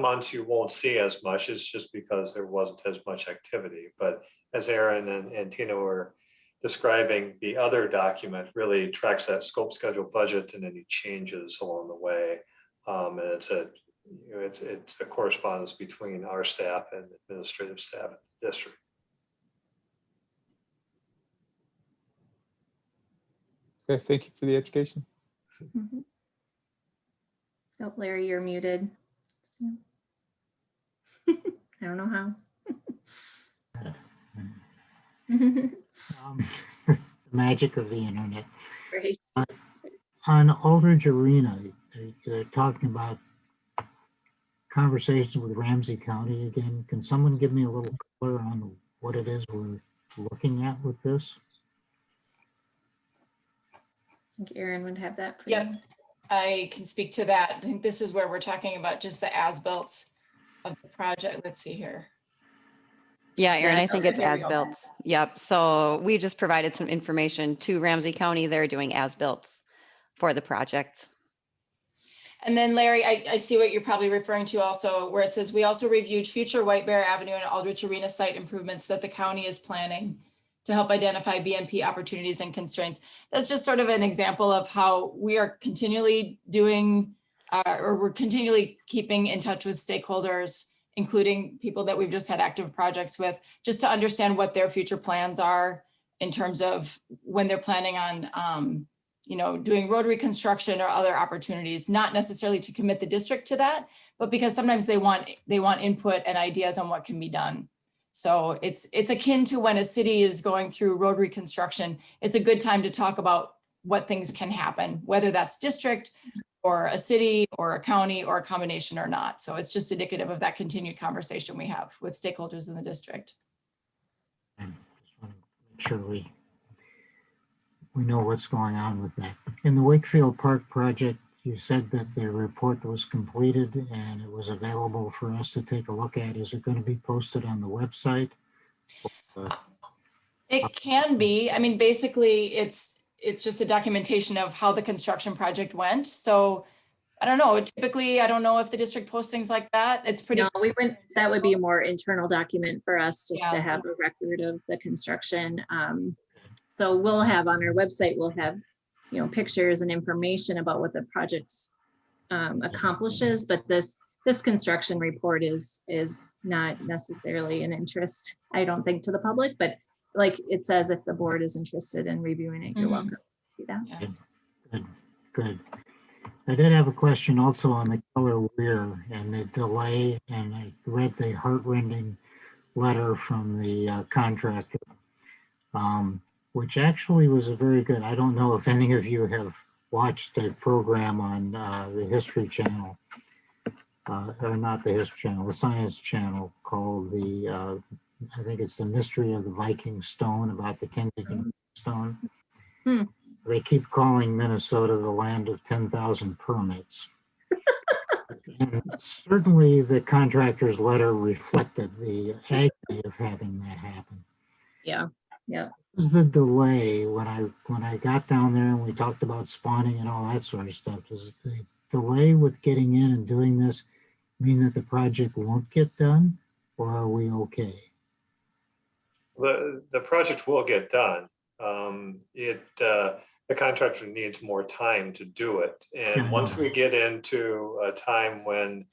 Speaker 6: months you won't see as much. It's just because there wasn't as much activity. But as Aaron and Tina were describing, the other document really tracks that scope, schedule, budget, and any changes along the way. And it's a correspondence between our staff and administrative staff at the district.
Speaker 13: Okay, thank you for the education.
Speaker 1: Oh, Larry, you're muted. I don't know how.
Speaker 2: The magic of the internet.
Speaker 1: Right.
Speaker 2: On Aldridge Arena, they're talking about conversations with Ramsey County again. Can someone give me a little color on what it is we're looking at with this?
Speaker 1: I think Aaron would have that for
Speaker 12: you. I can speak to that. I think this is where we're talking about just the as-built of the project. Let's see here.
Speaker 5: Yeah, Aaron, I think it's as-built. Yep. So we just provided some information to Ramsey County. They're doing as-built for the project.
Speaker 12: And then Larry, I see what you're probably referring to also, where it says, we also reviewed future White Bear Avenue and Aldrich Arena site improvements that the county is planning to help identify BMP opportunities and constraints. That's just sort of an example of how we are continually doing, or we're continually keeping in touch with stakeholders, including people that we've just had active projects with, just to understand what their future plans are in terms of when they're planning on, doing road reconstruction or other opportunities, not necessarily to commit the district to that, but because sometimes they want input and ideas on what can be done. So it's akin to when a city is going through road reconstruction. It's a good time to talk about what things can happen, whether that's district or a city or a county or a combination or not. So it's just indicative of that continued conversation we have with stakeholders in the district.
Speaker 2: And just want to make sure we know what's going on with that. In the Wakefield Park project, you said that the report was completed and it was available for us to take a look at. Is it going to be posted on the website?
Speaker 12: It can be. I mean, basically, it's just a documentation of how the construction project went. So I don't know, typically, I don't know if the district posts things like that. It's pretty.
Speaker 1: No, we wouldn't, that would be a more internal document for us just to
Speaker 12: Yeah.
Speaker 1: have a record of the construction. So we'll have on our website, we'll have, you know, pictures and information about what the project accomplishes, but this construction report is not necessarily an interest, I don't think, to the public, but like it says, if the board is interested in reviewing it, you're welcome to do that.
Speaker 2: Good, good. I did have a question also on the Keller Weir and the delay, and I read the heartrending letter from the contractor, which actually was a very good. I don't know if any of you have watched a program on the History Channel, or not the History Channel, the Science Channel, called the, I think it's The Mystery of the Viking Stone, about the Kensington Stone. They keep calling Minnesota the land of 10,000 permits. And certainly the contractor's letter reflected the agony of having that happen.
Speaker 1: Yeah, yeah.
Speaker 2: Was the delay when I got down there and we talked about spawning and all that sort of stuff, does the delay with getting in and doing this mean that the project won't get done, or are we okay?
Speaker 6: The project will get done. The contractor needs more time to do it. And once we get into a time when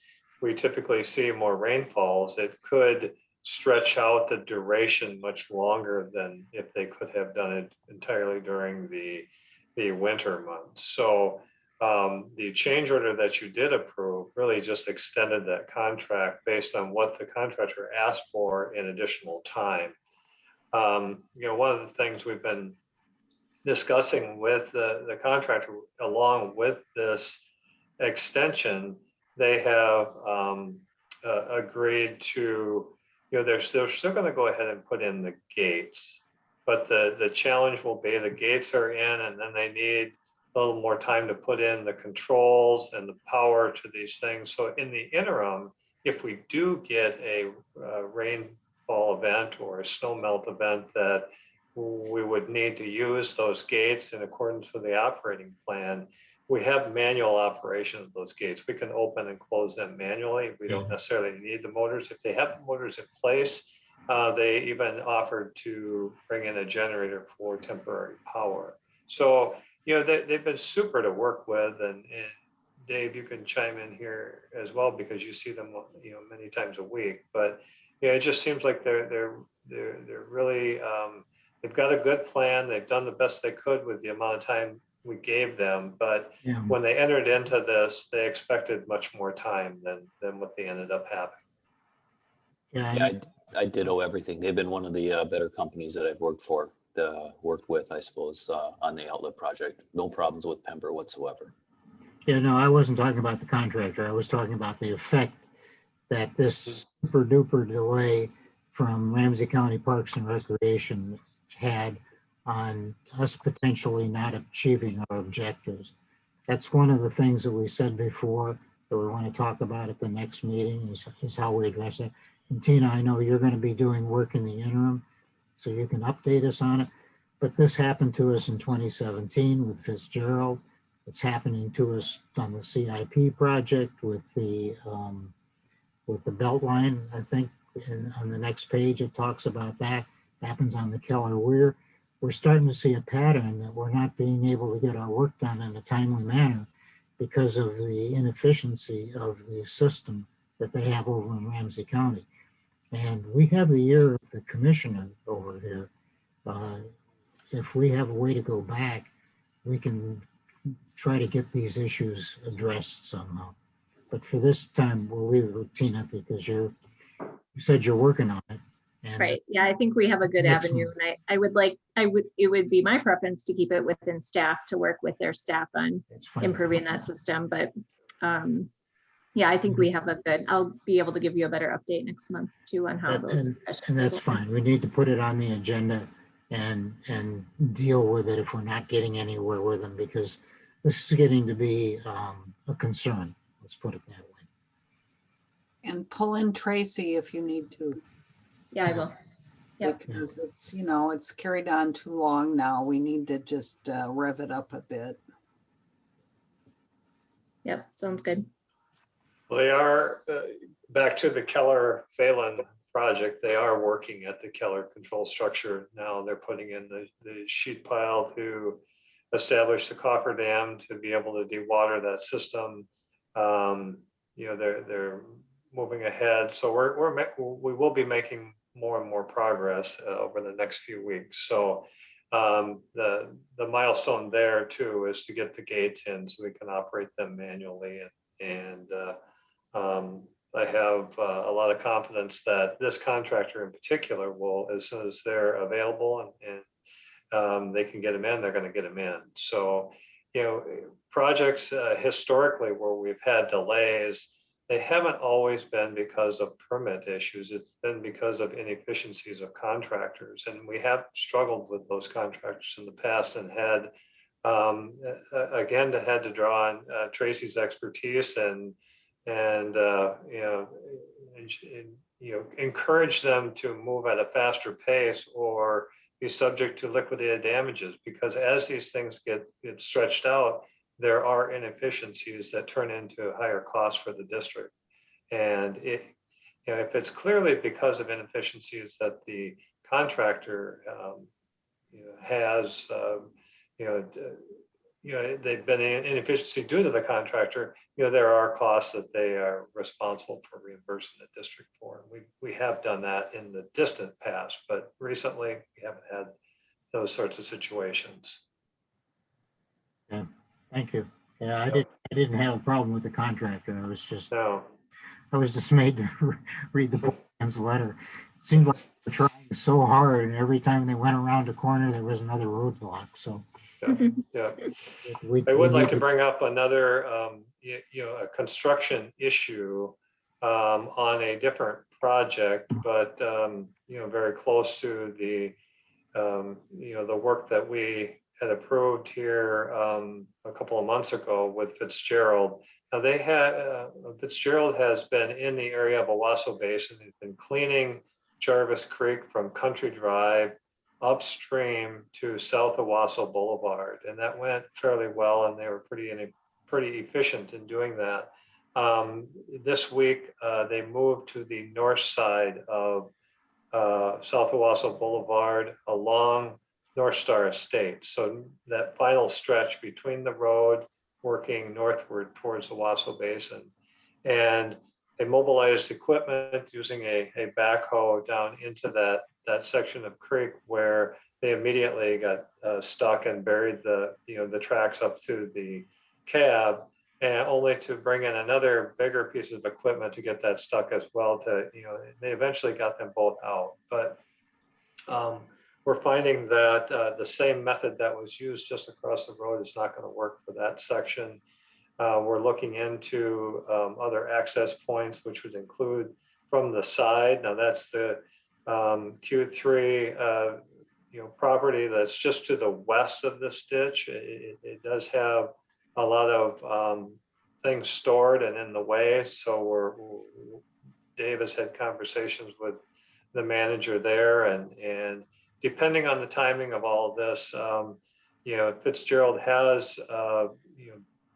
Speaker 6: we typically see more rainfalls, it could stretch out the duration much longer than if they could have done it entirely during the winter months. So the change order that you did approve really just extended that contract based on what the contractor asked for in additional time. You know, one of the things we've been discussing with the contractor along with this extension, they have agreed to, you know, they're still going to go ahead and put in the gates, but the challenge will be the gates are in, and then they need a little more time to put in the controls and the power to these things. So in the interim, if we do get a rainfall event or a snow melt event that we would need to use those gates in accordance with the operating plan, we have manual operation of those gates. We can open and close them manually. We don't necessarily need the motors. If they have the motors in place, they even offered to bring in a generator for temporary power. So, you know, they've been super to work with, and Dave, you can chime in here as well because you see them, you know, many times a week. But yeah, it just seems like they're really they've got a good plan. They've done the best they could with the amount of time we gave them. But when they entered into this, they expected much more time than what they ended up having.
Speaker 3: Yeah, I ditto everything. They've been one of the better companies that I've worked with, I suppose, on the outlet project. No problems with Pember whatsoever.
Speaker 2: Yeah, no, I wasn't talking about the contractor. I was talking about the effect that this super duper delay from Ramsey County Parks and Recreation had on us potentially not achieving our objectives. That's one of the things that we said before that we want to talk about at the next meeting is how we address it. And Tina, I know you're going to be doing work in the interim, so you can update us on it. But this happened to us in 2017 with Fitzgerald. It's happening to us on the CIP project with the Beltline. I think on the next page it talks about that. It happens on the Keller Weir. We're starting to see a pattern that we're not being able to get our work done in a timely manner because of the inefficiency of the system that they have over in Ramsey County. And we have the ear of the commissioner over here. If we have a way to go back, we can try to get these issues addressed somehow. But for this time, we'll leave it with Tina because you said you're working on it. And
Speaker 1: right. Yeah, I think we have a good avenue, and it would be my preference to keep it within staff to work with their staff on improving that system. But yeah, I think we have a good, I'll be able to give you a better update next month too on how those.
Speaker 2: And that's fine. We need to put it on the agenda and deal with it if we're not getting anywhere with them, because this is getting to be a concern. Let's put it that way.
Speaker 10: And pull in Tracy if you need to.
Speaker 1: Yeah, I will. Yep.
Speaker 10: Because it's, you know, it's carried on too long now. We need to just rev it up a bit.
Speaker 1: Yep, sounds good.
Speaker 6: Well, they are, back to the Keller Phelan project, they are working at the Keller control structure now. They're putting in the sheet pile to establish the cofferdam to be able to dewater that system. They're moving ahead. So we will be making more and more progress over the next few weeks. So the milestone there too is to get the gates in so we can operate them manually. And I have a lot of confidence that this contractor in particular will, as soon as they're available and they can get them in, they're going to get them in. So, projects historically where we've had delays, they haven't always been because of permit issues. It's been because of inefficiencies of contractors. And we have struggled with those contractors in the past and had, had to draw on Tracy's expertise and encourage them to move at a faster pace or be subject to liquidated damages, because as these things get stretched out, there are inefficiencies that turn into higher costs for the district. And if it's clearly because of inefficiencies that the contractor has, they've been an inefficiency due to the contractor, there are costs that they are responsible for reimbursing the district for. We have done that in the distant past, but recently we haven't had those sorts of situations.
Speaker 2: Yeah, thank you. Yeah, I didn't have a problem with the contractor. I was just, I was dismayed to read the board's letter. It seemed like they were trying so hard, and every time they went around a corner, there was another roadblock. So.
Speaker 6: Yeah. I would like to bring up another, a construction issue on a different project, but very close to the the work that we had approved here a couple of months ago with Fitzgerald. Now they had Fitzgerald has been in the area of Owasso Basin. They've been cleaning Jarvis Creek from Country Drive upstream to South Owasso Boulevard, and that went fairly well, and they were pretty efficient in doing that. This week, they moved to the north side of South Owasso Boulevard along North Star Estate. So that final stretch between the road working northward towards the Owasso Basin. And they mobilized equipment using a backhoe down into that section of creek where they immediately got stuck and buried the tracks up to the cab, and only to bring in another bigger piece of equipment to get that stuck as well. They eventually got them both out. But we're finding that the same method that was used just across the road is not going to work for that section. We're looking into other access points, which would include from the side. Now that's the Q3 property that's just to the west of this ditch. It does have a lot of things stored and in the way. So Dave has had conversations with the manager there, and depending on the timing of all of this, Fitzgerald has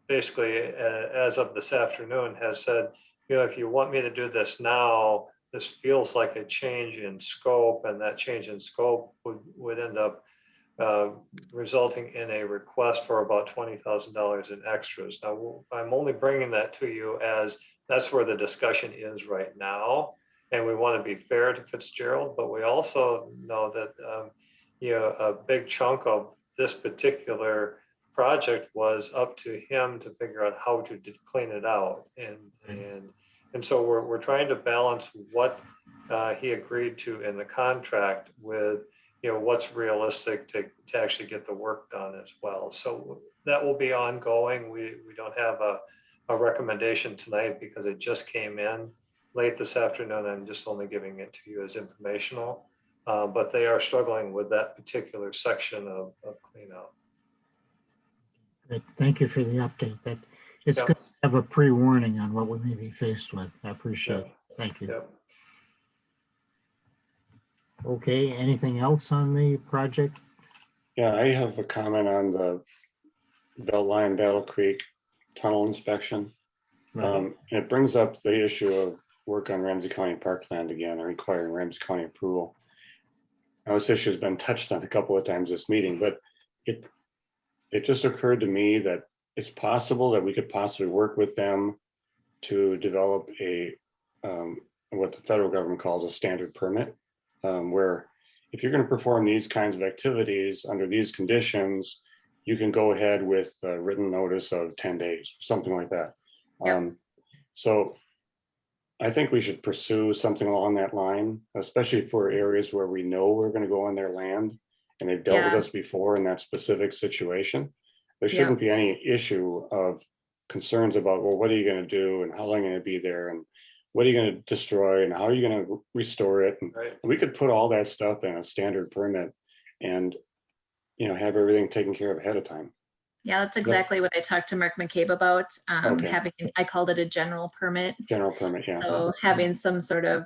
Speaker 6: basically, as of this afternoon, has said, if you want me to do this now, this feels like a change in scope, and that change in scope would end up resulting in a request for about $20,000 in extras. Now, I'm only bringing that to you as that's where the discussion is right now, and we want to be fair to Fitzgerald, but we also know that a big chunk of this particular project was up to him to figure out how to clean it out, and so we're trying to balance what he agreed to in the contract with what's realistic to actually get the work done as well. So that will be ongoing. We don't have a recommendation tonight because it just came in late this afternoon. I'm just only giving it to you as informational, but they are struggling with that particular section of cleanup.
Speaker 2: Good. Thank you for the update. It's good to have a pre-warning on what we may be faced with. I appreciate it. Thank you. Okay, anything else on the project?
Speaker 4: Yeah, I have a comment on the Beltline Battle Creek tunnel inspection. And it brings up the issue of work on Ramsey County parkland again, and requiring Ramsey County approval. Now, this issue has been touched on a couple of times this meeting, but it just occurred to me that it's possible that we could possibly work with them to develop a what the federal government calls a standard permit, where if you're going to perform these kinds of activities under these conditions, you can go ahead with a written notice of 10 days, something like that. So I think we should pursue something along that line, especially for areas where we know we're going to go on their land and they've dealt with us before in that specific situation. There shouldn't be any issue of concerns about, well, what are you going to do and how long are you going to be there and what are you going to destroy and how are you going to restore it? And we could put all that stuff in a standard permit and, you know, have everything taken care of ahead of time.
Speaker 1: Yeah, that's exactly what I talked to Mark McCabe about. Having, I called it a general permit.
Speaker 4: General permit, yeah.
Speaker 1: So having some sort of,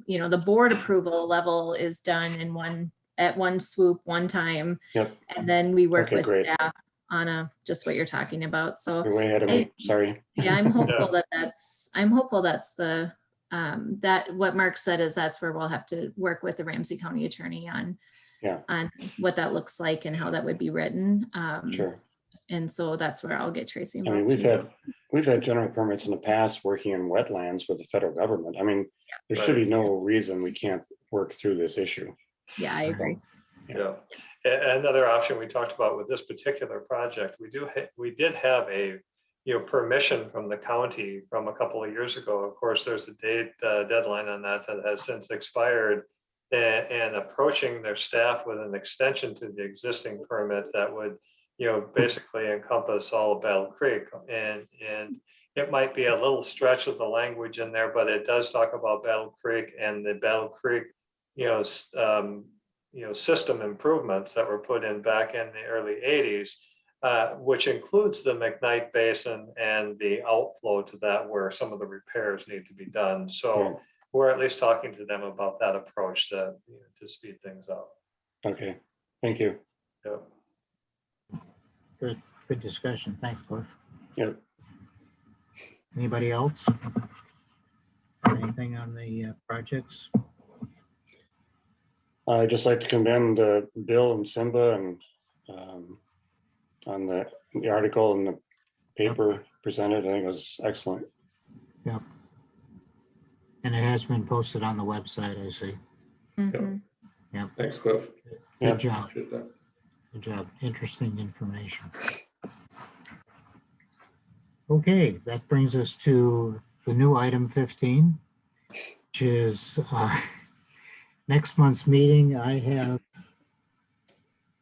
Speaker 1: you know, the board approval level is done in at one swoop, one time. And then we work with staff on just what you're talking about. So
Speaker 4: you're way ahead of me. Sorry.
Speaker 1: Yeah, I'm hopeful that's the, that what Mark said is that's where we'll have to work with the Ramsey County attorney on what that looks like and how that would be written.
Speaker 4: Sure.
Speaker 1: And so that's where I'll get Tracy
Speaker 4: involved. I mean, we've had general permits in the past working in wetlands with the federal government. I mean, there should be no reason we can't work through this issue.
Speaker 1: Yeah, I agree.
Speaker 6: Yeah. Another option we talked about with this particular project, we did have a permission from the county from a couple of years ago. Of course, there's a deadline on that has since expired, and approaching their staff with an extension to the existing permit that would basically encompass all of Battle Creek, and it might be a little stretch of the language in there, but it does talk about Battle Creek and the Battle Creek system improvements that were put in back in the early 80s, which includes the McKnight Basin and the outflow to that where some of the repairs need to be done. So we're at least talking to them about that approach to speed things up.
Speaker 4: Okay, thank you.
Speaker 6: Yeah.
Speaker 2: Good discussion. Thanks, Cliff.
Speaker 4: Yep.
Speaker 2: Anybody else? Anything on the projects?
Speaker 4: I'd just like to commend Bill and Simba and on the article and the paper presented. I think it was excellent.
Speaker 2: Yep. And it has been posted on the website, I see. Yep.
Speaker 9: Thanks, Cliff.
Speaker 2: Good job. Good job. Interesting information. Okay, that brings us to the new item 15, which is next month's meeting. I have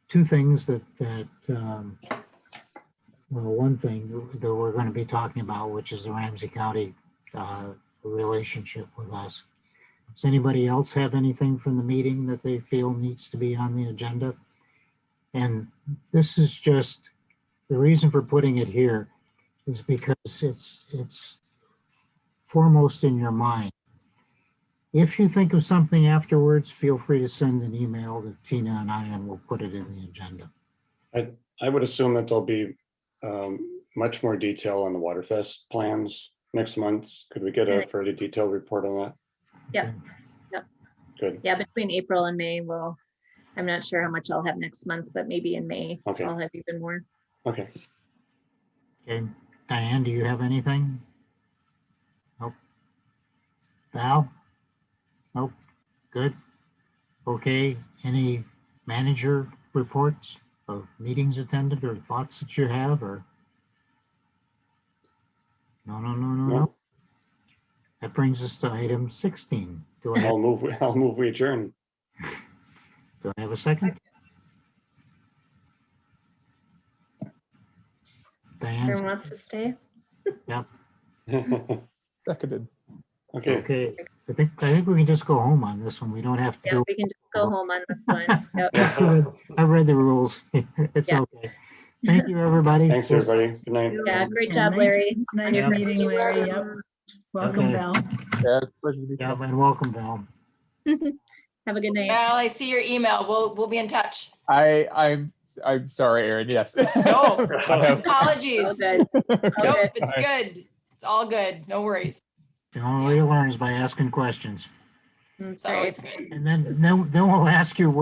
Speaker 2: two things that well, one thing that we're going to be talking about, which is the Ramsey County relationship with us. Does anybody else have anything from the meeting that they feel needs to be on the agenda? And this is just, the reason for putting it here is because it's foremost in your mind. If you think of something afterwards, feel free to send an email to Tina and I, and we'll put it in the agenda.
Speaker 4: I would assume that there'll be much more detail on the Waterfest plans next month. Could we get a further detailed report on that?
Speaker 1: Yep. Yep.
Speaker 4: Good.
Speaker 1: Yeah, between April and May, I'm not sure how much I'll have next month, but maybe in May, I'll have even more.
Speaker 4: Okay.
Speaker 2: Okay. Diane, do you have anything? Nope. Val? Nope. Good. Okay. Any manager reports of meetings attended or thoughts that you have, or? No. That brings us to item 16.
Speaker 4: I'll move we adjourn.
Speaker 2: Do I have a second? Diane?
Speaker 1: Everyone wants to stay?
Speaker 2: Yep.
Speaker 13: Seconded.
Speaker 4: Okay.
Speaker 2: Okay. I think we can just go home on this one. We don't have to
Speaker 1: Yeah,
Speaker 2: go.
Speaker 1: we can just go home on this one. Yep.
Speaker 2: I read the rules. It's okay. Thank you, everybody.
Speaker 4: Thanks, everybody. Good night.
Speaker 1: Yeah, great job, Larry.
Speaker 8: Nice meeting, Larry. Yep. Welcome,
Speaker 2: Okay.
Speaker 8: Val.
Speaker 13: Yeah, it's a pleasure to be
Speaker 2: Yeah, and welcome, Val.
Speaker 1: Have a good night.
Speaker 12: Val, I see your email. We'll be in touch.
Speaker 13: I'm I'm sorry, Aaron. Yes.
Speaker 12: No,
Speaker 13: I have-
Speaker 12: apologies.
Speaker 1: All good.
Speaker 12: Nope, it's good. It's all good. No worries.
Speaker 2: The only way to learn is by asking questions.
Speaker 1: That's
Speaker 12: It's always good.
Speaker 2: And then we'll ask you what